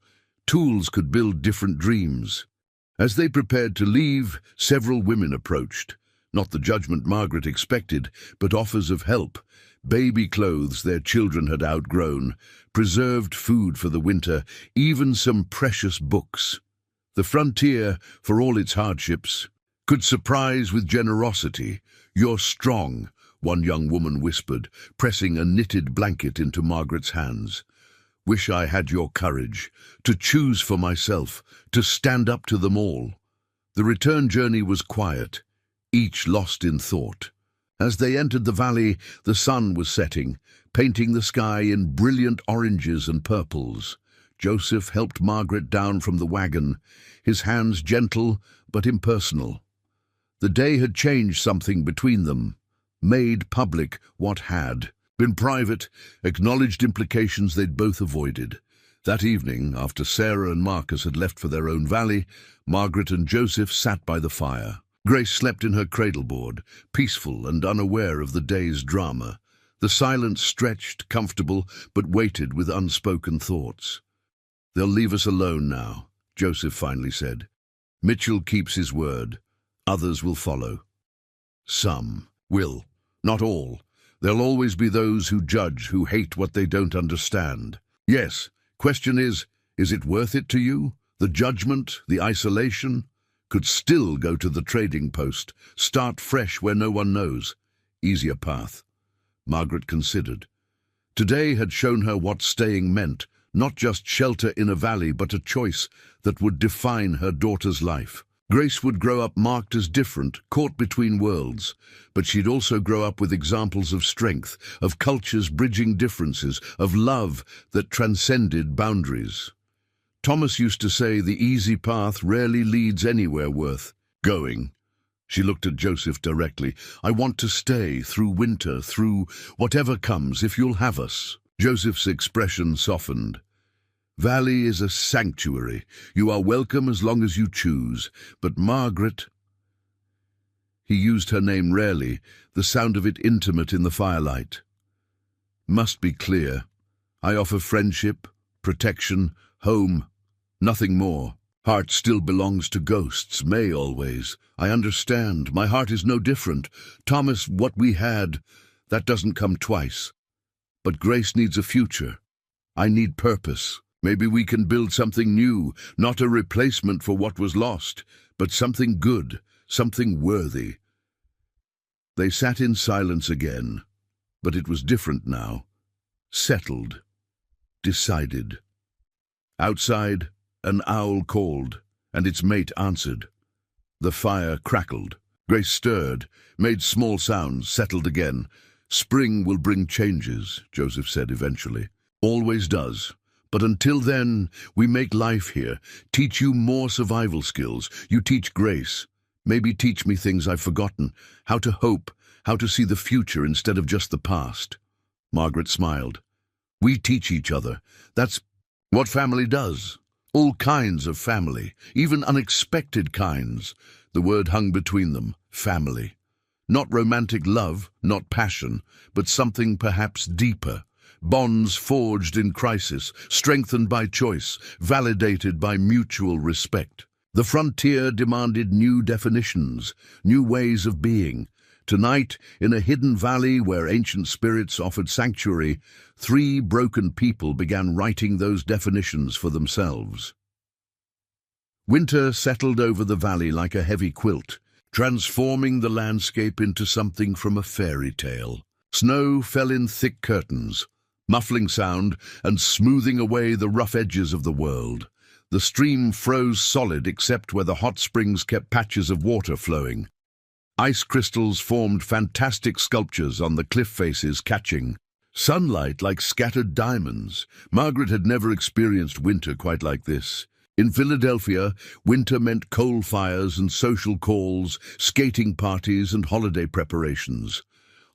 Tools could build different dreams. As they prepared to leave, several women approached. Not the judgment Margaret expected, but offers of help. Baby clothes their children had outgrown, preserved food for the winter, even some precious books. The frontier, for all its hardships, could surprise with generosity. You're strong, one young woman whispered, pressing a knitted blanket into Margaret's hands. Wish I had your courage, to choose for myself, to stand up to them all. The return journey was quiet, each lost in thought. As they entered the valley, the sun was setting, painting the sky in brilliant oranges and purples. Joseph helped Margaret down from the wagon, his hands gentle but impersonal. The day had changed something between them, made public what had been private, acknowledged implications they'd both avoided. That evening, after Sarah and Marcus had left for their own valley, Margaret and Joseph sat by the fire. Grace slept in her cradleboard, peaceful and unaware of the day's drama. The silence stretched, comfortable, but weighted with unspoken thoughts. They'll leave us alone now, Joseph finally said. Mitchell keeps his word. Others will follow. Some will, not all. There'll always be those who judge, who hate what they don't understand. Yes, question is it worth it to you? The judgment, the isolation? Could still go to the trading post, start fresh where no one knows. Easier path. Margaret considered. Today had shown her what staying meant, not just shelter in a valley, but a choice that would define her daughter's life. Grace would grow up marked as different, caught between worlds, but she'd also grow up with examples of strength, of cultures bridging differences, of love that transcended boundaries. Thomas used to say the easy path rarely leads anywhere worth going. She looked at Joseph directly. I want to stay through winter, through whatever comes, if you'll have us. Joseph's expression softened. Valley is a sanctuary. You are welcome as long as you choose. But Margaret... He used her name rarely, the sound of it intimate in the firelight. Must be clear. I offer friendship, protection, home, nothing more. Heart still belongs to ghosts, may always. I understand. My heart is no different. Thomas, what we had, that doesn't come twice. But Grace needs a future. I need purpose. Maybe we can build something new, not a replacement for what was lost, but something good, something worthy. They sat in silence again, but it was different now. Settled. Decided. Outside, an owl called, and its mate answered. The fire crackled. Grace stirred, made small sounds, settled again. "Spring will bring changes," Joseph said eventually. "Always does. But until then, we make life here, teach you more survival skills. You teach Grace. Maybe teach me things I've forgotten, how to hope, how to see the future instead of just the past." Margaret smiled. "We teach each other. That's what family does. All kinds of family, even unexpected kinds." The word hung between them, family. Not romantic love, not passion, but something perhaps deeper. Bonds forged in crisis, strengthened by choice, validated by mutual respect. The frontier demanded new definitions, new ways of being. Tonight, in a hidden valley where ancient spirits offered sanctuary, 3 broken people began writing those definitions for themselves. Winter settled over the valley like a heavy quilt, transforming the landscape into something from a fairy tale. Snow fell in thick curtains, muffling sound and smoothing away the rough edges of the world. The stream froze solid except where the hot springs kept patches of water flowing. Ice crystals formed fantastic sculptures on the cliff faces, catching sunlight like scattered diamonds. Margaret had never experienced winter quite like this. In Philadelphia, winter meant coal fires and social calls, skating parties and holiday preparations.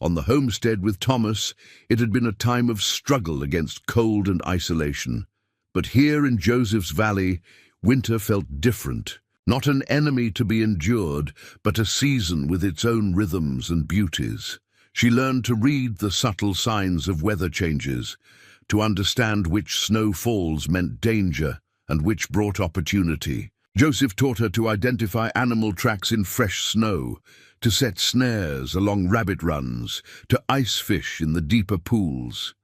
On the homestead with Thomas, it had been a time of struggle against cold and isolation. But here in Joseph's Valley, winter felt different. Not an enemy to be endured, but a season with its own rhythms and beauties. She learned to read the subtle signs of weather changes, to understand which snowfalls meant danger and which brought opportunity. Joseph taught her to identify animal tracks in fresh snow, to set snares along rabbit runs, to ice fish in the deeper pools.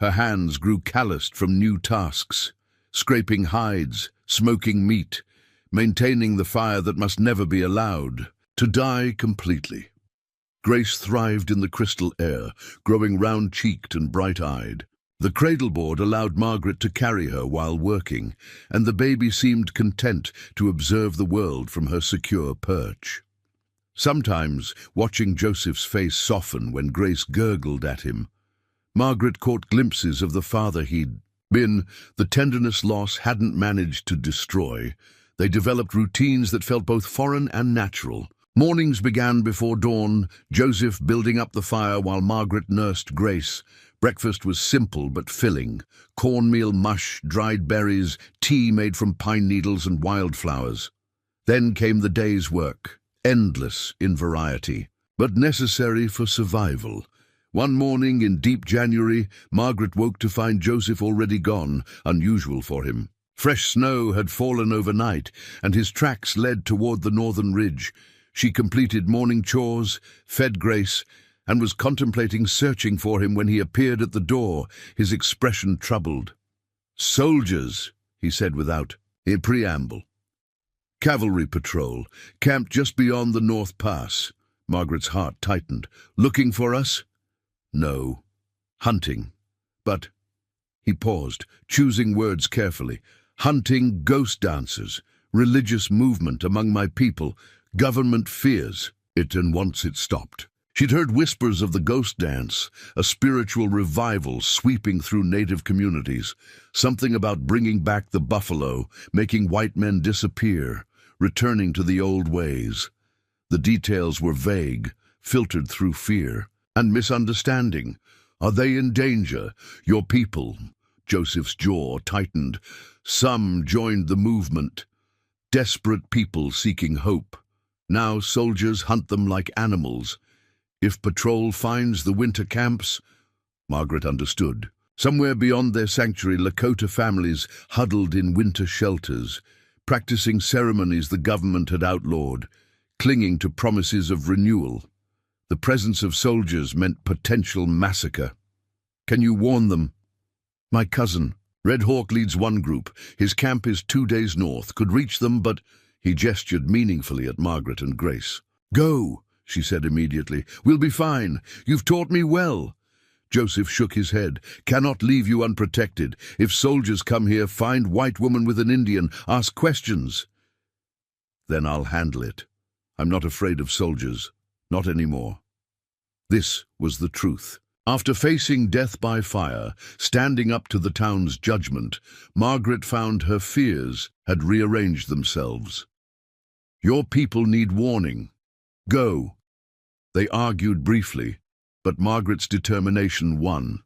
Her hands grew calloused from new tasks, scraping hides, smoking meat, maintaining the fire that must never be allowed to die completely. Grace thrived in the crystal air, growing round-cheeked and bright-eyed. The cradleboard allowed Margaret to carry her while working, and the baby seemed content to observe the world from her secure perch. Sometimes, watching Joseph's face soften when Grace gurgled at him, Margaret caught glimpses of the father he'd been. The tenderness loss hadn't managed to destroy. They developed routines that felt both foreign and natural. Mornings began before dawn, Joseph building up the fire while Margaret nursed Grace. Breakfast was simple but filling. Cornmeal mush, dried berries, tea made from pine needles and wildflowers. Then came the day's work. Endless in variety, but necessary for survival. One morning in deep January, Margaret woke to find Joseph already gone, unusual for him. Fresh snow had fallen overnight, and his tracks led toward the northern ridge. She completed morning chores, fed Grace, and was contemplating searching for him when he appeared at the door, his expression troubled. "Soldiers," he said without a preamble. "Cavalry patrol, camped just beyond the North Pass." Margaret's heart tightened. "Looking for us?" "No. Hunting. But—" He paused, choosing words carefully. "Hunting ghost dancers, religious movement among my people, government fears it, and once it stopped." She'd heard whispers of the ghost dance, a spiritual revival sweeping through native communities, something about bringing back the buffalo, making white men disappear, returning to the old ways. The details were vague, filtered through fear and misunderstanding. "Are they in danger, your people?" Joseph's jaw tightened. Some joined the movement, desperate people seeking hope. Now soldiers hunt them like animals. If patrol finds the winter camps, Margaret understood. Somewhere beyond their sanctuary, Lakota families huddled in winter shelters, practicing ceremonies the government had outlawed, clinging to promises of renewal. The presence of soldiers meant potential massacre. "Can you warn them?" "My cousin. Red Hawk leads one group. His camp is 2 days north. Could reach them, but—" He gestured meaningfully at Margaret and Grace. "Go," she said immediately. "We'll be fine. You've taught me well." Joseph shook his head. "Cannot leave you unprotected. If soldiers come here, find white woman with an Indian. Ask questions." "Then I'll handle it. I'm not afraid of soldiers. Not anymore. This was the truth. After facing death by fire, standing up to the town's judgment, Margaret found her fears had rearranged themselves. Your people need warning. Go. They argued briefly, but Margaret's determination won.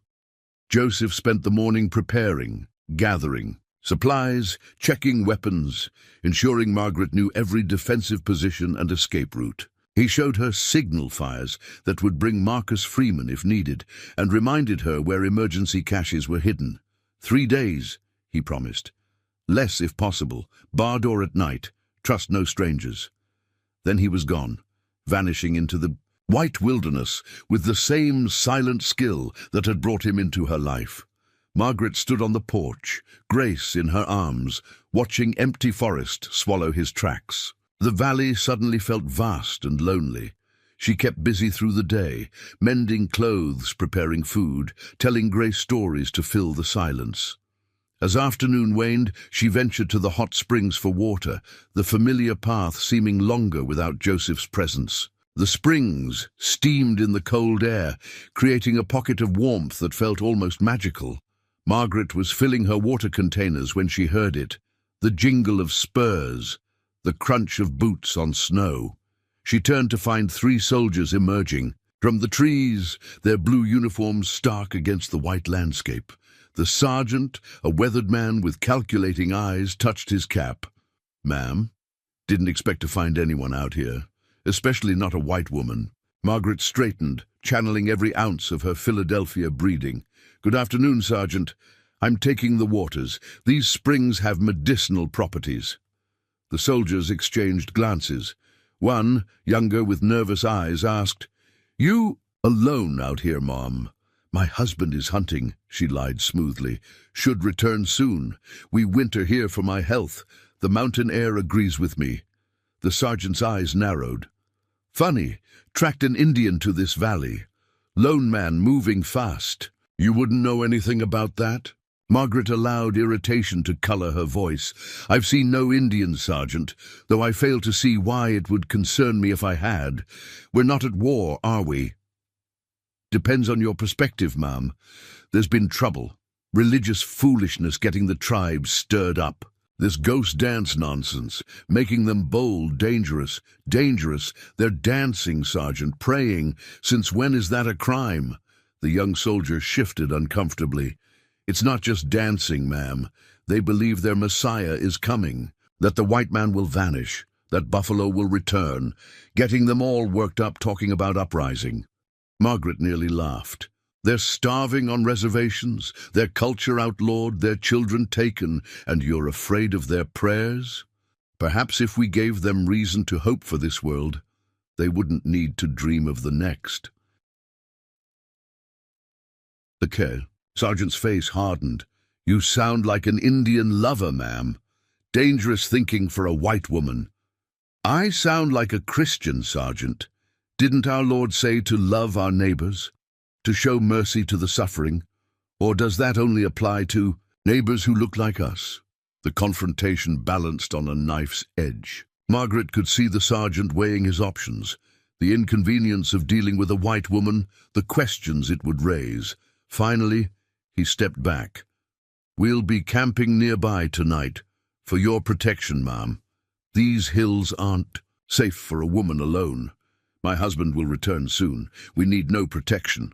Joseph spent the morning preparing, gathering supplies, checking weapons, ensuring Margaret knew every defensive position and escape route. He showed her signal fires that would bring Marcus Freeman if needed, and reminded her where emergency caches were hidden. 3 days, he promised. Less if possible, bar door at night, trust no strangers. Then he was gone, vanishing into the white wilderness with the same silent skill that had brought him into her life. Margaret stood on the porch, Grace in her arms, watching empty forest swallow his tracks. The valley suddenly felt vast and lonely. She kept busy through the day, mending clothes, preparing food, telling Grace stories to fill the silence. As afternoon waned, she ventured to the hot springs for water, the familiar path seeming longer without Joseph's presence. The springs steamed in the cold air, creating a pocket of warmth that felt almost magical. Margaret was filling her water containers when she heard it, the jingle of spurs, the crunch of boots on snow. She turned to find 3 soldiers emerging from the trees, their blue uniforms stark against the white landscape. The sergeant, a weathered man with calculating eyes, touched his cap. "Ma'am, didn't expect to find anyone out here, especially not a white woman." Margaret straightened, channeling every ounce of her Philadelphia breeding. "Good afternoon, Sergeant. I'm taking the waters. These springs have medicinal properties." The soldiers exchanged glances. One, younger with nervous eyes, asked, "You alone out here, Mom?" "My husband is hunting," she lied smoothly. "Should return soon. We winter here for my health. The mountain air agrees with me." The sergeant's eyes narrowed. "Funny, tracked an Indian to this valley. Lone man moving fast. You wouldn't know anything about that?" Margaret allowed irritation to color her voice. "I've seen no Indians, Sergeant, though I fail to see why it would concern me if I had. We're not at war, are we?" "Depends on your perspective, ma'am. There's been trouble, religious foolishness getting the tribes stirred up. This ghost dance nonsense, making them bold, dangerous. Dangerous? They're dancing, Sergeant, praying. Since when is that a crime?" The young soldier shifted uncomfortably. "It's not just dancing, ma'am. They believe their Messiah is coming, that the white man will vanish, that Buffalo will return, getting them all worked up talking about uprising." Margaret nearly laughed. "They're starving on reservations, their culture outlawed, their children taken, and you're afraid of their prayers? Perhaps if we gave them reason to hope for this world, they wouldn't need to dream of the next." "Okay." Sergeant's face hardened. "You sound like an Indian lover, ma'am. Dangerous thinking for a white woman." "I sound like a Christian, Sergeant. Didn't our Lord say to love our neighbors, to show mercy to the suffering? Or does that only apply to neighbors who look like us?" The confrontation balanced on a knife's edge. Margaret could see the sergeant weighing his options, the inconvenience of dealing with a white woman, the questions it would raise. Finally, he stepped back. "We'll be camping nearby tonight, for your protection, ma'am. These hills aren't safe for a woman alone. My husband will return soon. We need no protection."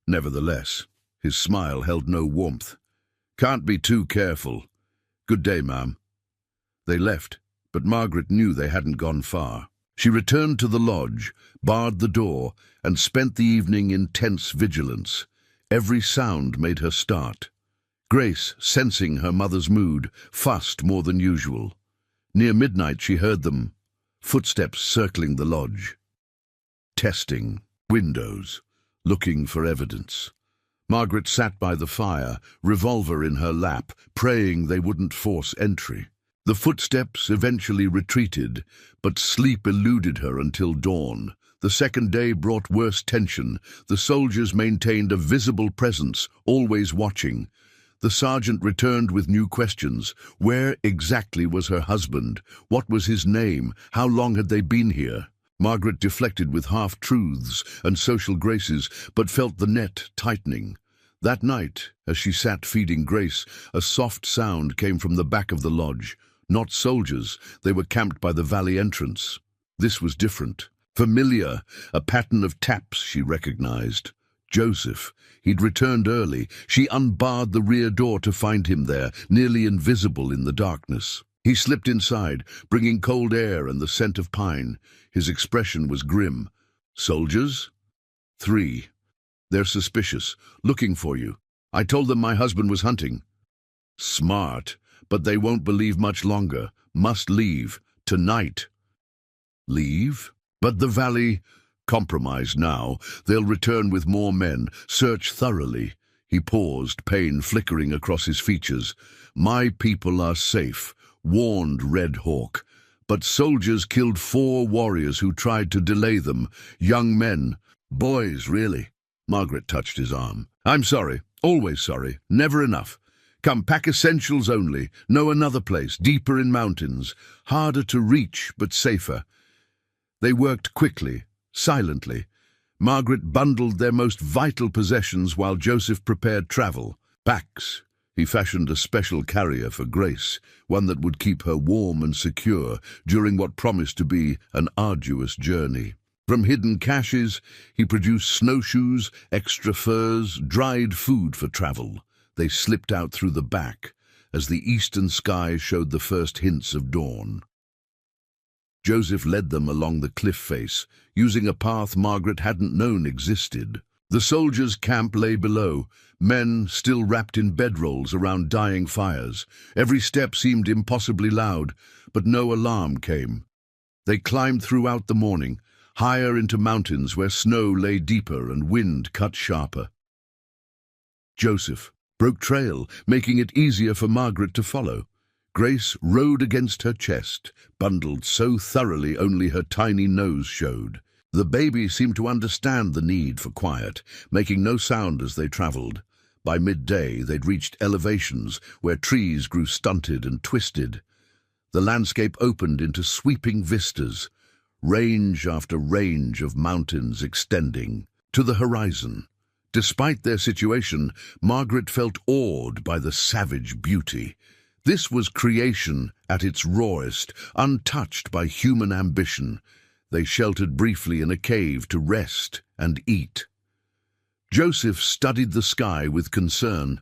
Nevertheless, his smile held no warmth. "Can't be too careful. Good day, ma'am." They left, but Margaret knew they hadn't gone far. She returned to the lodge, barred the door, and spent the evening in tense vigilance. Every sound made her start. Grace, sensing her mother's mood, fussed more than usual. Near midnight she heard them, footsteps circling the lodge. Testing windows, looking for evidence. Margaret sat by the fire, revolver in her lap, praying they wouldn't force entry. The footsteps eventually retreated, but sleep eluded her until dawn. The second day brought worse tension. The soldiers maintained a visible presence, always watching. The sergeant returned with new questions. Where exactly was her husband? What was his name? How long had they been here? Margaret deflected with half-truths and social graces, but felt the net tightening. That night, as she sat feeding Grace, a soft sound came from the back of the lodge. Not soldiers, they were camped by the valley entrance. This was different. Familiar, a pattern of taps she recognized. Joseph. He'd returned early. She unbarred the rear door to find him there, nearly invisible in the darkness. He slipped inside, bringing cold air and the scent of pine. His expression was grim. "Soldiers?" "3. They're suspicious, looking for you. I told them my husband was hunting." "Smart, but they won't believe much longer. Must leave. Tonight." "Leave? But the valley—" "Compromised now. They'll return with more men. Search thoroughly." He paused, pain flickering across his features. "My people are safe," warned Red Hawk. "But soldiers killed 4 warriors who tried to delay them. Young men. Boys, really." Margaret touched his arm. "I'm sorry. Always sorry. Never enough. Come, pack essentials only. Know another place, deeper in mountains. Harder to reach, but safer." They worked quickly, silently. Margaret bundled their most vital possessions while Joseph prepared travel. Packs. He fashioned a special carrier for Grace, one that would keep her warm and secure during what promised to be an arduous journey. From hidden caches, he produced snowshoes, extra furs, dried food for travel. They slipped out through the back as the eastern sky showed the first hints of dawn. Joseph led them along the cliff face, using a path Margaret hadn't known existed. The soldiers' camp lay below, men still wrapped in bedrolls around dying fires. Every step seemed impossibly loud, but no alarm came. They climbed throughout the morning, higher into mountains where snow lay deeper and wind cut sharper. Joseph broke trail, making it easier for Margaret to follow. Grace rode against her chest, bundled so thoroughly only her tiny nose showed. The baby seemed to understand the need for quiet, making no sound as they traveled. By midday, they'd reached elevations where trees grew stunted and twisted. The landscape opened into sweeping vistas, range after range of mountains extending to the horizon. Despite their situation, Margaret felt awed by the savage beauty. This was creation at its rawest, untouched by human ambition. They sheltered briefly in a cave to rest and eat. Joseph studied the sky with concern.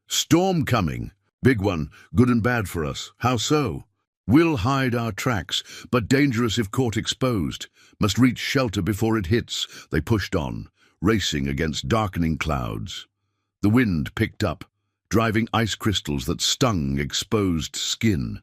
"Storm coming. Big one, good and bad for us. How so?" "Will hide our tracks, but dangerous if caught exposed. Must reach shelter before it hits." They pushed on, racing against darkening clouds. The wind picked up, driving ice crystals that stung exposed skin.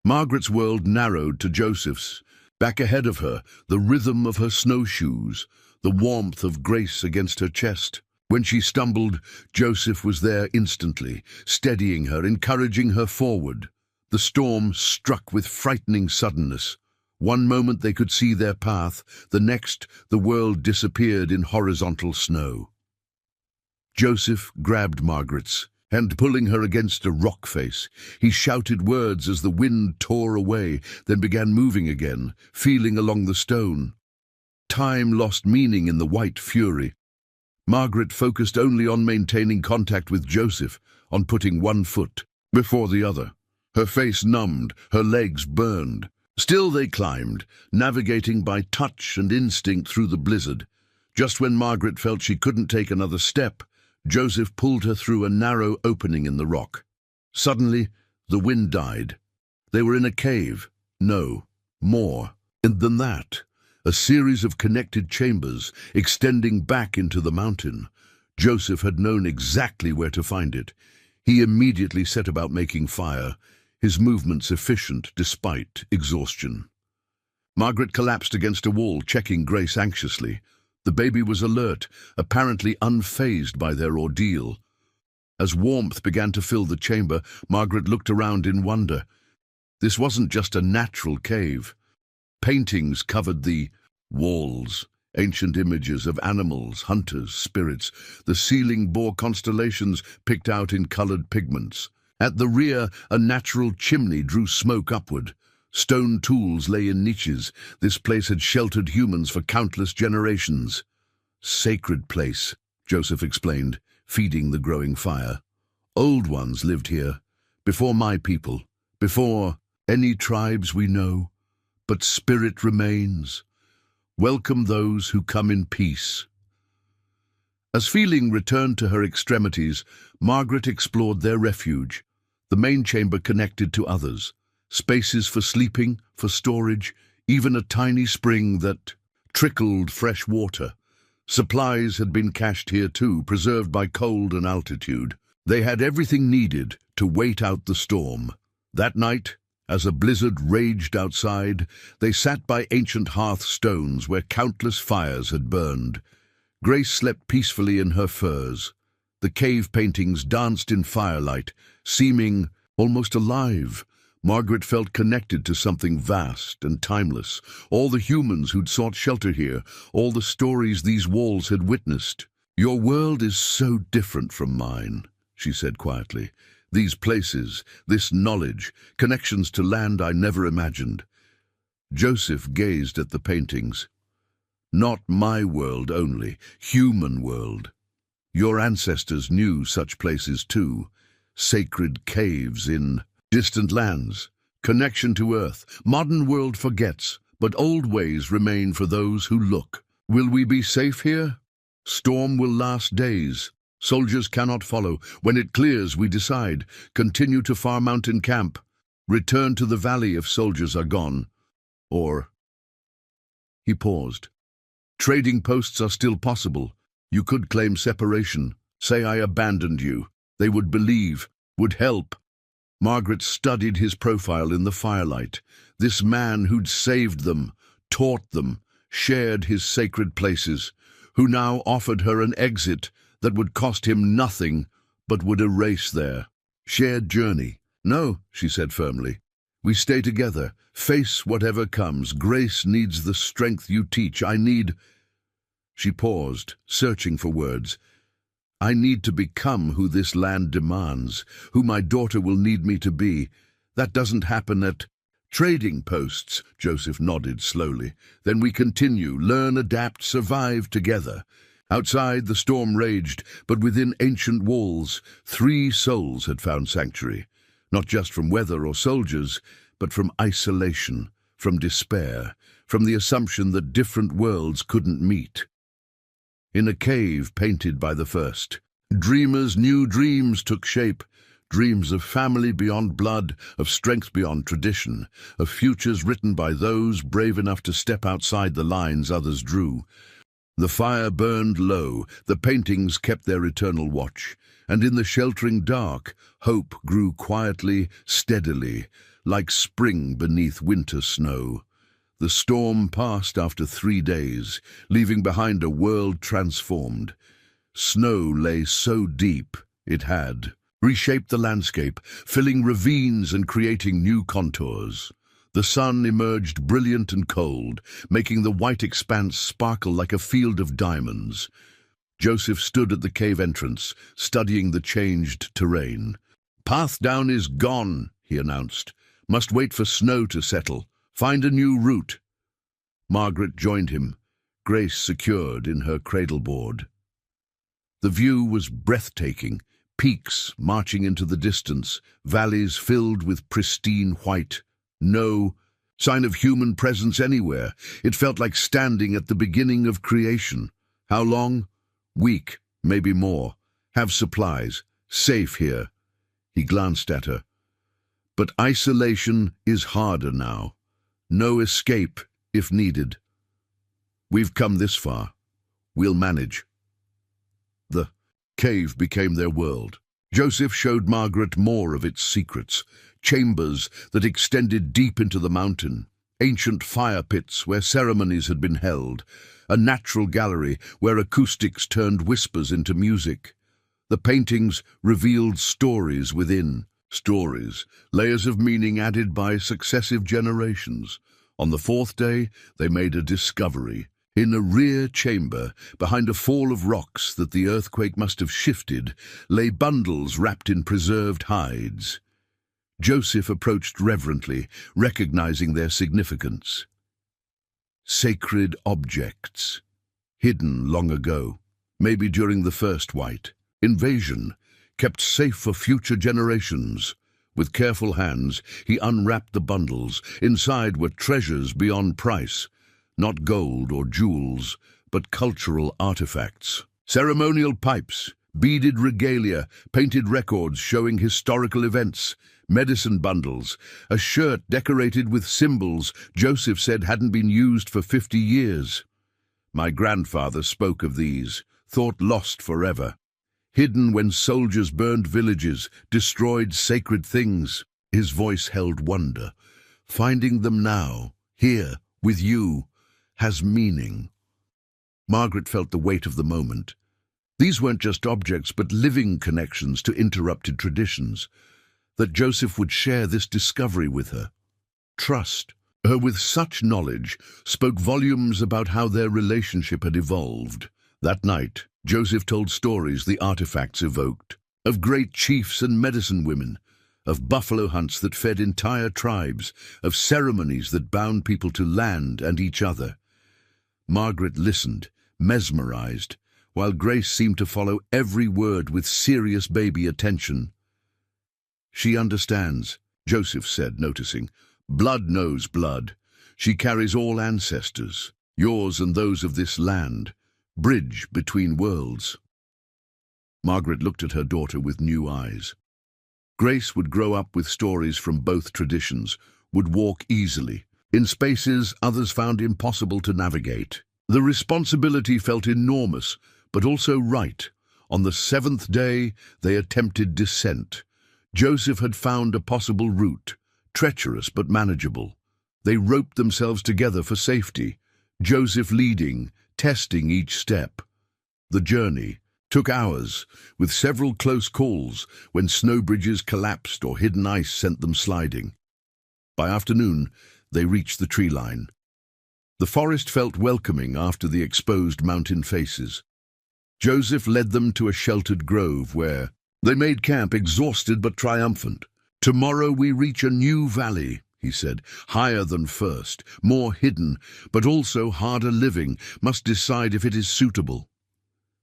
Margaret's world narrowed to Joseph's. Back ahead of her, the rhythm of her snowshoes, the warmth of Grace against her chest. When she stumbled, Joseph was there instantly, steadying her, encouraging her forward. The storm struck with frightening suddenness. One moment they could see their path, the next the world disappeared in horizontal snow. Joseph grabbed Margaret's, and pulling her against a rock face, he shouted words as the wind tore away, then began moving again, feeling along the stone. Time lost meaning in the white fury. Margaret focused only on maintaining contact with Joseph, on putting one foot before the other. Her face numbed, her legs burned. Still they climbed, navigating by touch and instinct through the blizzard. Just when Margaret felt she couldn't take another step, Joseph pulled her through a narrow opening in the rock. Suddenly, the wind died. They were in a cave. No, more than that. A series of connected chambers extending back into the mountain. Joseph had known exactly where to find it. He immediately set about making fire, his movements efficient despite exhaustion. Margaret collapsed against a wall, checking Grace anxiously. The baby was alert, apparently unfazed by their ordeal. As warmth began to fill the chamber, Margaret looked around in wonder. This wasn't just a natural cave. Paintings covered the walls, ancient images of animals, hunters, spirits. The ceiling bore constellations picked out in colored pigments. At the rear, a natural chimney drew smoke upward. Stone tools lay in niches. This place had sheltered humans for countless generations. Sacred place, Joseph explained, feeding the growing fire. Old ones lived here, before my people, before any tribes we know. But spirit remains. Welcome those who come in peace. As feeling returned to her extremities, Margaret explored their refuge, the main chamber connected to others, spaces for sleeping, for storage, even a tiny spring that trickled fresh water. Supplies had been cached here too, preserved by cold and altitude. They had everything needed to wait out the storm. That night, as a blizzard raged outside, they sat by ancient hearthstones where countless fires had burned. Grace slept peacefully in her furs. The cave paintings danced in firelight, seeming almost alive. Margaret felt connected to something vast and timeless, all the humans who'd sought shelter here, all the stories these walls had witnessed. "Your world is so different from mine," she said quietly. "These places, this knowledge, connections to land I never imagined." Joseph gazed at the paintings. "Not my world only, human world. Your ancestors knew such places too. Sacred caves in distant lands, connection to earth. Modern world forgets, but old ways remain for those who look. Will we be safe here? Storm will last days. Soldiers cannot follow. When it clears, we decide. Continue to Far Mountain Camp. Return to the valley if soldiers are gone. Or..." He paused. "Trading posts are still possible. You could claim separation. Say I abandoned you. They would believe, would help." Margaret studied his profile in the firelight. This man who'd saved them, taught them, shared his sacred places, who now offered her an exit that would cost him nothing but would erase their shared journey. "No," she said firmly. "We stay together. Face whatever comes. Grace needs the strength you teach. I need..." She paused, searching for words. "I need to become who this land demands, who my daughter will need me to be. That doesn't happen at..." "Trading posts," Joseph nodded slowly. "Then we continue, learn, adapt, survive together." Outside, the storm raged, but within ancient walls, 3 souls had found sanctuary, not just from weather or soldiers, but from isolation, from despair, from the assumption that different worlds couldn't meet. In a cave painted by the first, dreamers' new dreams took shape, dreams of family beyond blood, of strength beyond tradition, of futures written by those brave enough to step outside the lines others drew. The fire burned low, the paintings kept their eternal watch, and in the sheltering dark, hope grew quietly, steadily, like spring beneath winter snow. The storm passed after 3 days, leaving behind a world transformed. Snow lay so deep it had reshaped the landscape, filling ravines and creating new contours. The sun emerged brilliant and cold, making the white expanse sparkle like a field of diamonds. Joseph stood at the cave entrance, studying the changed terrain. "Path down is gone," he announced. "Must wait for snow to settle. Find a new route." Margaret joined him, Grace secured in her cradleboard. The view was breathtaking, peaks marching into the distance, valleys filled with pristine white. No sign of human presence anywhere. It felt like standing at the beginning of creation. How long? Week, maybe more. Have supplies. Safe here. He glanced at her. But isolation is harder now. No escape, if needed. We've come this far. We'll manage. The cave became their world. Joseph showed Margaret more of its secrets. Chambers that extended deep into the mountain. Ancient fire pits where ceremonies had been held. A natural gallery where acoustics turned whispers into music. The paintings revealed stories within. Stories, layers of meaning added by successive generations. On the 4th day, they made a discovery. In a rear chamber, behind a fall of rocks that the earthquake must have shifted, lay bundles wrapped in preserved hides. Joseph approached reverently, recognizing their significance. Sacred objects, hidden long ago, maybe during the first white invasion, kept safe for future generations. With careful hands, he unwrapped the bundles. Inside were treasures beyond price, not gold or jewels, but cultural artifacts. Ceremonial pipes, beaded regalia, painted records showing historical events, medicine bundles, a shirt decorated with symbols Joseph said hadn't been used for 50 years. My grandfather spoke of these, thought lost forever. Hidden when soldiers burned villages, destroyed sacred things. His voice held wonder. Finding them now, here, with you, has meaning. Margaret felt the weight of the moment. These weren't just objects, but living connections to interrupted traditions. That Joseph would share this discovery with her. Trust her with such knowledge spoke volumes about how their relationship had evolved. That night, Joseph told stories the artifacts evoked, of great chiefs and medicine women, of buffalo hunts that fed entire tribes, of ceremonies that bound people to land and each other. Margaret listened, mesmerized, while Grace seemed to follow every word with serious baby attention. She understands, Joseph said, noticing. Blood knows blood. She carries all ancestors, yours and those of this land. Bridge between worlds. Margaret looked at her daughter with new eyes. Grace would grow up with stories from both traditions, would walk easily, in spaces others found impossible to navigate. The responsibility felt enormous, but also right. On the 7th day, they attempted descent. Joseph had found a possible route, treacherous but manageable. They roped themselves together for safety, Joseph leading, testing each step. The journey took hours, with several close calls when snow bridges collapsed or hidden ice sent them sliding. By afternoon, they reached the tree line. The forest felt welcoming after the exposed mountain faces. Joseph led them to a sheltered grove where they made camp, exhausted but triumphant. Tomorrow we reach a new valley, he said, higher than first, more hidden, but also harder living, must decide if it is suitable.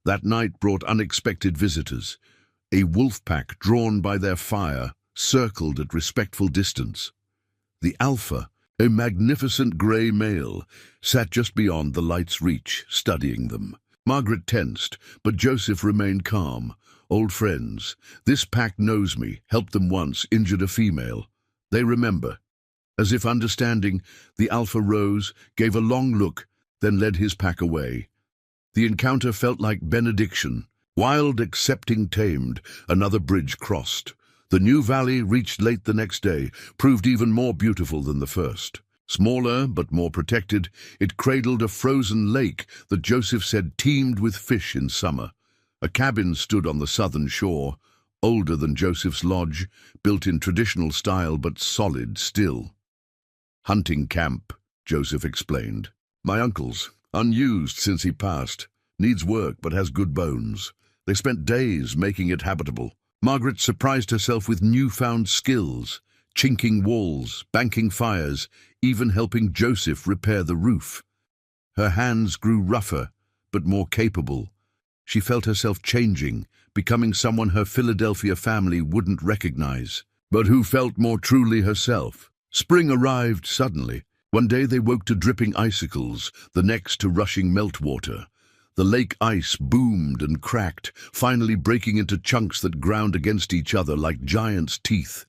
That night brought unexpected visitors. A wolf pack drawn by their fire, circled at respectful distance. The alpha, a magnificent grey male, sat just beyond the light's reach, studying them. Margaret tensed, but Joseph remained calm. Old friends. This pack knows me, helped them once, injured a female. They remember. As if understanding, the alpha rose, gave a long look, then led his pack away. The encounter felt like benediction. Wild, accepting, tamed, another bridge crossed. The new valley, reached late the next day, proved even more beautiful than the first. Smaller, but more protected, it cradled a frozen lake that Joseph said teemed with fish in summer. A cabin stood on the southern shore, older than Joseph's lodge, built in traditional style but solid still. Hunting camp, Joseph explained. My uncle's, unused since he passed, needs work but has good bones. They spent days making it habitable. Margaret surprised herself with newfound skills, chinking walls, banking fires, even helping Joseph repair the roof. Her hands grew rougher, but more capable. She felt herself changing, becoming someone her Philadelphia family wouldn't recognize, but who felt more truly herself. Spring arrived suddenly. One day they woke to dripping icicles, the next to rushing meltwater. The lake ice boomed and cracked, finally breaking into chunks that ground against each other like giants' teeth.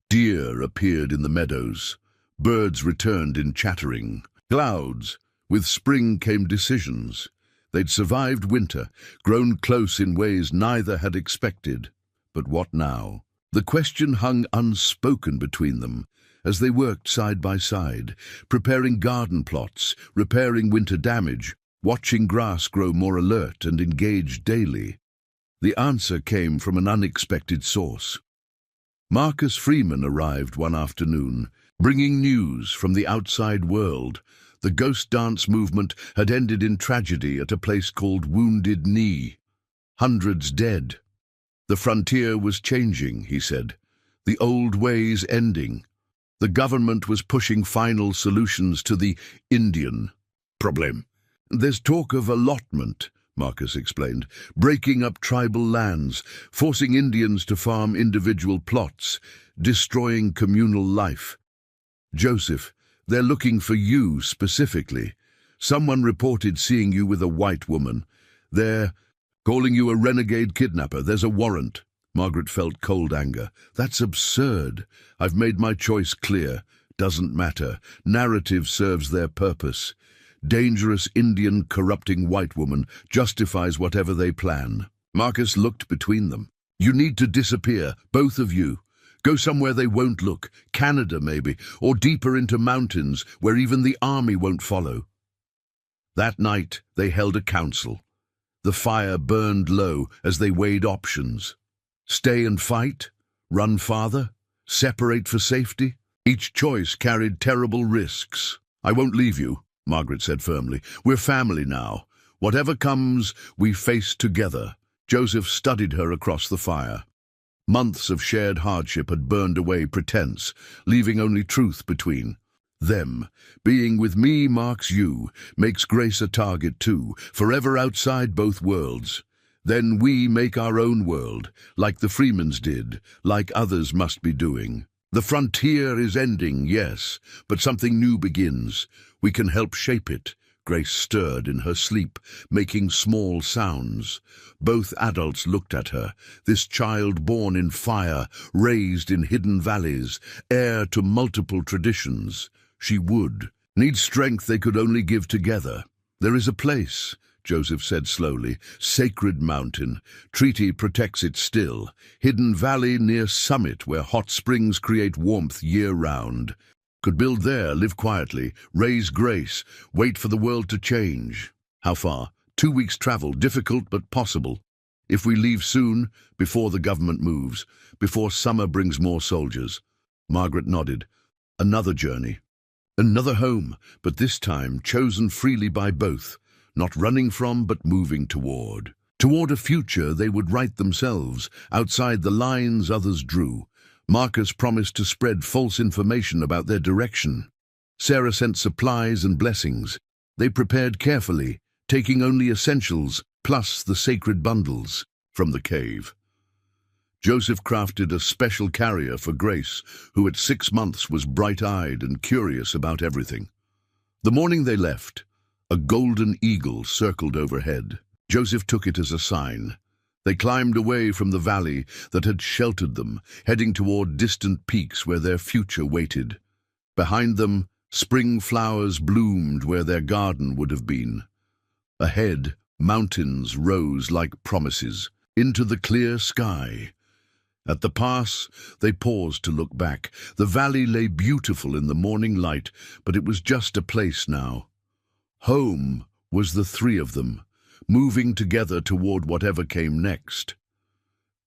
Deer appeared in the meadows. Birds returned in chattering. Clouds. With spring came decisions. They'd survived winter, grown close in ways neither had expected. But what now? The question hung unspoken between them as they worked side by side, preparing garden plots, repairing winter damage, watching grass grow more alert and engaged daily. The answer came from an unexpected source. Marcus Freeman arrived one afternoon, bringing news from the outside world. The ghost dance movement had ended in tragedy at a place called Wounded Knee. Hundreds dead. The frontier was changing, he said. the old ways ending. The government was pushing final solutions to the Indian problem. There's talk of allotment, Marcus explained, breaking up tribal lands, forcing Indians to farm individual plots, destroying communal life. Joseph, they're looking for you specifically. Someone reported seeing you with a white woman. They're calling you a renegade kidnapper. There's a warrant. Margaret felt cold anger. That's absurd. I've made my choice clear. Doesn't matter. Narrative serves their purpose. Dangerous Indian corrupting white woman justifies whatever they plan. Marcus looked between them. You need to disappear, both of you. Go somewhere they won't look, Canada maybe, or deeper into mountains where even the army won't follow. That night they held a council. The fire burned low as they weighed options. Stay and fight? Run farther? Separate for safety? Each choice carried terrible risks. I won't leave you, Margaret said firmly. We're family now. Whatever comes, we face together. Joseph studied her across the fire. Months of shared hardship had burned away pretense, leaving only truth between them. Being with me marks you, makes Grace a target too, forever outside both worlds. Then we make our own world, like the Freemans did, like others must be doing. The frontier is ending, yes, but something new begins. We can help shape it. Grace stirred in her sleep, making small sounds. Both adults looked at her, this child born in fire, raised in hidden valleys, heir to multiple traditions. She would need strength they could only give together. There is a place, Joseph said slowly, Sacred Mountain. Treaty protects it still. Hidden valley near summit where hot springs create warmth year-round. Could build there, live quietly, raise Grace, wait for the world to change. How far? 2 weeks' travel, difficult but possible. If we leave soon, before the government moves, before summer brings more soldiers. Margaret nodded. Another journey. Another home, but this time chosen freely by both. Not running from, but moving toward. Toward a future they would write themselves, outside the lines others drew. Marcus promised to spread false information about their direction. Sarah sent supplies and blessings. They prepared carefully, taking only essentials, plus the sacred bundles, from the cave. Joseph crafted a special carrier for Grace, who at 6 months was bright-eyed and curious about everything. The morning they left, a golden eagle circled overhead. Joseph took it as a sign. They climbed away from the valley that had sheltered them, heading toward distant peaks where their future waited. Behind them, spring flowers bloomed where their garden would have been. Ahead, mountains rose like promises, into the clear sky. At the pass, they paused to look back. The valley lay beautiful in the morning light, but it was just a place now. Home was the three of them, moving together toward whatever came next.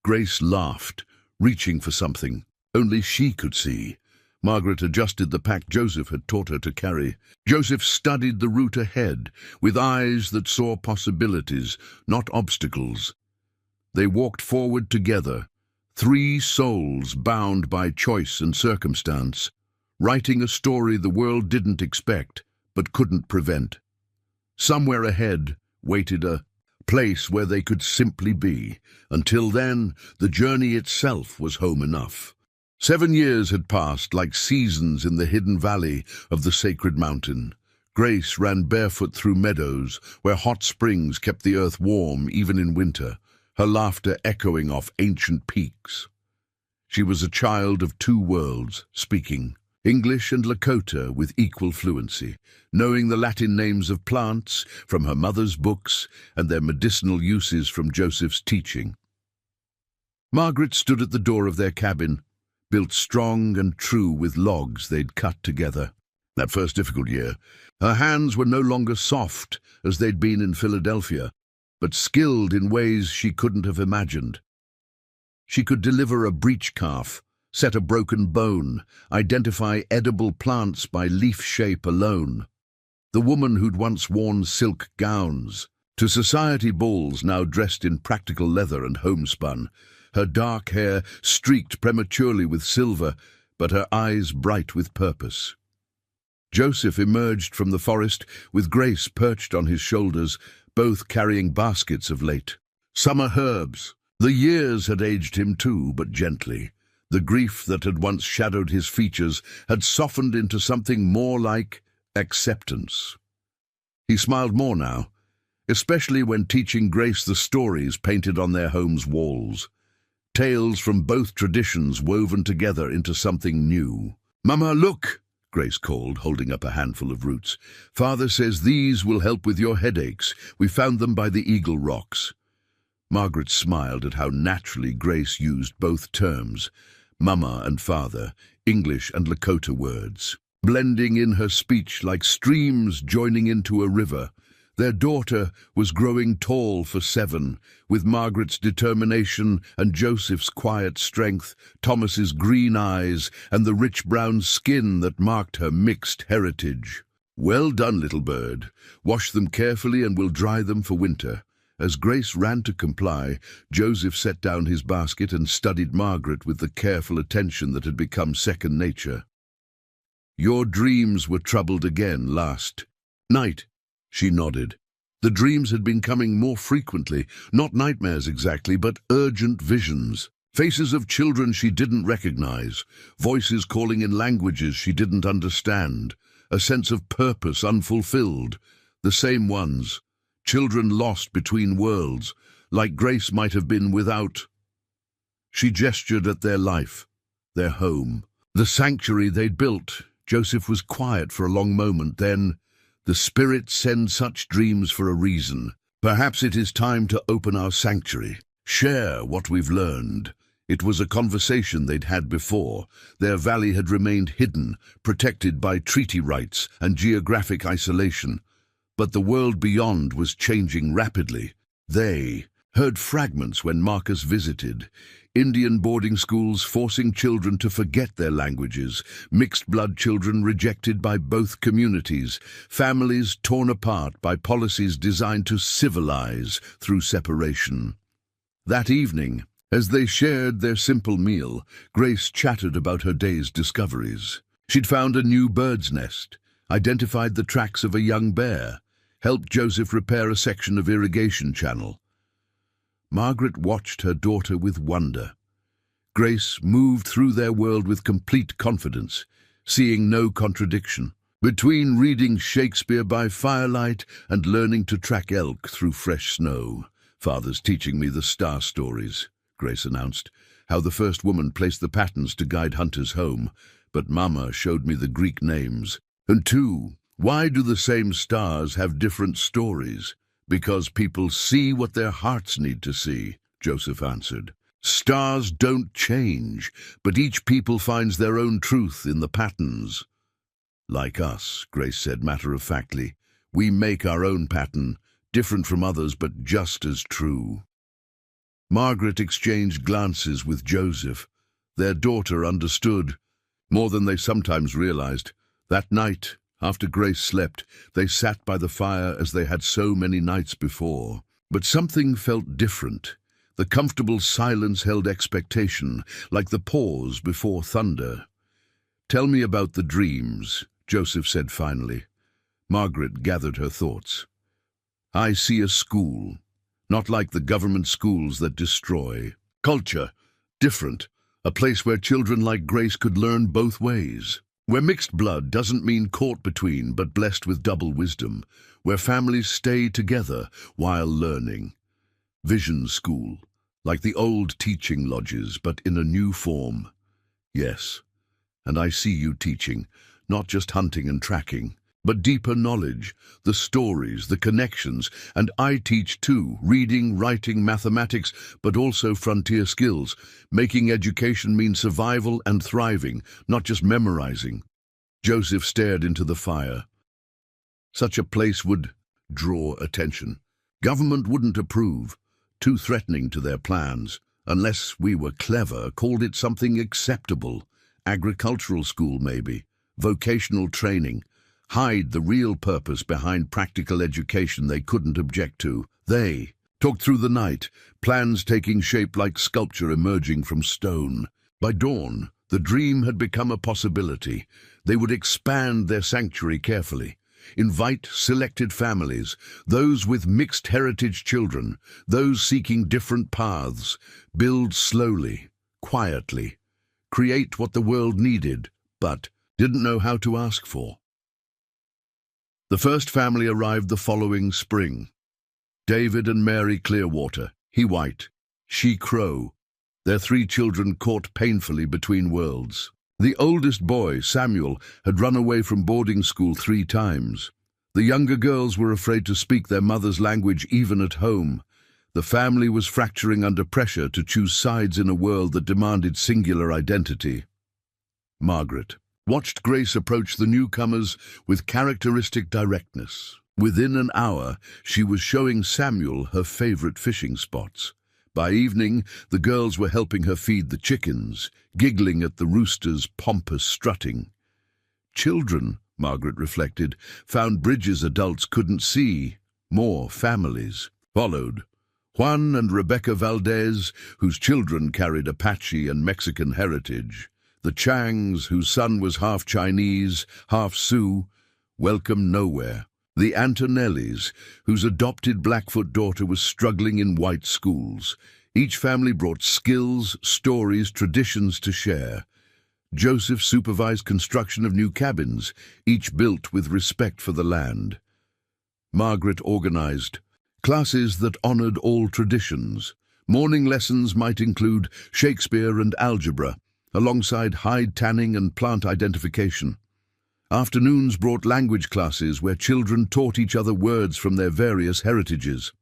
Grace laughed, reaching for something only she could see. Margaret adjusted the pack Joseph had taught her to carry. Joseph studied the route ahead, with eyes that saw possibilities, not obstacles. They walked forward together, 3 souls bound by choice and circumstance, writing a story the world didn't expect, but couldn't prevent. Somewhere ahead waited a place where they could simply be. Until then, the journey itself was home enough. 7 years had passed like seasons in the hidden valley of the sacred mountain. Grace ran barefoot through meadows where hot springs kept the earth warm even in winter, her laughter echoing off ancient peaks. She was a child of 2 worlds, speaking English and Lakota with equal fluency, knowing the Latin names of plants from her mother's books and their medicinal uses from Joseph's teaching. Margaret stood at the door of their cabin, built strong and true with logs they'd cut together. That first difficult year, her hands were no longer soft as they'd been in Philadelphia, but skilled in ways she couldn't have imagined. She could deliver a breech calf, set a broken bone, identify edible plants by leaf shape alone. The woman who'd once worn silk gowns, to society balls now dressed in practical leather and homespun, her dark hair streaked prematurely with silver, but her eyes bright with purpose. Joseph emerged from the forest with Grace perched on his shoulders, both carrying baskets of late summer herbs. The years had aged him too, but gently. The grief that had once shadowed his features had softened into something more like acceptance. He smiled more now, especially when teaching Grace the stories painted on their home's walls. Tales from both traditions woven together into something new. "Mama, look!" Grace called, holding up a handful of roots. "Father says these will help with your headaches. We found them by the Eagle Rocks." Margaret smiled at how naturally Grace used both terms, Mama and Father, English and Lakota words, blending in her speech like streams joining into a river. Their daughter was growing tall for 7, with Margaret's determination and Joseph's quiet strength, Thomas's green eyes, and the rich brown skin that marked her mixed heritage. "Well done, little bird. Wash them carefully and we'll dry them for winter." As Grace ran to comply, Joseph set down his basket and studied Margaret with the careful attention that had become second nature. "Your dreams were troubled again last night." She nodded. The dreams had been coming more frequently, not nightmares exactly, but urgent visions. Faces of children she didn't recognize, voices calling in languages she didn't understand, a sense of purpose unfulfilled. The same ones, children lost between worlds, like Grace might have been without. She gestured at their life, their home, the sanctuary they'd built. Joseph was quiet for a long moment, then, "The Spirit sends such dreams for a reason. Perhaps it is time to open our sanctuary, share what we've learned." It was a conversation they'd had before. Their valley had remained hidden, protected by treaty rights and geographic isolation. But the world beyond was changing rapidly. They heard fragments when Marcus visited. Indian boarding schools forcing children to forget their languages, mixed-blood children rejected by both communities, families torn apart by policies designed to civilize through separation. That evening, as they shared their simple meal, Grace chattered about her day's discoveries. She'd found a new bird's nest, identified the tracks of a young bear, helped Joseph repair a section of irrigation channel. Margaret watched her daughter with wonder. Grace moved through their world with complete confidence, seeing no contradiction. Between reading Shakespeare by firelight and learning to track elk through fresh snow, "Father's teaching me the star stories," Grace announced, "how the first woman placed the patterns to guide hunters home, but Mama showed me the Greek names. And 2, why do the same stars have different stories? Because people see what their hearts need to see," Joseph answered. "Stars don't change, but each people finds their own truth in the patterns." "Like us," Grace said matter-of-factly. "We make our own pattern, different from others but just as true." Margaret exchanged glances with Joseph. Their daughter understood, more than they sometimes realized. That night, after Grace slept, they sat by the fire as they had so many nights before. But something felt different. The comfortable silence held expectation, like the pause before thunder. "Tell me about the dreams," Joseph said finally. Margaret gathered her thoughts. "I see a school, not like the government schools that destroy. Culture, different, a place where children like Grace could learn both ways. Where mixed blood doesn't mean caught between, but blessed with double wisdom. Where families stay together while learning. Vision school, like the old teaching lodges, but in a new form. Yes, and I see you teaching, not just hunting and tracking, but deeper knowledge, the stories, the connections, and I teach too, reading, writing, mathematics, but also frontier skills, making education mean survival and thriving, not just memorizing." Joseph stared into the fire. "Such a place would draw attention. Government wouldn't approve, too threatening to their plans, unless we were clever, called it something acceptable. Agricultural school maybe, vocational training. Hide the real purpose behind practical education they couldn't object to. They, talked through the night, plans taking shape like sculpture emerging from stone. By dawn, the dream had become a possibility. They would expand their sanctuary carefully, invite selected families, those with mixed heritage children, those seeking different paths, build slowly, quietly, create what the world needed, but didn't know how to ask for. The first family arrived the following spring. David and Mary Clearwater, he white, she crow, their 3 children caught painfully between worlds. The oldest boy, Samuel, had run away from boarding school 3 times. The younger girls were afraid to speak their mother's language even at home. The family was fracturing under pressure to choose sides in a world that demanded singular identity. Margaret watched Grace approach the newcomers with characteristic directness. Within an hour, she was showing Samuel her favorite fishing spots. By evening, the girls were helping her feed the chickens, giggling at the rooster's pompous strutting. Children, Margaret reflected, found bridges adults couldn't see. More families followed. Juan and Rebecca Valdez, whose children carried Apache and Mexican heritage. The Changs, whose son was half Chinese, half Sioux, welcome nowhere. The Antonellis, whose adopted Blackfoot daughter was struggling in white schools. Each family brought skills, stories, traditions to share. Joseph supervised construction of new cabins, each built with respect for the land. Margaret organized classes that honored all traditions. Morning lessons might include Shakespeare and algebra, alongside hide tanning and plant identification. Afternoons brought language classes where children taught each other words from their various heritages.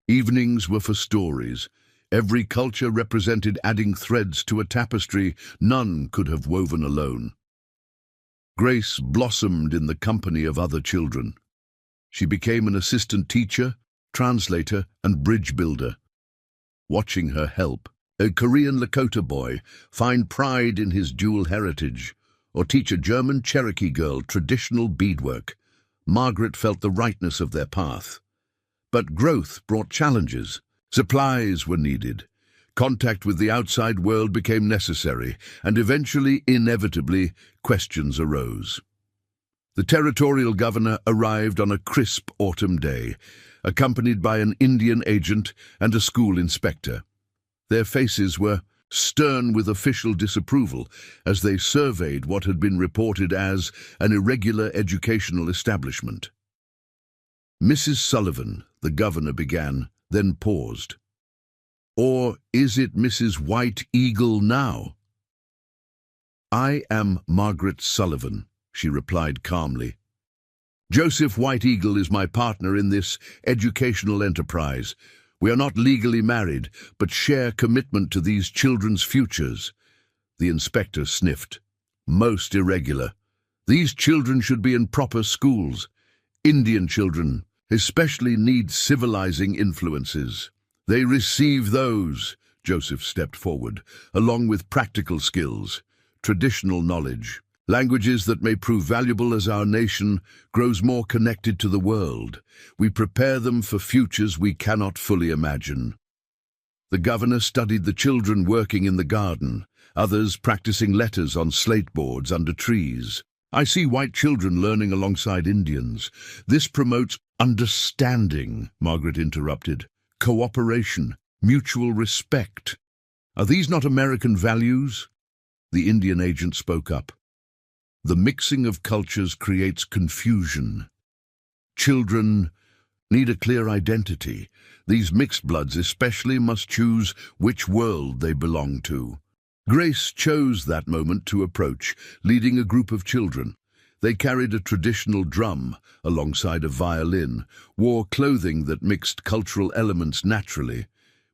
Evenings were for stories. Every culture represented adding threads to a tapestry none could have woven alone. Grace blossomed in the company of other children. She became an assistant teacher, translator, and bridge builder. Watching her help, a Korean Lakota boy find pride in his dual heritage, or teach a German Cherokee girl traditional beadwork, Margaret felt the rightness of their path. But growth brought challenges. Supplies were needed. Contact with the outside world became necessary, and eventually, inevitably, questions arose. The territorial governor arrived on a crisp autumn day, accompanied by an Indian agent and a school inspector. Their faces were stern with official disapproval as they surveyed what had been reported as an irregular educational establishment. Mrs. Sullivan, the governor began, then paused. Or is it Mrs. White Eagle now? I am Margaret Sullivan, she replied calmly. Joseph White Eagle is my partner in this educational enterprise. We are not legally married, but share commitment to these children's futures. The inspector sniffed. Most irregular. These children should be in proper schools. Indian children especially need civilizing influences. They receive those, Joseph stepped forward, along with practical skills, traditional knowledge, languages that may prove valuable as our nation grows more connected to the world. We prepare them for futures we cannot fully imagine. The governor studied the children working in the garden, others practicing letters on slate boards under trees. I see white children learning alongside Indians. This promotes understanding, Margaret interrupted. Cooperation, mutual respect. Are these not American values? The Indian agent spoke up. The mixing of cultures creates confusion. Children need a clear identity. These mixed bloods especially must choose which world they belong to. Grace chose that moment to approach, leading a group of children. They carried a traditional drum alongside a violin, wore clothing that mixed cultural elements naturally.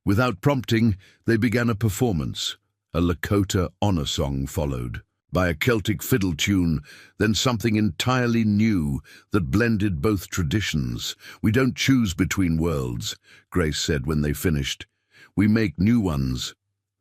Without prompting, they began a performance. A Lakota honor song followed, by a Celtic fiddle tune, then something entirely new that blended both traditions. We don't choose between worlds, Grace said when they finished. We make new ones.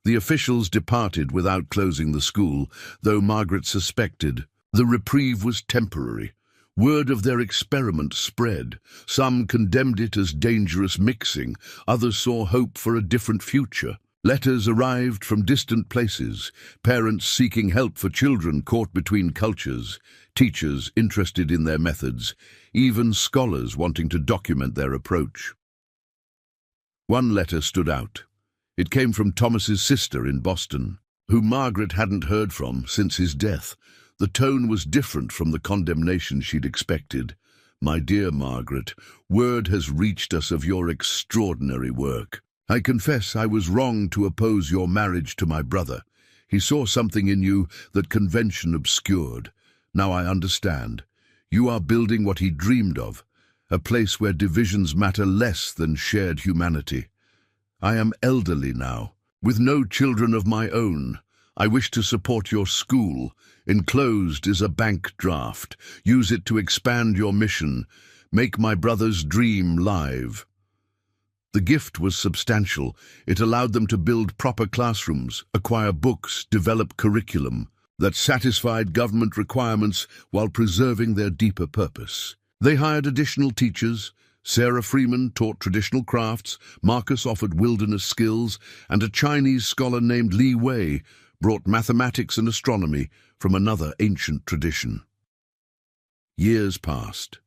The officials departed without closing the school, though Margaret suspected the reprieve was temporary. Word of their experiment spread. Some condemned it as dangerous mixing, others saw hope for a different future. Letters arrived from distant places, parents seeking help for children caught between cultures, teachers interested in their methods, even scholars wanting to document their approach. One letter stood out. It came from Thomas's sister in Boston, whom Margaret hadn't heard from since his death. The tone was different from the condemnation she'd expected. "My dear Margaret, word has reached us of your extraordinary work. I confess I was wrong to oppose your marriage to my brother. He saw something in you that convention obscured. Now I understand. You are building what he dreamed of, a place where divisions matter less than shared humanity. I am elderly now, with no children of my own. I wish to support your school. Enclosed is a bank draft. Use it to expand your mission. Make my brother's dream live." The gift was substantial. It allowed them to build proper classrooms, acquire books, develop curriculum that satisfied government requirements while preserving their deeper purpose. They hired additional teachers. Sarah Freeman taught traditional crafts, Marcus offered wilderness skills, and a Chinese scholar named Li Wei brought mathematics and astronomy from another ancient tradition. Years passed.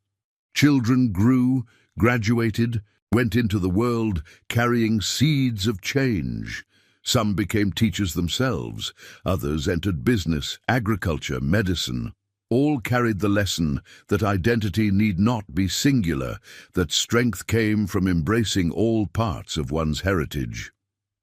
Children grew, graduated, went into the world carrying seeds of change. Some became teachers themselves, others entered business, agriculture, medicine. All carried the lesson that identity need not be singular, that strength came from embracing all parts of one's heritage.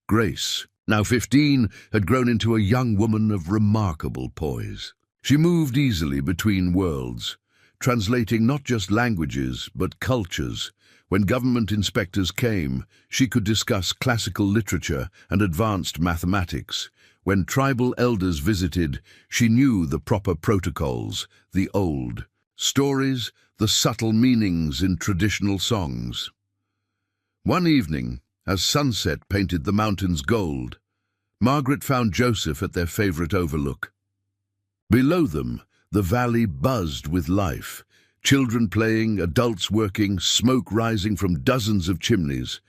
Grace, now 15, had grown into a young woman of remarkable poise. She moved easily between worlds, translating not just languages but cultures. When government inspectors came, she could discuss classical literature and advanced mathematics. When tribal elders visited, she knew the proper protocols, the old stories, the subtle meanings in traditional songs. One evening, as sunset painted the mountains gold, Margaret found Joseph at their favorite overlook. Below them, the valley buzzed with life. Children playing, adults working, smoke rising from dozens of chimneys.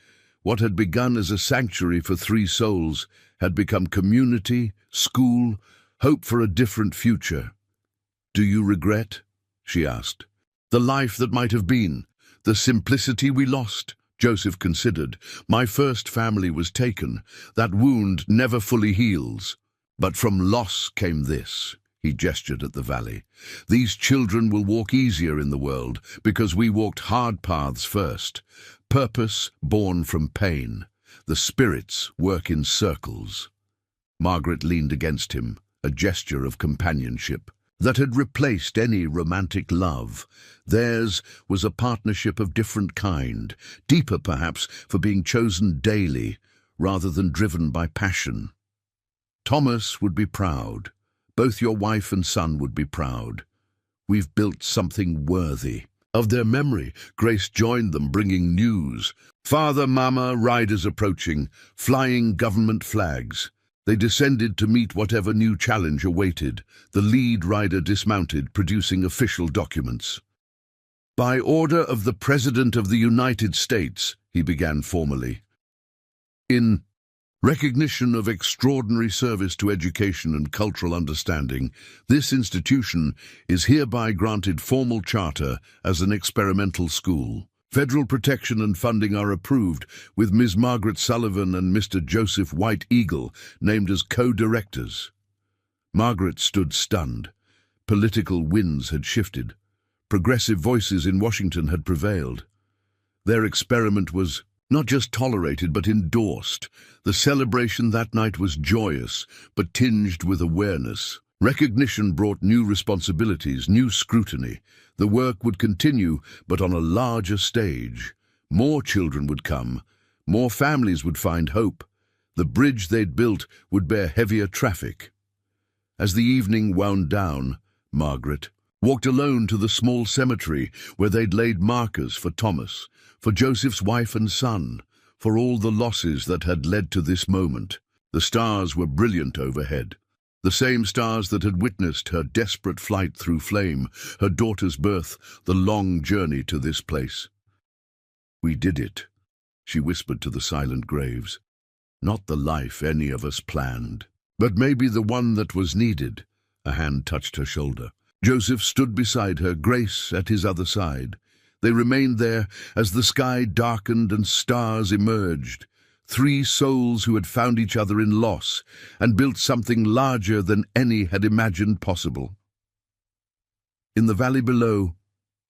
What had begun as a sanctuary for three souls had become community, school, hope for a different future. "Do you regret?" she asked. "The life that might have been, the simplicity we lost?" Joseph considered. "My first family was taken. That wound never fully heals. But from loss came this." He gestured at the valley. "These children will walk easier in the world because we walked hard paths first. Purpose born from pain. The spirits work in circles." Margaret leaned against him, a gesture of companionship that had replaced any romantic love. Theirs was a partnership of different kind, deeper perhaps for being chosen daily rather than driven by passion. "Thomas would be proud. Both your wife and son would be proud. We've built something worthy." Of their memory, Grace joined them, bringing news. Father, Mama, riders approaching, flying government flags. They descended to meet whatever new challenge awaited. The lead rider dismounted, producing official documents. "By order of the President of the United States," he began formally. "In recognition of extraordinary service to education and cultural understanding, this institution is hereby granted formal charter as an experimental school. Federal protection and funding are approved, with Ms. Margaret Sullivan and Mr. Joseph White Eagle named as co-directors." Margaret stood stunned. Political winds had shifted. Progressive voices in Washington had prevailed. Their experiment was not just tolerated, but endorsed. The celebration that night was joyous, but tinged with awareness. Recognition brought new responsibilities, new scrutiny. The work would continue, but on a larger stage. More children would come. More families would find hope. The bridge they'd built would bear heavier traffic. As the evening wound down, Margaret walked alone to the small cemetery where they'd laid markers for Thomas, for Joseph's wife and son, for all the losses that had led to this moment. The stars were brilliant overhead. The same stars that had witnessed her desperate flight through flame, her daughter's birth, the long journey to this place. "We did it," she whispered to the silent graves. "Not the life any of us planned, but maybe the one that was needed." A hand touched her shoulder. Joseph stood beside her, Grace at his other side. They remained there as the sky darkened and stars emerged. Three souls who had found each other in loss and built something larger than any had imagined possible. In the valley below,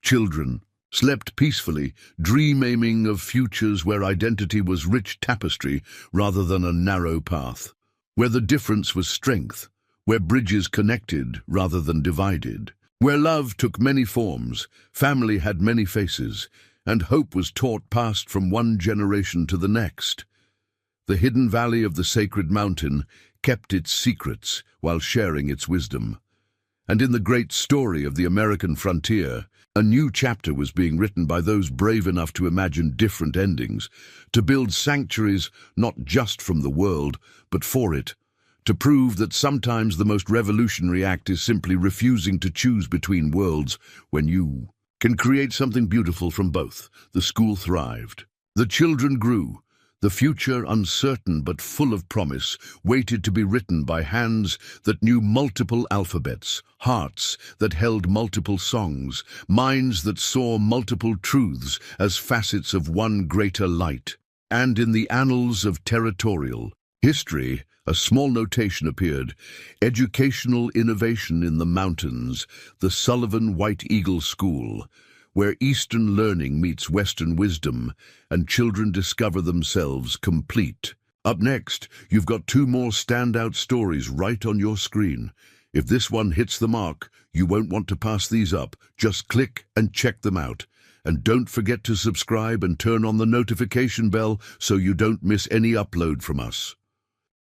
children slept peacefully, dreaming of futures where identity was rich tapestry rather than a narrow path, where the difference was strength, where bridges connected rather than divided, where love took many forms, family had many faces, and hope was taught passed from one generation to the next. The hidden valley of the sacred mountain kept its secrets while sharing its wisdom. And in the great story of the American frontier, a new chapter was being written by those brave enough to imagine different endings, to build sanctuaries not just from the world, but for it, to prove that sometimes the most revolutionary act is simply refusing to choose between worlds when you can create something beautiful from both. The school thrived. The children grew. The future, uncertain but full of promise, waited to be written by hands that knew multiple alphabets, hearts that held multiple songs, minds that saw multiple truths as facets of one greater light. And in the annals of territorial history, a small notation appeared: Educational Innovation in the Mountains, the Sullivan White Eagle School, where Eastern learning meets Western wisdom, and children discover themselves complete. Up next, you've got two more standout stories right on your screen. If this one hits the mark, you won't want to pass these up. Just click and check them out. And don't forget to subscribe and turn on the notification bell so you don't miss any upload from us.